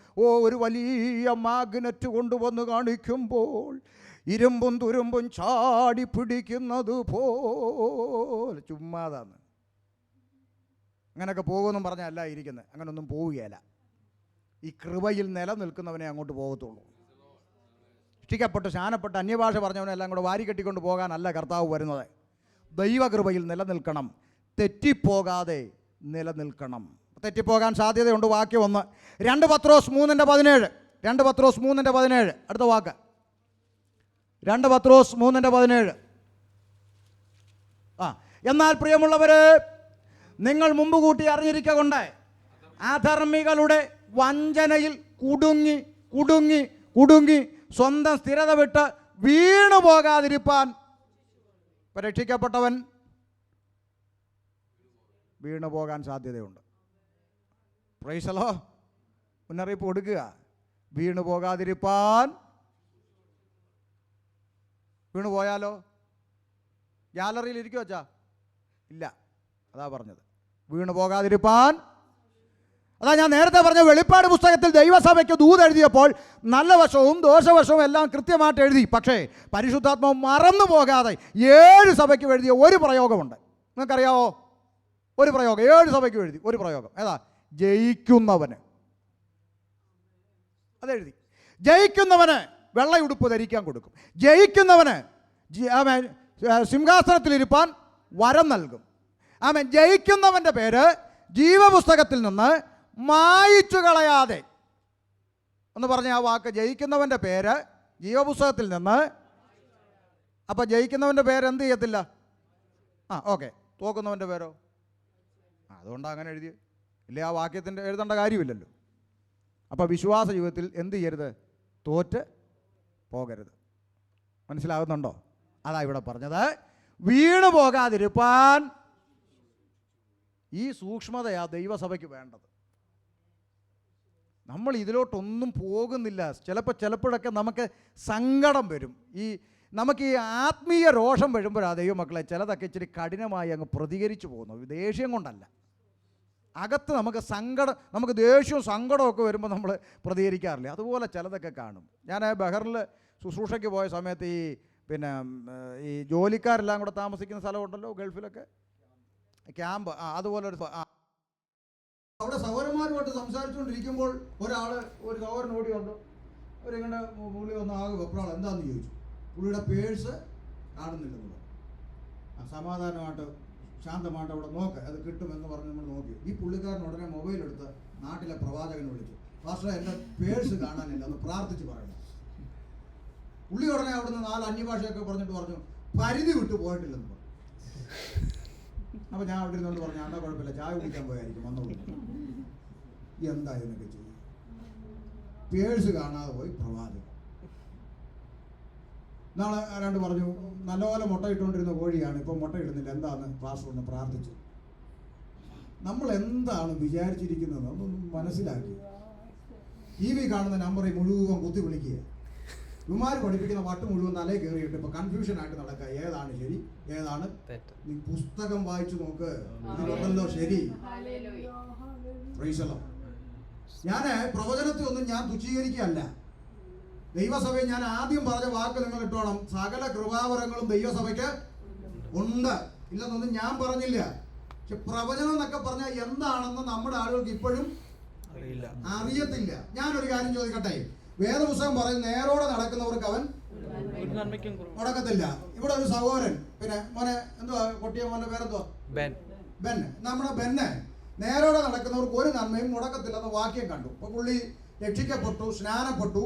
ഒരു വലിയ മാഗ്നറ്റ് കൊണ്ടുവന്ന് കാണിക്കുമ്പോൾ ഇരുമ്പും തുരുമ്പും ചാടി പിടിക്കുന്നത് പോലെ. ചുമ്മാതാന്ന്. അങ്ങനെയൊക്കെ പോകുമെന്നും പറഞ്ഞല്ല ഇരിക്കുന്നത്. അങ്ങനെയൊന്നും പോവുകയല്ല. ഈ കൃപയിൽ നിലനിൽക്കുന്നവനെ അങ്ങോട്ട് പോകത്തുള്ളൂ. രക്ഷിക്കപ്പെട്ട് സ്നാനപ്പെട്ട് അന്യഭാഷ പറഞ്ഞവനെല്ലാം കൂടെ വാരി കെട്ടിക്കൊണ്ട് പോകാനല്ല കർത്താവ് വരുന്നത്. ദൈവകൃപയിൽ നിലനിൽക്കണം, തെറ്റിപ്പോകാതെ നിലനിൽക്കണം. തെറ്റിപ്പോകാൻ സാധ്യതയുണ്ട്. വാക്യം 1, 2 പത്രോസ് 3:17. 2 പത്രോസ് 3:17. അടുത്ത വാക്ക് 2 പത്രോസ് 3:17. എന്നാൽ പ്രിയമുള്ളവരെ, നിങ്ങൾ മുമ്പ് കൂട്ടി അറിഞ്ഞിരിക്കുക കൊണ്ട് അധർമ്മികളുടെ വഞ്ചനയിൽ കുടുങ്ങി കുടുങ്ങി കുടുങ്ങി സ്വന്തം സ്ഥിരത വിട്ട് വീണു പോകാതിരിപ്പാൻ. രക്ഷിക്കപ്പെട്ടവൻ വീണു പോകാൻ സാധ്യതയുണ്ട്. പ്രൈസലോ. മുന്നറിയിപ്പ് കൊടുക്കുക. വീണു പോകാതിരിപ്പാൻ. വീണു പോയാലോ? ഗാലറിയിൽ ഇരിക്കുമോ അച്ഛാ? ഇല്ല. അതാ പറഞ്ഞത്, വീണു പോകാതിരിപ്പാൻ. അതാ ഞാൻ നേരത്തെ പറഞ്ഞ വെളിപ്പാട് പുസ്തകത്തിൽ ദൈവസഭയ്ക്ക് ദൂത് എഴുതിയപ്പോൾ നല്ല വശവും ദോഷവശവും എല്ലാം കൃത്യമായിട്ട് എഴുതി. പക്ഷേ പരിശുദ്ധാത്മാവ് മറന്നു പോകാതെ 7 സഭയ്ക്ക് എഴുതിയ ഒരു പ്രയോഗമുണ്ട്. നിങ്ങൾക്കറിയാവോ? ഒരു പ്രയോഗം 7 സഭയ്ക്ക് എഴുതി. ഒരു പ്രയോഗം ഏതാ? ജയിക്കുന്നവന്. അതെഴുതി. ജയിക്കുന്നവന് വെള്ളയുടുപ്പ് ധരിക്കാൻ കൊടുക്കും. ജയിക്കുന്നവന് സിംഹാസനത്തിലിരിപ്പാൻ വരം നൽകും. ആമേൻ. ജയിക്കുന്നവൻ്റെ പേര് ജീവപുസ്തകത്തിൽ നിന്ന് മായിച്ചു കളയാതെ. ഒന്ന് പറഞ്ഞ ആ വാക്ക്. ജയിക്കുന്നവൻ്റെ പേര് ജീവപുസ്തകത്തിൽ നിന്ന്. അപ്പം ജയിക്കുന്നവൻ്റെ പേര് എന്ത് ചെയ്യത്തില്ല? ഓക്കെ. തോക്കുന്നവൻ്റെ പേരോ? അതുകൊണ്ടാണ് അങ്ങനെ എഴുതിയത്. ഇല്ലേ? ആ വാക്യത്തിൻ്റെ എഴുതേണ്ട കാര്യമില്ലല്ലോ. അപ്പോൾ വിശ്വാസ ജീവിതത്തിൽ എന്ത് ചെയ്യരുത്? തോറ്റ് പോകരുത്. മനസ്സിലാകുന്നുണ്ടോ? അതാ ഇവിടെ പറഞ്ഞത്. വീണു പോകാതിരിപ്പാൻ. ഈ സൂക്ഷ്മതയാണ് ദൈവസഭയ്ക്ക് വേണ്ടത്. നമ്മൾ ഇതിലോട്ടൊന്നും പോകുന്നില്ല. ചിലപ്പോഴൊക്കെ നമുക്ക് സങ്കടം വരും. നമുക്ക് ഈ ആത്മീയ രോഷം വരുമ്പോഴാണ് ദൈവമക്കളെ ചിലതൊക്കെ ഇച്ചിരി കഠിനമായി അങ്ങ് പ്രതികരിച്ചു പോകുന്നു. ദേഷ്യം കൊണ്ടല്ല, അകത്ത് നമുക്ക് ദേഷ്യവും സങ്കടമൊക്കെ വരുമ്പോൾ നമ്മൾ പ്രതികരിക്കാറില്ല. അതുപോലെ ചിലതൊക്കെ കാണും. ഞാൻ ബഹറിൽ ശുശ്രൂഷയ്ക്ക് പോയ സമയത്ത് ഈ ജോലിക്കാരെല്ലാം കൂടെ താമസിക്കുന്ന സ്ഥലമുണ്ടല്ലോ ഗൾഫിലൊക്കെ, ക്യാമ്പ്, അതുപോലെ അവിടെ സഹോദരന്മാരുമായിട്ട് സംസാരിച്ചുകൊണ്ടിരിക്കുമ്പോൾ ഒരു സഹോദരൻ ഓടി വന്നു. അവരിങ്ങനെ പുള്ളി വന്ന് ആകെ വെപ്രാൾ, എന്താണെന്ന് ചോദിച്ചു. പുള്ളിയുടെ പേഴ്സ് കാണുന്നില്ലെന്ന് പറഞ്ഞു. സമാധാനമായിട്ട് ശാന്തമായിട്ട് അവിടെ നോക്ക്, അത് കിട്ടുമെന്ന് പറഞ്ഞ് നമ്മൾ നോക്കി. ഈ പുള്ളിക്കാരൻ ഉടനെ മൊബൈൽ എടുത്ത് നാട്ടിലെ പ്രവാചകനെ വിളിച്ചു, പാസ്റ്ററെ എൻ്റെ പേഴ്സ് കാണാനില്ല, ഒന്ന് പ്രാർത്ഥിച്ച് പറയണം. പുള്ളി ഉടനെ അവിടുന്ന് 4 അന്യഭാഷയൊക്കെ പറഞ്ഞിട്ട് പറഞ്ഞു പരിധി വിട്ട് പോയിട്ടില്ലെന്ന് പറഞ്ഞു. അപ്പോൾ ഞാൻ അവിടെ ഇരുന്നുകൊണ്ട് പറഞ്ഞു, എന്നാ കുഴപ്പമില്ല, ചായ കുടിക്കാൻ പോയായിരിക്കും വന്നോളൂ. എന്താ ഇതിനൊക്കെ ചെയ്യും? പേഴ്സ് കാണാതെ പോയി പ്രവാചകൻ. നാളെ ആരാണ്ട് പറഞ്ഞു, നല്ലപോലെ മുട്ട ഇട്ടുകൊണ്ടിരുന്ന കോഴിയാണ്, ഇപ്പം മുട്ട ഇടുന്നില്ല, എന്താന്ന് പാസ്റ്റർ ഒന്ന് പ്രാർത്ഥിച്ചു. നമ്മൾ എന്താണ് വിചാരിച്ചിരിക്കുന്നത് അതൊന്നും മനസ്സിലാക്കി. TV കാണുന്ന നമ്പറിൽ മുഴുവൻ കുത്തി വിളിക്കുക. ഇവന്മാർ പഠിപ്പിക്കുന്ന വട്ട് മുഴുവൻ തലേ കയറിയിട്ട് ഇപ്പൊ കൺഫ്യൂഷൻ ആയിട്ട് നടക്കുക. ഏതാണ് ശരി, ഏതാണ്? നീ പുസ്തകം വായിച്ചു നോക്ക്, ഇതിലുണ്ടല്ലോ ശരി. ഞാൻ പ്രവചനത്തെ ഒന്നും ഞാൻ തുച്ഛീകരിക്കുകയല്ല. ദൈവസഭയിൽ ഞാൻ ആദ്യം പറഞ്ഞ വാക്ക് നിങ്ങൾ ഇട്ടോണം, സകല കൃപാവരങ്ങളും ദൈവസഭയ്ക്ക് ഉണ്ട്, ഇല്ലെന്നൊന്നും ഞാൻ പറഞ്ഞില്ല. പക്ഷെ പ്രവചനം എന്നൊക്കെ പറഞ്ഞാൽ എന്താണെന്ന് നമ്മുടെ ആളുകൾക്ക് ഇപ്പോഴും അറിയത്തില്ല. ഞാനൊരു കാര്യം ചോദിക്കട്ടെ, വേദപുസ്തകം പറയും നേരോടെ നടക്കുന്നവർക്ക് അവൻ മുടക്കത്തില്ല. ഇവിടെ ഒരു സഹോദരൻ, പിന്നെ മോനെ എന്തുവാ, കൊട്ടിയ മോന്റെ പേരെന്തുവാ, ബെൻ. നമ്മുടെ ബെന്നെ നേരോടെ നടക്കുന്നവർക്ക് ഒരു നന്മയും മുടക്കത്തില്ലെന്ന വാക്യം കണ്ടു. അപ്പൊ പുള്ളി രക്ഷിക്കപ്പെട്ടു, സ്നാനപ്പെട്ടു,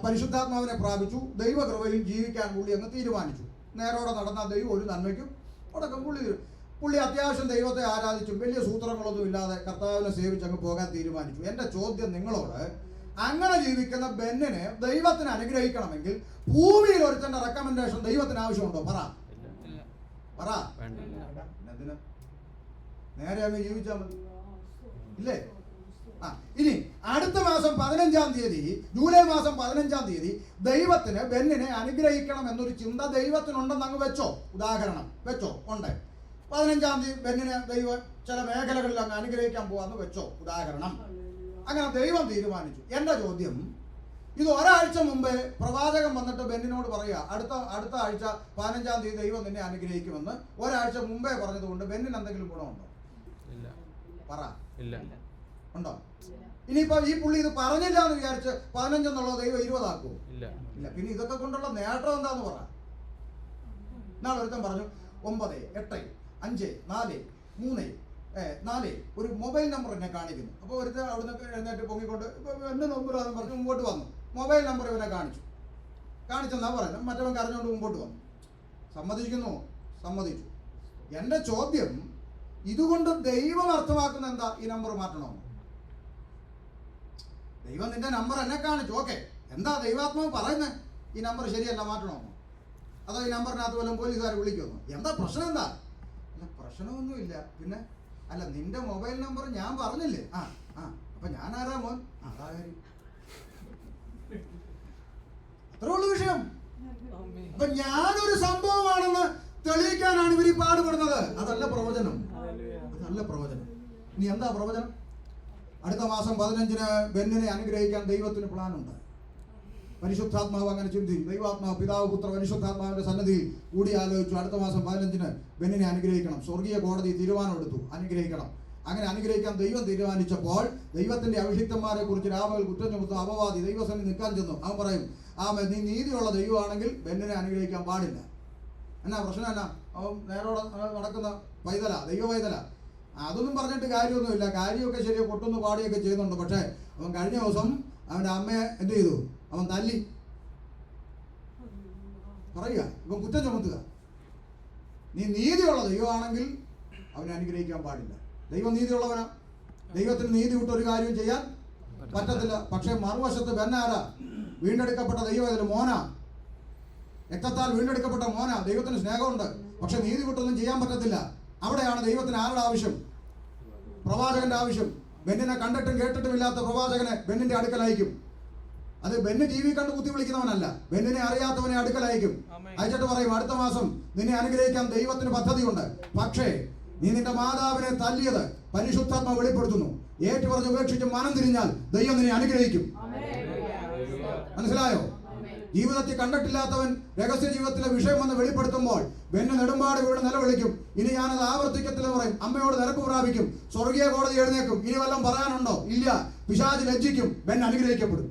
പരിശുദ്ധാത്മാവിനെ പ്രാപിച്ചു, ദൈവകൃപയിൽ ജീവിക്കാൻ പുള്ളി അങ്ങ് തീരുമാനിച്ചു. നേരോടെ നടന്ന ദൈവം ഒരു നന്മയ്ക്കും മുടക്കം. പുള്ളി അത്യാവശ്യം ദൈവത്തെ ആരാധിച്ചു, വലിയ സൂത്രങ്ങളൊന്നും ഇല്ലാതെ കർത്താവിനെ സേവിച്ച് അങ്ങ് പോകാൻ തീരുമാനിച്ചു. എൻ്റെ ചോദ്യം നിങ്ങളോട്, അങ്ങനെ ജീവിക്കുന്ന ബെന്നിനെ ദൈവത്തിന് അനുഗ്രഹിക്കണമെങ്കിൽ ഭൂമിയിൽ ഒരുത്തന്റെ റെക്കമെൻഡേഷൻ ദൈവത്തിന് ആവശ്യമുണ്ടോ? പറ. എന്തിന്? നേരെ അങ്ങ് ജീവിച്ചാൽ മതി, ഇല്ലേ? ഇനി അടുത്ത മാസം 15-ാം തീയതി, ജൂലൈ മാസം 15-ാം തീയതി ദൈവത്തിന് ബെന്നിനെ അനുഗ്രഹിക്കണം എന്നൊരു ചിന്ത ദൈവത്തിനുണ്ടെന്ന് അങ്ങ് വെച്ചോ. ഉദാഹരണം വെച്ചോ, ഉണ്ട്. 15-ാം തീയതി ബെന്നിനെ ദൈവം ചില മേഖലകളിൽ അങ്ങ് അനുഗ്രഹിക്കാൻ പോവാന്ന് വെച്ചോ, ഉദാഹരണം. അങ്ങനെ ദൈവം തീരുമാനിച്ചു. എൻ്റെ ചോദ്യം, ഇത് ഒരാഴ്ച മുമ്പേ പ്രവാചകൻ വന്നിട്ട് ബെന്നിനോട് പറയുക, അടുത്ത ആഴ്ച 15-ാം തീയതി ദൈവം നിന്നെ അനുഗ്രഹിക്കുമെന്ന് ഒരാഴ്ച മുമ്പേ പറഞ്ഞതുകൊണ്ട് ബെന്നിന് എന്തെങ്കിലും ഗുണമുണ്ടോ? പറ. ഉണ്ടോ? ഇനിയിപ്പോ ഈ പുള്ളി ഇത് പറഞ്ഞില്ല എന്ന് വിചാരിച്ച് 15 എന്നുള്ളത് ദൈവം 20 ആക്കുമോ? ഇല്ല. പിന്നെ ഇതൊക്കെ കൊണ്ടുള്ള നേട്ടം എന്താന്ന് പറ. നാളെ ഒരുത്തൻ പറഞ്ഞു 9, 8, 5, 4, 3, 4 ഒരു മൊബൈൽ നമ്പർ എന്നെ കാണിക്കുന്നു. അപ്പോൾ ഒരുത്തൻ അവിടുന്ന് എഴുന്നേറ്റ് പൊങ്ങിക്കൊണ്ട് എൻ്റെ നമ്പറാന്ന് പറഞ്ഞ് മുമ്പോട്ട് വന്നു. മൊബൈൽ നമ്പർ ഇവനെ കാണിച്ചെന്നാ പറയുന്നത്. മറ്റവൻ കരഞ്ഞുകൊണ്ട് മുമ്പോട്ട് വന്നു. സമ്മതിച്ചു. എൻ്റെ ചോദ്യം, ഇതുകൊണ്ട് ദൈവം അർത്ഥമാക്കുന്ന എന്താ? ഈ നമ്പർ മാറ്റണോ? ദൈവം നിന്റെ നമ്പർ എന്നെ കാണിച്ചു, ഓക്കെ, എന്താ ദൈവാത്മാവ് പറയുന്നത്? ഈ നമ്പർ ശരിയല്ല, മാറ്റണോ? അതോ ഈ നമ്പറിനകത്ത് വല്ലതും പോലീസുകാർ വിളിക്കുന്നു? എന്താ പ്രശ്നം? എന്താ? അല്ല, പ്രശ്നമൊന്നുമില്ല. പിന്നെ അല്ല, നിന്റെ മൊബൈൽ നമ്പർ ഞാൻ പറഞ്ഞില്ലേ? അപ്പൊ ഞാൻ ആരാ മോൻ? അതാ കാര്യം, അത്രേ ഉള്ളൂ വിഷയം. അപ്പൊ ഞാനൊരു സംഭവമാണെന്ന് തെളിയിക്കാനാണ് ഇവർ ഈ പാടുപെടുന്നത്. അതല്ല പ്രവചനം. ഇനി എന്താ പ്രവചനം? അടുത്ത മാസം 15-ന് ബെന്നിനെ അനുഗ്രഹിക്കാൻ ദൈവത്തിന് പ്ലാനുണ്ട്. പരിശുദ്ധാത്മാവ് അങ്ങനെ ചിന്തിച്ചു. ദൈവാത്മാവ്, പിതാവ്, പുത്ര, പരിശുദ്ധാത്മാവിന്റെ സന്നിധിയിൽ കൂടി ആലോചിച്ചു. അടുത്ത മാസം 15-ന് ബെന്നിനെ അനുഗ്രഹിക്കണം. സ്വർഗീയ കോടതി തീരുമാനമെടുത്തു, അനുഗ്രഹിക്കണം. അങ്ങനെ അനുഗ്രഹിക്കാൻ ദൈവം തീരുമാനിച്ചപ്പോൾ ദൈവത്തിന്റെ അഭിഷിക്തന്മാരെ കുറിച്ച് രാമകൾ കുറ്റം ചുമത്തും അപവാദി ദൈവസന്നിധി നിൽക്കാൻ ചെന്നു. അവൻ പറയും, നീ നീതിയുള്ള ദൈവമാണെങ്കിൽ ബെന്നിനെ അനുഗ്രഹിക്കാൻ പാടില്ല. എന്നാ പ്രശ്നം? എന്നാ അവൻ നേരോടെ നടക്കുന്ന പൈതല, ദൈവ പൈതല. അതൊന്നും പറഞ്ഞിട്ട് കാര്യമൊന്നുമില്ല. കാര്യമൊക്കെ ശരിയോ, കൊട്ടുന്നു പാടിയൊക്കെ ചെയ്യുന്നുണ്ട്. പക്ഷേ അവൻ കഴിഞ്ഞ ദിവസം അവൻ്റെ അമ്മയെ എന്ത് ചെയ്തു? അവൻ തല്ലി. പറയുക, ഇവൻ കുറ്റം ചുമത്തുക. നീ നീതിയുള്ള ദൈവമാണെങ്കിൽ അവനെ അനുഗ്രഹിക്കാൻ പാടില്ല. ദൈവം നീതിയുള്ളവനാ. ദൈവത്തിന് നീതി വിട്ട് ഒരു കാര്യവും ചെയ്യാൻ പറ്റത്തില്ല. പക്ഷേ മറുവശത്ത് ബെന്നാരാ? വീണ്ടെടുക്കപ്പെട്ട ദൈവം, ഇതിൽ മോനാ, രക്തത്താൽ വീണ്ടെടുക്കപ്പെട്ട മോനാ. ദൈവത്തിന് സ്നേഹമുണ്ട്, പക്ഷെ നീതി വിട്ടൊന്നും ചെയ്യാൻ പറ്റത്തില്ല. അവിടെയാണ് ദൈവത്തിന് ആരുടെ ആവശ്യം? പ്രവാചകന്റെ ആവശ്യം. ബെന്നിനെ കണ്ടിട്ടും കേട്ടിട്ടും ഇല്ലാത്ത പ്രവാചകനെ ബെന്നിന്റെ അടുക്കൽ അയക്കും. അത് ബെന്ന് ടി വി കണ്ട് കുത്തി വിളിക്കുന്നവനല്ല, ബെന്നിനെ അറിയാത്തവനെ അടുക്കൽ അയക്കും. അയച്ചിട്ട് പറയും, അടുത്ത മാസം നിന്നെ അനുഗ്രഹിക്കാൻ ദൈവത്തിന് പദ്ധതിയുണ്ട്. പക്ഷേ നീ നിന്റെ മാതാവിനെ തല്ലിയത് പരിശുദ്ധാത്മ വെളിപ്പെടുത്തുന്നു. ഏറ്റു പറഞ്ഞ് ഉപേക്ഷിച്ച് മനം തിരിഞ്ഞാൽ ദൈവം നിന്നെ അനുഗ്രഹിക്കും. മനസ്സിലായോ? ജീവിതത്തിൽ കണ്ടിട്ടില്ലാത്തവൻ രഹസ്യ ജീവിതത്തിലെ വിഷയം വന്ന് വെളിപ്പെടുത്തുമ്പോൾ ബെന്ന് നെടുമ്പാട് വീട് നിലവിളിക്കും. ഇനി ഞാനത് ആവർത്തിക്കത്തില്ലെന്ന് പറയും. അമ്മയോട് നിരക്ക് പ്രാപിക്കും. സ്വർഗീയ കോടതി എഴുന്നേക്കും. ഇനി വല്ലതും പറയാനുണ്ടോ? ഇല്ല. പിശാച് ലജ്ജിക്കും. ബെന്ന് അനുഗ്രഹിക്കപ്പെടും.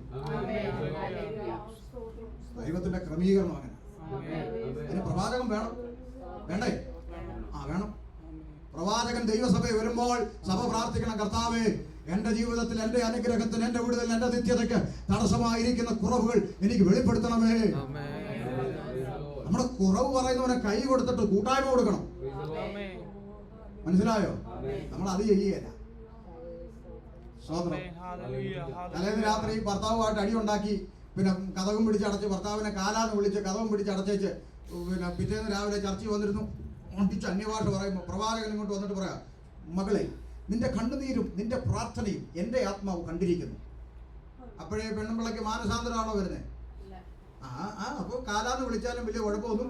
ദൈവത്തിന്റെ ക്രമീകരണം അങ്ങനെ. അതിന് പ്രവാചകൻ വേണം, വേണ്ടേ? വേണം. പ്രവാചകൻ ദൈവസഭയിൽ വരുമ്പോൾ സഭ പ്രാർത്ഥിക്കണം, കർത്താവേ, എന്റെ ജീവിതത്തിൽ, എന്റെ അനുഗ്രഹത്തിന്, എന്റെ വിടുതൽ, എന്റെ നിത്യതയ്ക്ക് തടസ്സമായിരിക്കുന്ന കുറവുകൾ എനിക്ക് വെളിപ്പെടുത്തണമേ. നമ്മുടെ കുറവ് പറയുന്നവനെ കൈ കൊടുത്തിട്ട് കൂട്ടായ്മ കൊടുക്കണം. മനസ്സിലായോ? നമ്മൾ അത് ചെയ്യുകയല്ല. തലേന്ന് രാത്രി ഭർത്താവുമായിട്ട് അടിയുണ്ടാക്കി, പിന്നെ കതകും പിടിച്ചടച്ച്, ഭർത്താവിനെ കാലാന്ന് വിളിച്ച് കതകും പിടിച്ചടച്ചേച്ച്, പിന്നെ പിറ്റേന്ന് രാവിലെ ചർച്ചയിൽ വന്നിരുന്നു. ഒട്ടിച്ച് അന്യഭാഷ പറയുമ്പോൾ പ്രവാചകൻ ഇങ്ങോട്ട് വന്നിട്ട് പറയാം, മകളെ, നിന്റെ കണ്ണുനീരും നിന്റെ പ്രാർത്ഥനയും എൻ്റെ ആത്മാവ് കണ്ടിരിക്കുന്നു. അപ്പോഴേ പെണ്ണുമ്പിള്ളക്ക് മാനസാന്തരമാണോ വരുന്നത്? അപ്പോൾ കാലാന്ന് വിളിച്ചാലും വലിയ കുഴപ്പമൊന്നും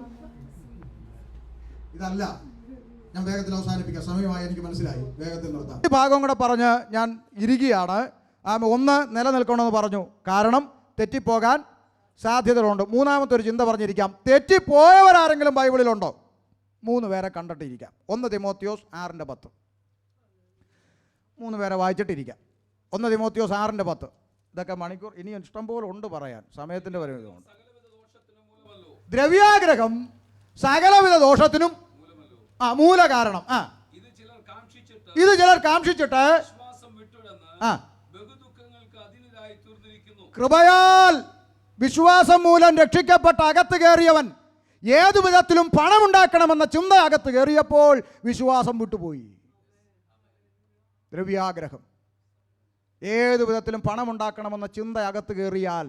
ഇതല്ല. ഞാൻ വേഗത്തിൽ അവസാനിപ്പിക്കാം, സമയമായി എനിക്ക് മനസ്സിലായി, വേഗത്തിൽ നിർത്താം. ഈ ഭാഗം കൂടെ പറഞ്ഞ് ഞാൻ ഇരിക്കുകയാണ്. ഒന്ന്, നിലനിൽക്കണമെന്ന് പറഞ്ഞു, കാരണം തെറ്റിപ്പോകാൻ സാധ്യതകളുണ്ട്. മൂന്നാമത്തെ ഒരു ചിന്ത പറഞ്ഞിരിക്കാം, തെറ്റിപ്പോയവരാരെങ്കിലും ബൈബിളിലുണ്ടോ? 3 പേരെ കണ്ടിട്ടിരിക്കാം. 1 തിമോത്തിയോസ് 6:10. 3 പേരെ വായിച്ചിട്ടിരിക്കാം. 1 തിമോത്തിയോസ് 6:10. ഇതൊക്കെ മണിക്കൂർ ഇനി ഇഷ്ടം പോലെ ഉണ്ട് പറയാൻ, സമയത്തിൻ്റെ പരിമിതിയുണ്ട്. ദ്രവ്യാഗ്രഹം സകലവിധ ദോഷത്തിനും മൂല കാരണം. ഇത് ചിലർ കാക്ഷിച്ചിട്ട് കൃപയാൽ വിശ്വാസം മൂലം രക്ഷിക്കപ്പെട്ട അകത്ത് കയറിയവൻ ഏതു വിധത്തിലും പണമുണ്ടാക്കണമെന്ന ചിന്ത അകത്ത് കയറിയപ്പോൾ വിശ്വാസം വിട്ടുപോയി. ദ്രവ്യാഗ്രഹം, ഏതു വിധത്തിലും പണമുണ്ടാക്കണമെന്ന ചിന്ത അകത്ത് കയറിയാൽ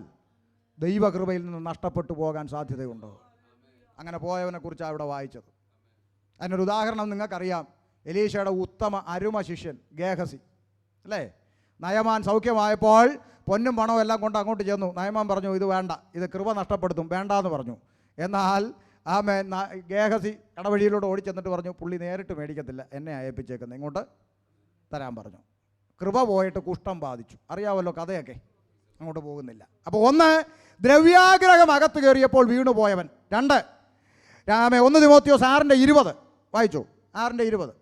ദൈവകൃപയിൽ നിന്ന് നഷ്ടപ്പെട്ടു പോകാൻ സാധ്യതയുണ്ട്. അങ്ങനെ പോയവനെ കുറിച്ചാണ് ഇവിടെ വായിച്ചത്. അതിനൊരു ഉദാഹരണം നിങ്ങൾക്കറിയാം. എലീശയുടെ ഉത്തമ അരുമ ശിഷ്യൻ ഗേഹസി, അല്ലേ? നയമാൻ സൗഖ്യമായപ്പോൾ പൊന്നും പണവും എല്ലാം കൊണ്ട് അങ്ങോട്ട് ചെന്നു. നയമാൻ പറഞ്ഞു, ഇത് വേണ്ട, ഇത് കൃപ നഷ്ടപ്പെടുത്തും, വേണ്ടാന്ന് പറഞ്ഞു. എന്നാൽ ഗേഹസി കടവഴിയിലൂടെ ഓടിച്ചെന്നിട്ട് പറഞ്ഞു, പുള്ളി നേരിട്ട് മേടിക്കത്തില്ല, എന്നെ അയപ്പിച്ചേക്കുന്നത്, ഇങ്ങോട്ട് തരാൻ പറഞ്ഞു. കൃപ പോയിട്ട് കുഷ്ഠം ബാധിച്ചു. അറിയാമല്ലോ കഥയൊക്കെ, അങ്ങോട്ട് പോകുന്നില്ല. അപ്പോൾ 1, ദ്രവ്യാഗ്രഹം അകത്ത് കയറിയപ്പോൾ വീണു പോയവൻ. 2, 1 തിമോത്തിയോസ് 6:20 വായിച്ചു. 6:20.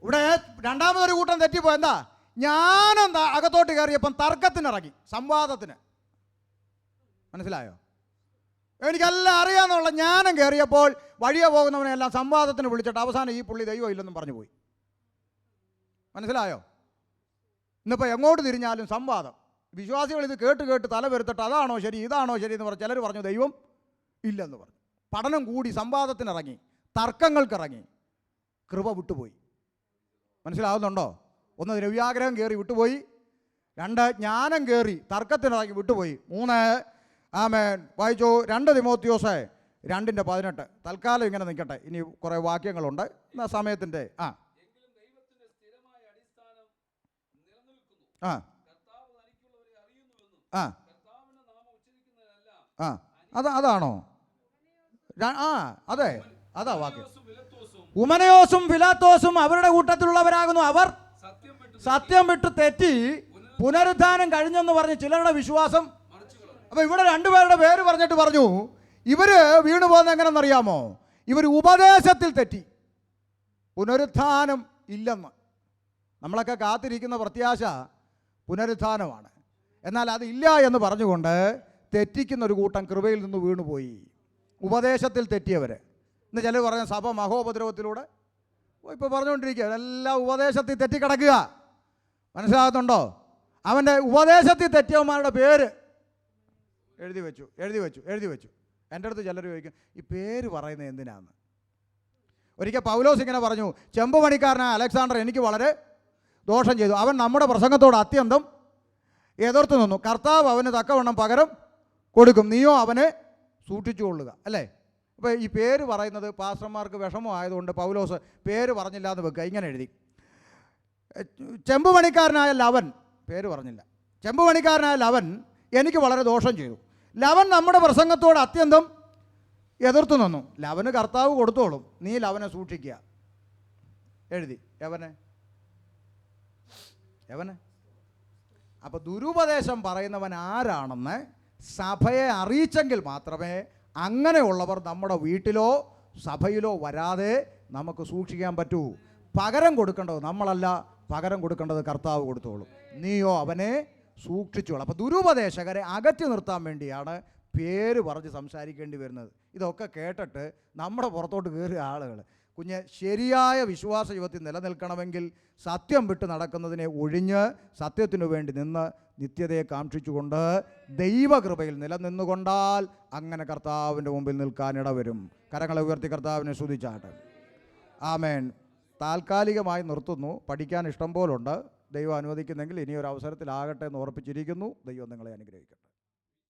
ഇവിടെ രണ്ടാമതൊരു കൂട്ടം തെറ്റിപ്പോ. എന്താ? ജ്ഞാനം അകത്തോട്ട് കയറിയപ്പം തർക്കത്തിനിറങ്ങി, സംവാദത്തിന്. മനസ്സിലായോ? എനിക്കെല്ലാം അറിയാമെന്നുള്ള ജ്ഞാനം കയറിയപ്പോൾ വഴിയെ പോകുന്നവനെല്ലാം സംവാദത്തിന് വിളിച്ചിട്ട് അവസാനം ഈ പുള്ളി ദൈവം ഇല്ലെന്നും പറഞ്ഞു പോയി. മനസ്സിലായോ? ഇന്നിപ്പോൾ എങ്ങോട്ട് തിരിഞ്ഞാലും സംവാദം. വിശ്വാസികൾ ഇത് കേട്ട് കേട്ട് തല വരുത്തിട്ട് അതാണോ ശരി, ഇതാണോ ശരി എന്ന് പറഞ്ഞു. ചിലർ പറഞ്ഞു ദൈവം ഇല്ലെന്ന് പറഞ്ഞു. പഠനം കൂടി, സംവാദത്തിനിറങ്ങി, തർക്കങ്ങൾക്കിറങ്ങി, കൃപ വിട്ടുപോയി. മനസ്സിലാവുന്നുണ്ടോ? 1, ദ്രവ്യാഗ്രഹം കയറി വിട്ടുപോയി. 2, ജ്ഞാനം കയറി തർക്കത്തിനിറങ്ങി വിട്ടുപോയി. 3, വായിച്ചു 2 തിമോത്തിയോസ് 2:18. തൽക്കാലം ഇങ്ങനെ നിൽക്കട്ടെ, ഇനി കുറേ വാക്യങ്ങളുണ്ട്. എന്നാൽ സമയത്തിൻ്റെ അതാണോ? അതെ, അതാ വാക്യം. ഉമനയോസും ഫിലാത്തോസും അവരുടെ കൂട്ടത്തിലുള്ളവരാകുന്നു. അവർ സത്യം വിട്ട് തെറ്റി പുനരുദ്ധാനം കഴിഞ്ഞെന്ന് പറഞ്ഞ് ചിലരുടെ വിശ്വാസം. അപ്പോൾ ഇവിടെ 2 പേരുടെ പേര് പറഞ്ഞിട്ട് പറഞ്ഞു ഇവര് വീണു പോകുന്നത് എങ്ങനെയെന്നറിയാമോ? ഇവർ ഉപദേശത്തിൽ തെറ്റി. പുനരുദ്ധാനം ഇല്ലെന്ന്. നമ്മളൊക്കെ കാത്തിരിക്കുന്ന പ്രത്യാശ പുനരുദ്ധാനമാണ്. എന്നാൽ അതില്ല എന്ന് പറഞ്ഞുകൊണ്ട് തെറ്റിക്കുന്ന ഒരു കൂട്ടം കൃപയിൽ നിന്ന് വീണുപോയി. ഉപദേശത്തിൽ തെറ്റിയവർ. ഇന്ന് ചിലർ പറഞ്ഞ സഭ മഹോപദ്രവത്തിലൂടെ ഇപ്പോൾ പറഞ്ഞുകൊണ്ടിരിക്കുക, എല്ലാം ഉപദേശത്തിൽ തെറ്റിക്കിടക്കുക. മനസ്സിലാകുന്നുണ്ടോ? അവൻ്റെ ഉപദേശത്തിൽ തെറ്റിയവന്മാരുടെ പേര് എഴുതി വെച്ചു. എൻ്റെ അടുത്ത് ചിലർ ചോദിക്കും, ഈ പേര് പറയുന്നത് എന്തിനാന്ന്. ഒരിക്കൽ പൗലോസ് ഇങ്ങനെ പറഞ്ഞു, ചെമ്പ് പണിക്കാരനായ അലക്സാണ്ടർ എനിക്ക് വളരെ ദോഷം ചെയ്തു. അവൻ നമ്മുടെ പ്രസംഗത്തോട് അത്യന്തം എതിർത്ത് നിന്നു. കർത്താവ് അവന് തക്കവണ്ണം പകരം കൊടുക്കും, നീയോ അവനെ സൂക്ഷിച്ചുകൊള്ളുക. അല്ലേ? അപ്പോൾ ഈ പേര് പറയുന്നത് പാസ്റ്റർമാർക്ക് വിഷമമായതുകൊണ്ട് പൗലോസ് പേര് പറഞ്ഞില്ല എന്ന് വെക്കുക. ഇങ്ങനെ എഴുതി, ചെമ്പ് പണിക്കാരനായ ലവൻ, പേര് പറഞ്ഞില്ല, ചെമ്പ് പണിക്കാരനായ ലവൻ എനിക്ക് വളരെ ദോഷം ചെയ്തു. ലവൻ നമ്മുടെ പ്രസംഗത്തോട് അത്യന്തം എതിർത്ത് നിന്നു. ലവന് കർത്താവ് കൊടുത്തോളും, നീ ലവനെ സൂക്ഷിക്കുക. എഴുതി യവനെ. അപ്പോൾ ദുരുപദേശം പറയുന്നവൻ ആരാണെന്ന് സഭയെ അറിയിച്ചെങ്കിൽ മാത്രമേ അങ്ങനെയുള്ളവർ നമ്മുടെ വീട്ടിലോ സഭയിലോ വരാതെ നമുക്ക് സൂക്ഷിക്കാൻ പറ്റൂ. പകരം കൊടുക്കേണ്ടത് നമ്മളല്ല, പകരം കൊടുക്കേണ്ടത് കർത്താവ് കൊടുത്തോളും, നീയോ അവനെ സൂക്ഷിച്ചോളും. അപ്പോൾ ദുരുപദേശകരെ അകറ്റി നിർത്താൻ വേണ്ടിയാണ് പേര് പറഞ്ഞ് സംസാരിക്കേണ്ടി വരുന്നത്. ഇതൊക്കെ കേട്ടിട്ട് നമ്മുടെ പുറത്തോട്ട് കയറിയ ആളുകൾ, കുഞ്ഞ്, ശരിയായ വിശ്വാസ ജീവിതത്തിൽ നിലനിൽക്കണമെങ്കിൽ സത്യം വിട്ട് നടക്കുന്നതിനെ ഒഴിഞ്ഞ് സത്യത്തിനു വേണ്ടി നിന്ന് നിത്യതയെ കാക്ഷിച്ചുകൊണ്ട് ദൈവകൃപയിൽ നിലനിന്നുകൊണ്ടാൽ അങ്ങനെ കർത്താവിൻ്റെ മുമ്പിൽ നിൽക്കാനിട വരും. കരങ്ങളെ ഉയർത്തി കർത്താവിനെ സ്തുതിച്ചാട്ടെ. ആമേൻ. താൽക്കാലികമായി നിർത്തുന്നു. പഠിക്കാൻ ഇഷ്ടം പോലുണ്ട്. ദൈവം അനുവദിക്കുന്നെങ്കിൽ ഇനിയൊരു അവസരത്തിലാകട്ടെ എന്ന് ഓർപ്പിച്ചിരിക്കുന്നു. ദൈവം നിങ്ങളെ അനുഗ്രഹിക്കട്ടെ.